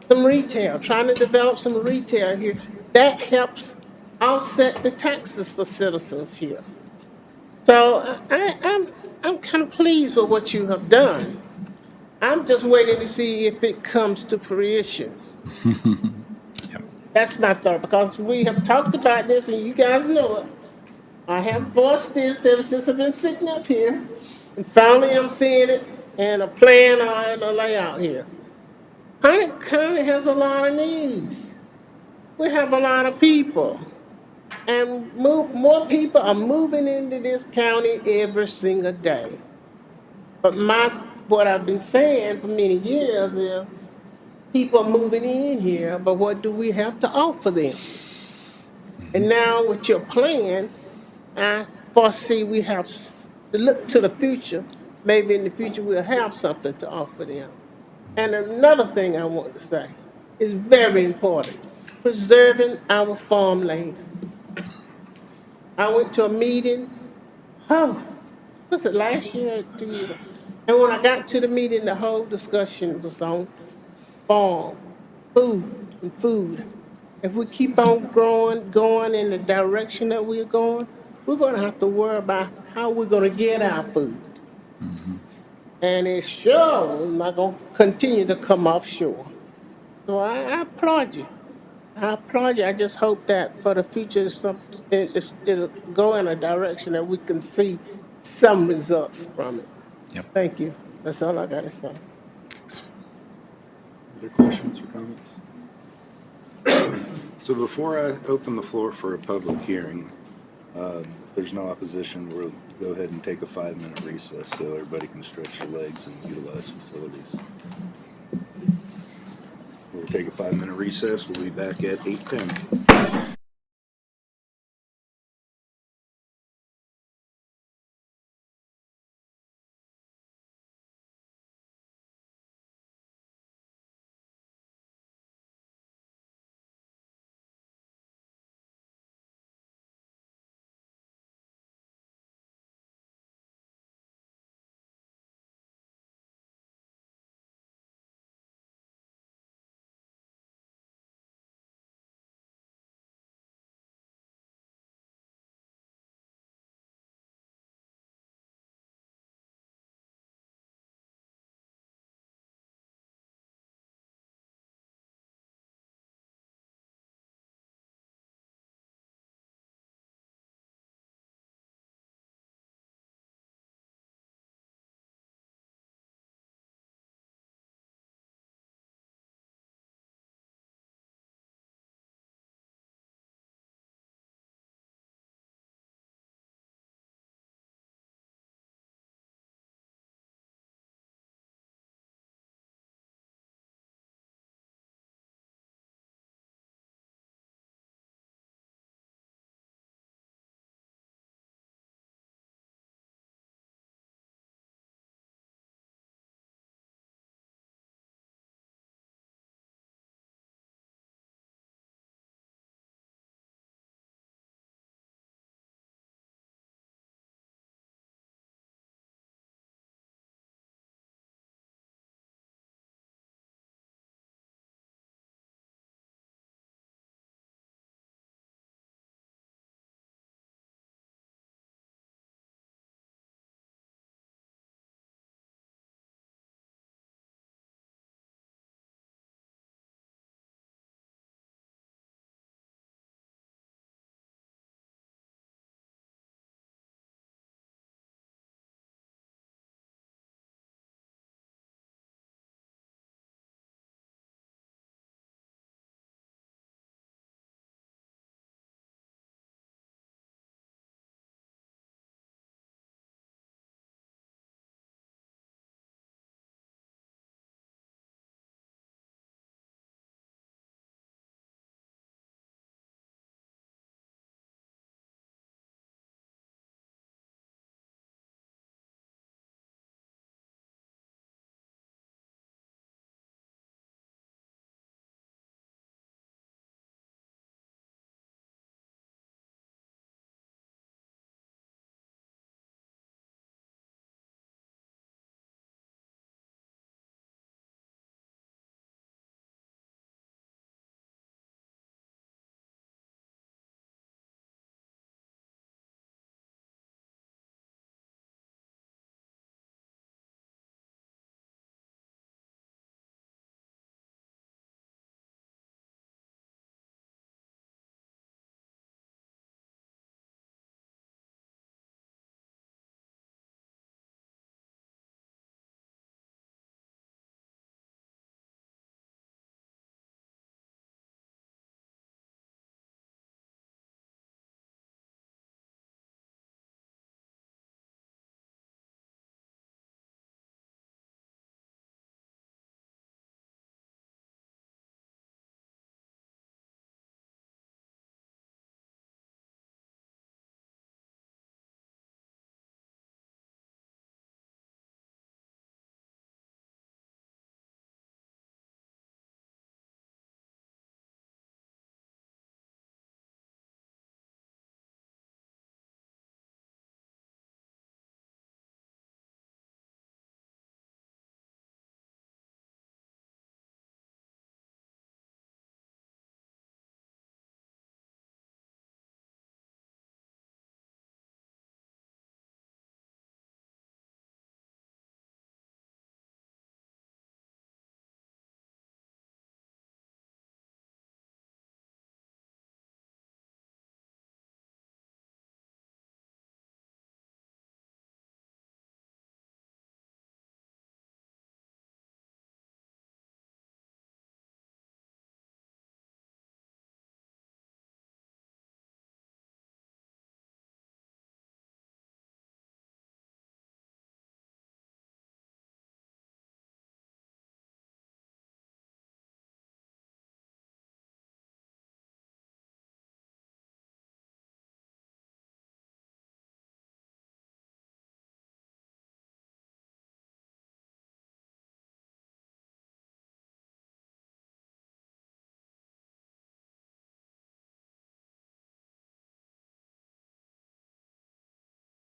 Some retail, trying to develop some retail here. That helps offset the taxes for citizens here. So I'm kind of pleased with what you have done. I'm just waiting to see if it comes to fruition. That's my thought, because we have talked about this and you guys know it. I have voiced this ever since I've been sitting up here. And finally I'm seeing it and a plan and a layout here. Hunter County has a lot of needs. We have a lot of people. And more people are moving into this county every single day. But what I've been saying for many years is people are moving in here, but what do we have to offer them? And now with your plan, I foresee we have to look to the future. Maybe in the future we'll have something to offer them. And another thing I want to say is very important, preserving our farmland. I went to a meeting, oh, was it last year or 2 years ago? And when I got to the meeting, the whole discussion was on farm, food. If we keep on going in the direction that we're going, we're going to have to worry about how we're going to get our food. And it sure is not going to continue to come offshore. So I applaud you. I applaud you. I just hope that for the future, it'll go in a direction that we can see some results from it. Yep. Thank you. That's all I got to say. Other questions or comments? So before I open the floor for a public hearing, if there's no opposition, we'll go ahead and take a 5-minute recess so everybody can stretch their legs and utilize facilities. We'll take a 5-minute recess. We'll be back at 8:10.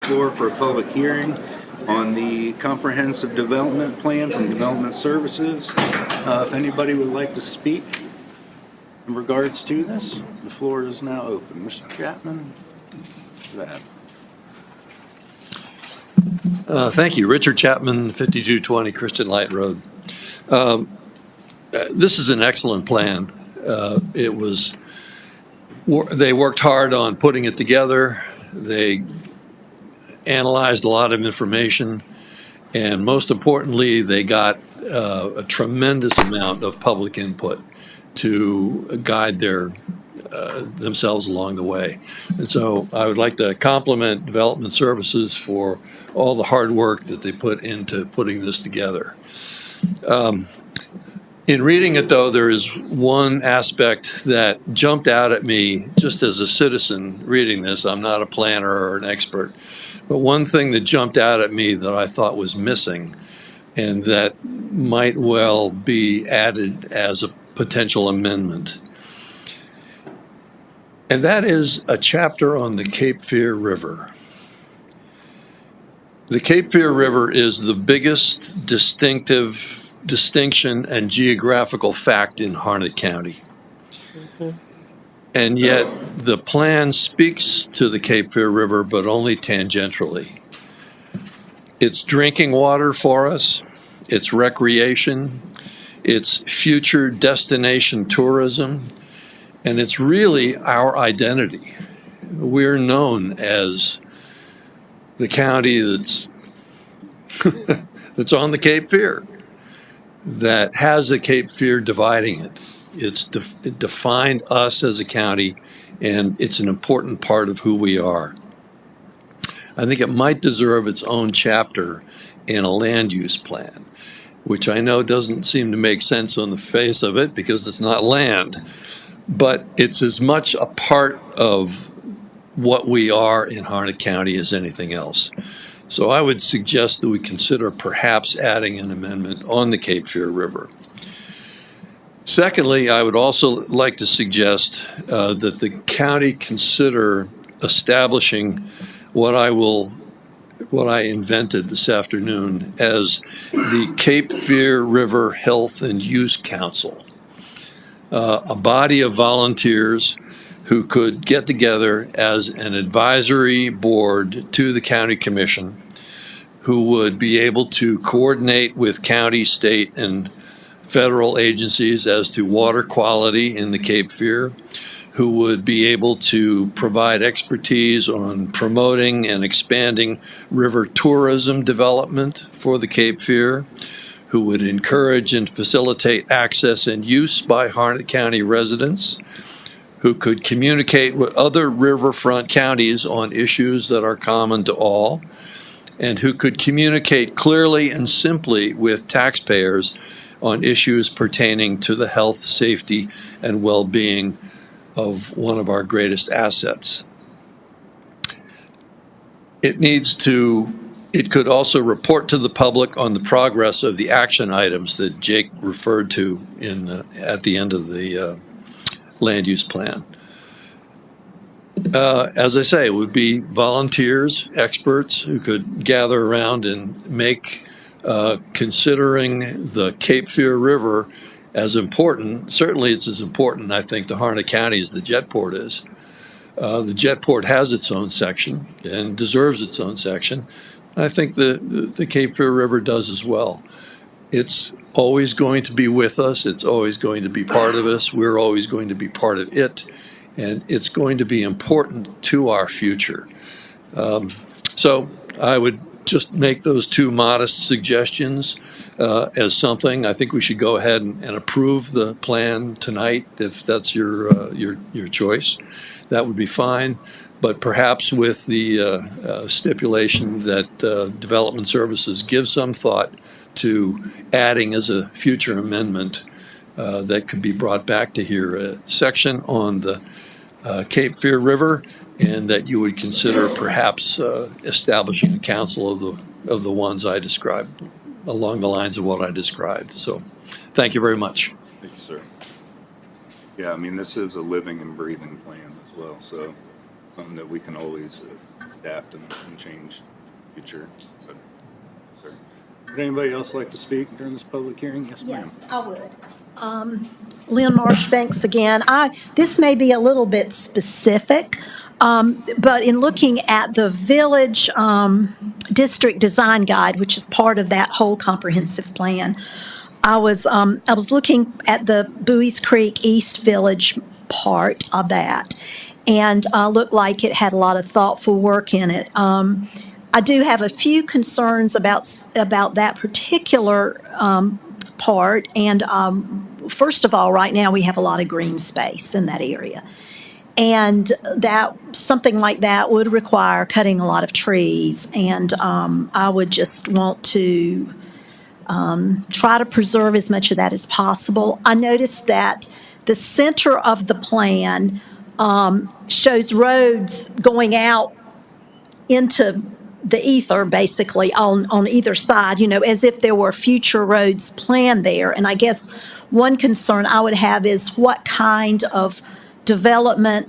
Floor for a public hearing on the comprehensive development plan from Development Services. If anybody would like to speak in regards to this, the floor is now open. Mr. Chapman? That. Thank you. Richard Chapman, 5220 Christian Light Road. This is an excellent plan. They worked hard on putting it together. They analyzed a lot of information, and most importantly, they got a tremendous amount of public input to guide themselves along the way. And so I would like to compliment Development Services for all the hard work that they put into putting this together. In reading it, though, there is one aspect that jumped out at me just as a citizen reading this. I'm not a planner or an expert, but one thing that jumped out at me that I thought was missing and that might well be added as a potential amendment. And that is a chapter on the Cape Fear River. The Cape Fear River is the biggest distinction and geographical fact in Harnett County. And yet the plan speaks to the Cape Fear River, but only tangentially. It's drinking water for us, it's recreation, it's future destination tourism, and it's really our identity. We're known as the county that's on the Cape Fear, that has the Cape Fear dividing it. It defined us as a county, and it's an important part of who we are. I think it might deserve its own chapter in a land use plan, which I know doesn't seem to make sense on the face of it because it's not land, but it's as much a part of what we are in Harnett County as anything else. So I would suggest that we consider perhaps adding an amendment on the Cape Fear River. Secondly, I would also like to suggest that the county consider establishing what I invented this afternoon as the Cape Fear River Health and Use Council, a body of volunteers who could get together as an advisory board to the county commission, who would be able to coordinate with county, state, and federal agencies as to water quality in the Cape Fear, who would be able to provide expertise on promoting and expanding river tourism development for the Cape Fear, who would encourage and facilitate access and use by Harnett County residents, who could communicate with other riverfront counties on issues that are common to all, and who could communicate clearly and simply with taxpayers on issues pertaining to the health, safety, and well-being of one of our greatest assets. It could also report to the public on the progress of the action items that Jake referred to at the end of the land use plan. As I say, it would be volunteers, experts who could gather around and make considering the Cape Fear River as important. Certainly it's as important, I think, to Harnett County as the Jetport is. The Jetport has its own section and deserves its own section. I think the Cape Fear River does as well. It's always going to be with us. It's always going to be part of us. We're always going to be part of it. And it's going to be important to our future. So I would just make those two modest suggestions as something. I think we should go ahead and approve the plan tonight if that's your choice. That would be fine. But perhaps with the stipulation that Development Services give some thought to adding as a future amendment that could be brought back to here a section on the Cape Fear River, and that you would consider perhaps establishing a council of the ones I described along the lines of what I described. So thank you very much. Thank you, sir. Yeah, I mean, this is a living and breathing plan as well, so something that we can always adapt and change future. But, sir. Would anybody else like to speak during this public hearing? Yes, ma'am. Yes, I would. Lynn Marshbanks again. This may be a little bit specific, but in looking at the village district design guide, which is part of that whole comprehensive plan, I was looking at the Bowie's Creek East Village part of that, and looked like it had a lot of thoughtful work in it. I do have a few concerns about that particular part, and first of all, right now we have a lot of green space in that area. And that something like that would require cutting a lot of trees, and I would just want to try to preserve as much of that as possible. I noticed that the center of the plan shows roads going out into the ether, basically, on either side, as if there were future roads planned there. And I guess one concern I would have is what kind of development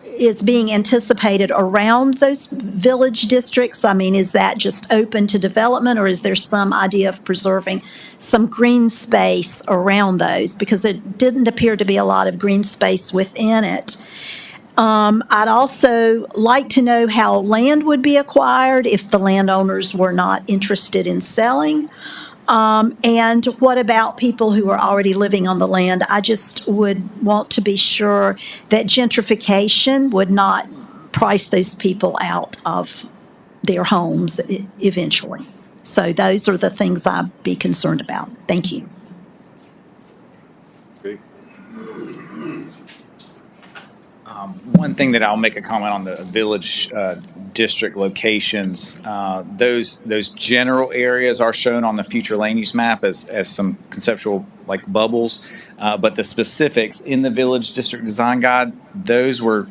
is being anticipated around those village districts. I mean, is that just open to development, or is there some idea of preserving some green space around those? Because it didn't appear to be a lot of green space within it. I'd also like to know how land would be acquired if the landowners were not interested in selling. And what about people who are already living on the land? I just would want to be sure that gentrification would not price those people out of their homes eventually. So those are the things I'd be concerned about. Thank you. Okay. One thing that I'll make a comment on the village district locations, those general areas are shown on the future land use map as some conceptual like bubbles, but the specifics in the village district design guide, those were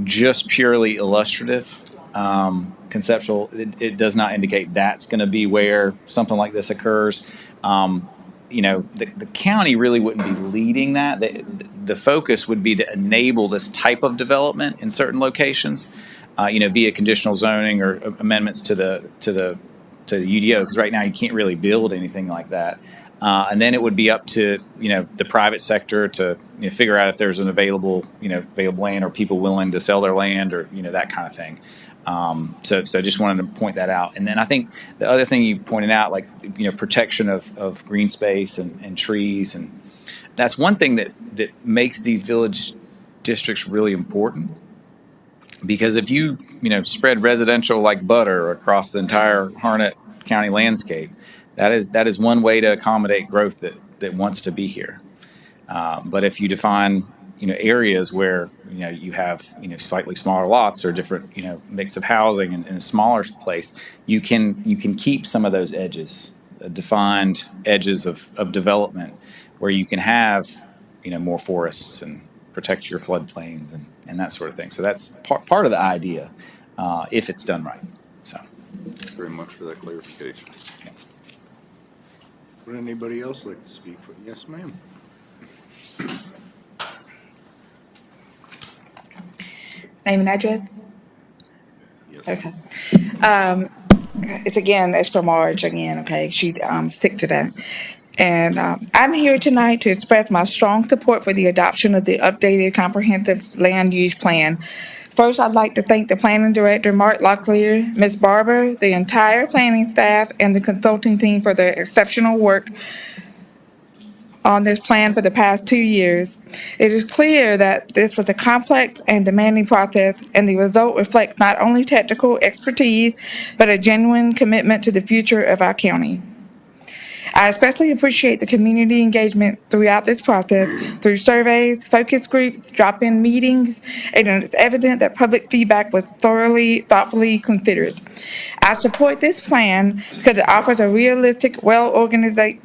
just purely illustrative, conceptual. It does not indicate that's going to be where something like this occurs. The county really wouldn't be leading that. The focus would be to enable this type of development in certain locations, via conditional zoning or amendments to the UDO. Because right now you can't really build anything like that. And then it would be up to the private sector to figure out if there's an available land or people willing to sell their land or that kind of thing. So I just wanted to point that out. And then I think the other thing you pointed out, like protection of green space and trees, and that's one thing that makes these village districts really important. Because if you spread residential like butter across the entire Harnett County landscape, that is one way to accommodate growth that wants to be here. But if you define areas where you have slightly smaller lots or different mix of housing in a smaller place, you can keep some of those edges, defined edges of development, where you can have more forests and protect your floodplains and that sort of thing. So that's part of the idea, if it's done right. So thanks very much for that clarification. Yeah. Would anybody else like to speak for? Yes, ma'am. Name and address? Yes. Okay. It's for Marge again, okay? She stick to that. And I'm here tonight to express my strong support for the adoption of the updated comprehensive land use plan. First, I'd like to thank the planning director, Mark Locklear, Ms. Barber, the entire planning staff, and the consulting team for their exceptional work on this plan for the past 2 years. It is clear that this was a complex and demanding process, and the result reflects not only technical expertise, but a genuine commitment to the future of our county. I especially appreciate the community engagement throughout this process through surveys, focus groups, drop-in meetings, and it's evident that public feedback was thoughtfully considered. I support this plan because it offers a realistic, well-organized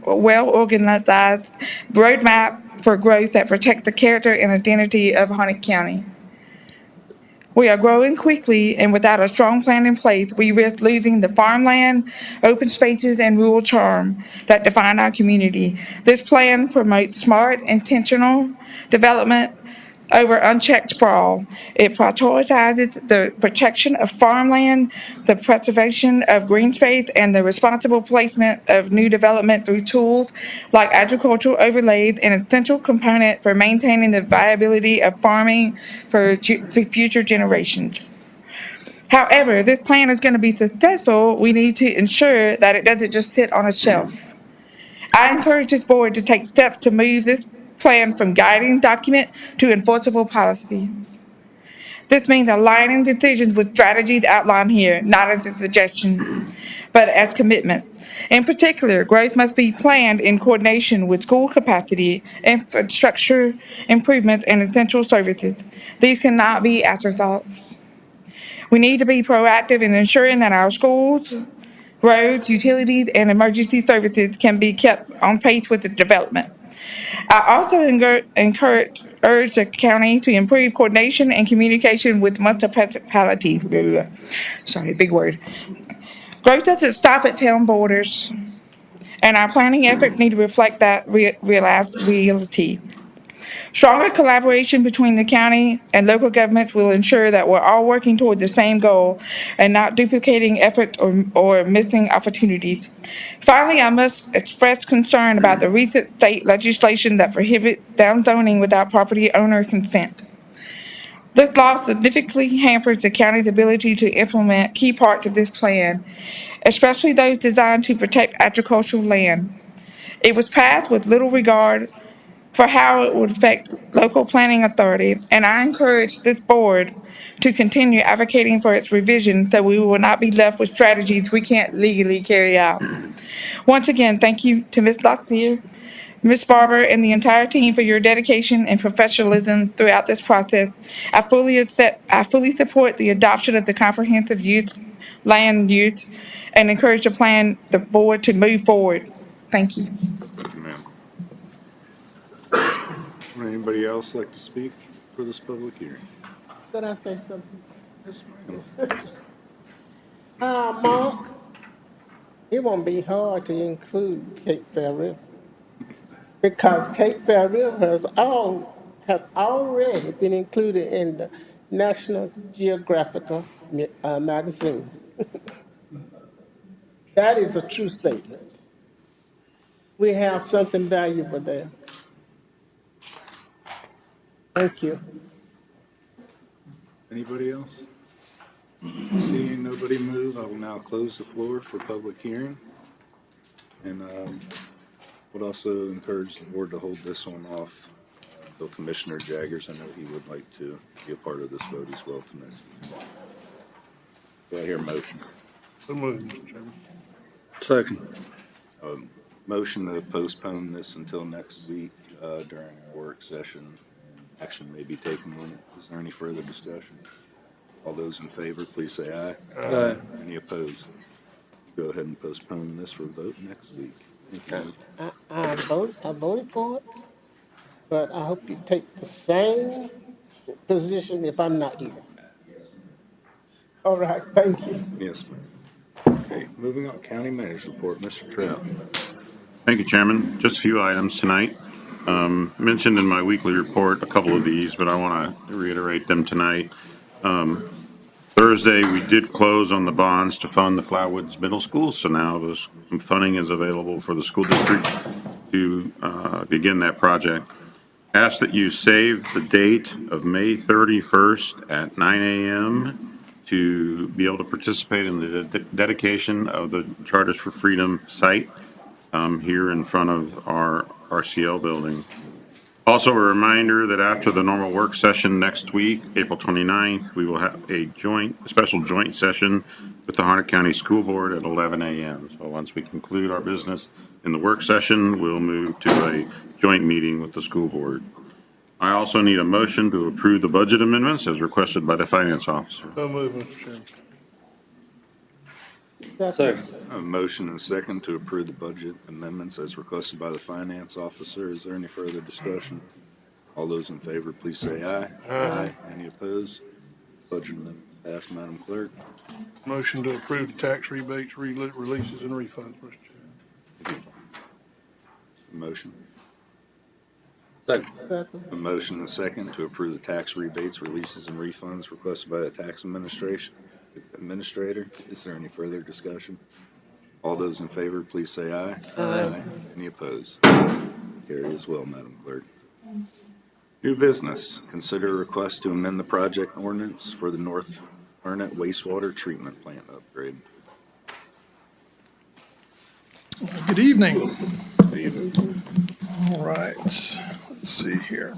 roadmap for growth that protects the character and identity of Harnett County. We are growing quickly, and without a strong plan in place, we risk losing the farmland, open spaces, and rural charm that define our community. This plan promotes smart, intentional development over unchecked sprawl. It prioritizes the protection of farmland, the preservation of green space, and the responsible placement of new development through tools like agricultural overlays, an essential component for maintaining the viability of farming for future generations. However, if this plan is going to be successful, we need to ensure that it doesn't just sit on a shelf. I encourage this board to take steps to move this plan from guiding document to enforceable policy. This means aligning decisions with strategies outlined here, not as a suggestion, but as commitments. In particular, growth must be planned in coordination with school capacity, infrastructure improvements, and essential services. These cannot be afterthoughts. We need to be proactive in ensuring that our schools, roads, utilities, and emergency services can be kept on pace with the development. I also urge the county to improve coordination and communication with municipalities. Sorry, big word. Growth doesn't stop at town borders, and our planning efforts need to reflect that reality. Stronger collaboration between the county and local governments will ensure that we're all working toward the same goal and not duplicating efforts or missing opportunities. Finally, I must express concern about the recent state legislation that prohibits downzoning without property owner consent. This law significantly hampers the county's ability to implement key parts of this plan, especially those designed to protect agricultural land. It was passed with little regard for how it would affect local planning authority, and I encourage this board to continue advocating for its revision so we will not be left with strategies we can't legally carry out. Once again, thank you to Ms. Locklear, Ms. Barber, and the entire team for your dedication and professionalism throughout this process. I fully support the adoption of the comprehensive land use and encourage the board to move forward. Thank you. Thank you, ma'am. Would anybody else like to speak for this public hearing? Could I say something? Yes, ma'am. Mark, it won't be hard to include Cape Fear River because Cape Fear River has already been included in the National Geographic magazine. That is a true statement. We have something valuable there. Thank you. Anybody else? Seeing nobody move, I will now close the floor for public hearing. And would also encourage the board to hold this one off until Commissioner Jaggers, I know he would like to be a part of this vote as well tonight. Do I hear a motion? So moved, Mr. Chairman. Second. Motion to postpone this until next week during our work session. Action may be taken on it. Is there any further discussion? All those in favor, please say aye. Aye. Any opposed? Go ahead and postpone this for vote next week. Thank you. I voted for it, but I hope you take the same position if I'm not here. All right, thank you. Yes, ma'am. Okay, moving on, County Manager's Report, Mr. Trout. Thank you, Chairman. Just a few items tonight. Mentioned in my weekly report a couple of these, but I want to reiterate them tonight. Thursday, we did close on the bonds to fund the Flowerwoods Middle School, so now some funding is available for the school district to begin that project. Ask that you save the date of May 31st at 9 a.m. to be able to participate in the dedication of the Charters for Freedom site here in front of our RCL building. Also, a reminder that after the normal work session next week, April 29th, we will have a special joint session with the Harnett County School Board at 11 a.m. So once we conclude our business in the work session, we'll move to a joint meeting with the school board. I also need a motion to approve the budget amendments as requested by the finance officer. So moved, Mr. Chairman. Second. A motion and second to approve the budget amendments as requested by the finance officer. Is there any further discussion? All those in favor, please say aye. Aye. Any opposed? Budget amendment passed, Madam Clerk. Motion to approve the tax rebates, releases, and refunds, Mr. Chairman. Motion. A motion and a second to approve the tax rebates, releases, and refunds requested by the tax administrator. Is there any further discussion? All those in favor, please say aye. Aye. Any opposed? Carry as well, Madam Clerk. New business. Consider a request to amend the project ordinance for the North Arnett wastewater treatment plant upgrade. Good evening. Good evening. All right, let's see here.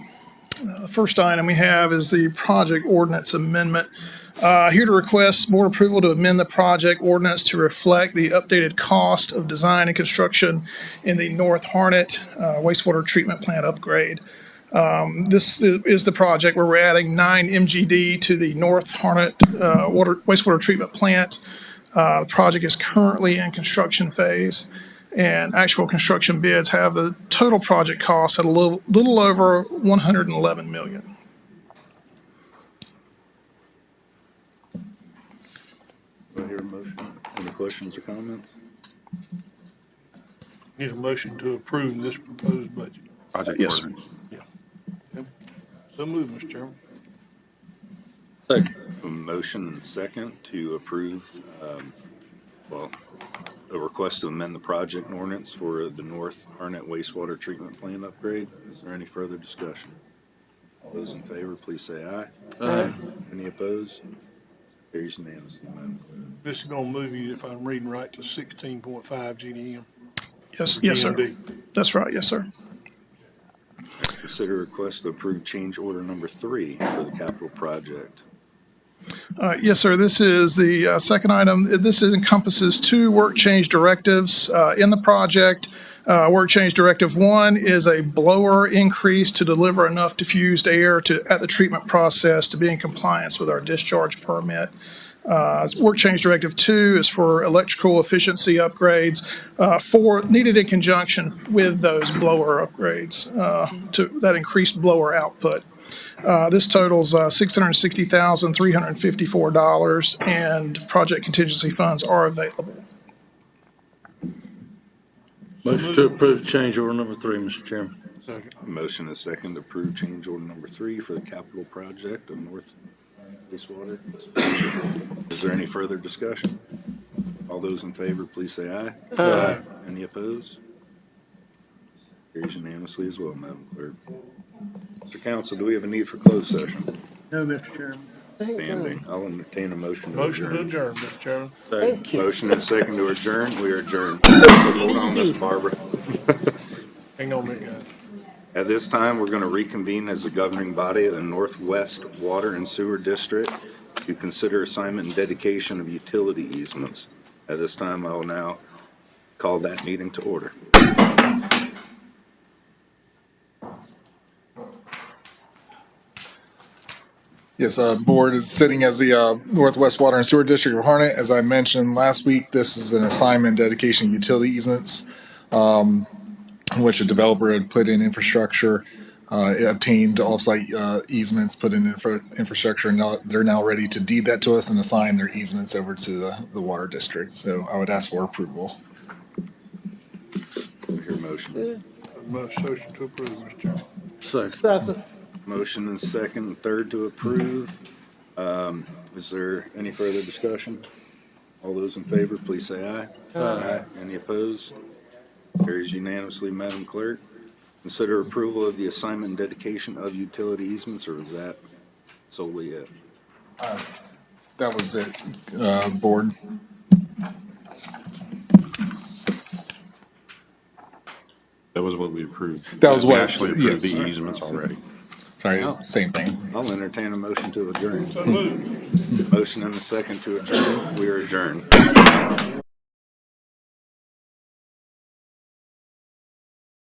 The first item we have is the project ordinance amendment. Here to request board approval to amend the project ordinance to reflect the updated cost of design and construction in the North Harnett wastewater treatment plant upgrade. This is the project where we're adding 9 MGD to the North Harnett wastewater treatment plant. The project is currently in construction phase, and actual construction bids have the total project cost at a little over $111 million. Do I hear a motion? Any questions or comments? Need a motion to approve this proposed budget. Project Yes, sir. ordinance. So moved, Mr. Chairman. A motion and second to approve, a request to amend the project ordinance for the North Arnett wastewater treatment plant upgrade. Is there any further discussion? All those in favor, please say aye. Aye. Any opposed? Carries unanimously, Madam Clerk. This is gonna move you, if I'm reading right, to 16.5 GDM. Yes, sir. GMD. That's right, yes, sir. Consider request to approve change order number 3 for the capital project. Yes, sir. This is the second item. This encompasses 2 work change directives in the project. Work change directive 1 is a blower increase to deliver enough diffused air at the treatment process to be in compliance with our discharge permit. Work change directive 2 is for electrical efficiency upgrades needed in conjunction with those blower upgrades to that increased blower output. This totals $660,354, and project contingency funds are available. Motion to approve change order number 3, Mr. Chairman. Second. Motion is second to approve change order number 3 for the capital project of North wastewater. Is there any further discussion? All those in favor, please say aye. Aye. Any opposed? Carries unanimously as well, Madam Clerk. Mr. Counsel, do we have a need for closed session? No, Mr. Chairman. Standing. I'll entertain a motion to Motion to adjourn. adjourn, Mr. Chairman. Thank you. Motion and second to adjourn. We are adjourned. Hold on, Miss Barbara. Hang on a minute, guys. At this time, we're going to reconvene as the governing body of the Northwest Water and Sewer District to consider assignment and dedication of utility easements. At this time, I will now call that meeting to order. Yes, board is sitting as the Northwest Water and Sewer District of Harnett. As I mentioned last week, this is an assignment dedication of utility easements, in which a developer had put in infrastructure, obtained off-site easements, put in infrastructure, and they're now ready to deed that to us and assign their easements over to the water district. So I would ask for approval. Your motion. Motion to approve, Mr. Chairman. Second. Motion and second and third to approve. Is there any further discussion? All those in favor, please say aye. Aye. Any opposed? Carries unanimously, Madam Clerk. Consider approval of the assignment and dedication of utility easements, or is that solely it? That was it, board. That was what we approved. That was We what- actually approved yes. the easements already. Sorry, it's the same thing. I'll entertain a motion to adjourn. So moved. Motion and a second to adjourn. We are adjourned.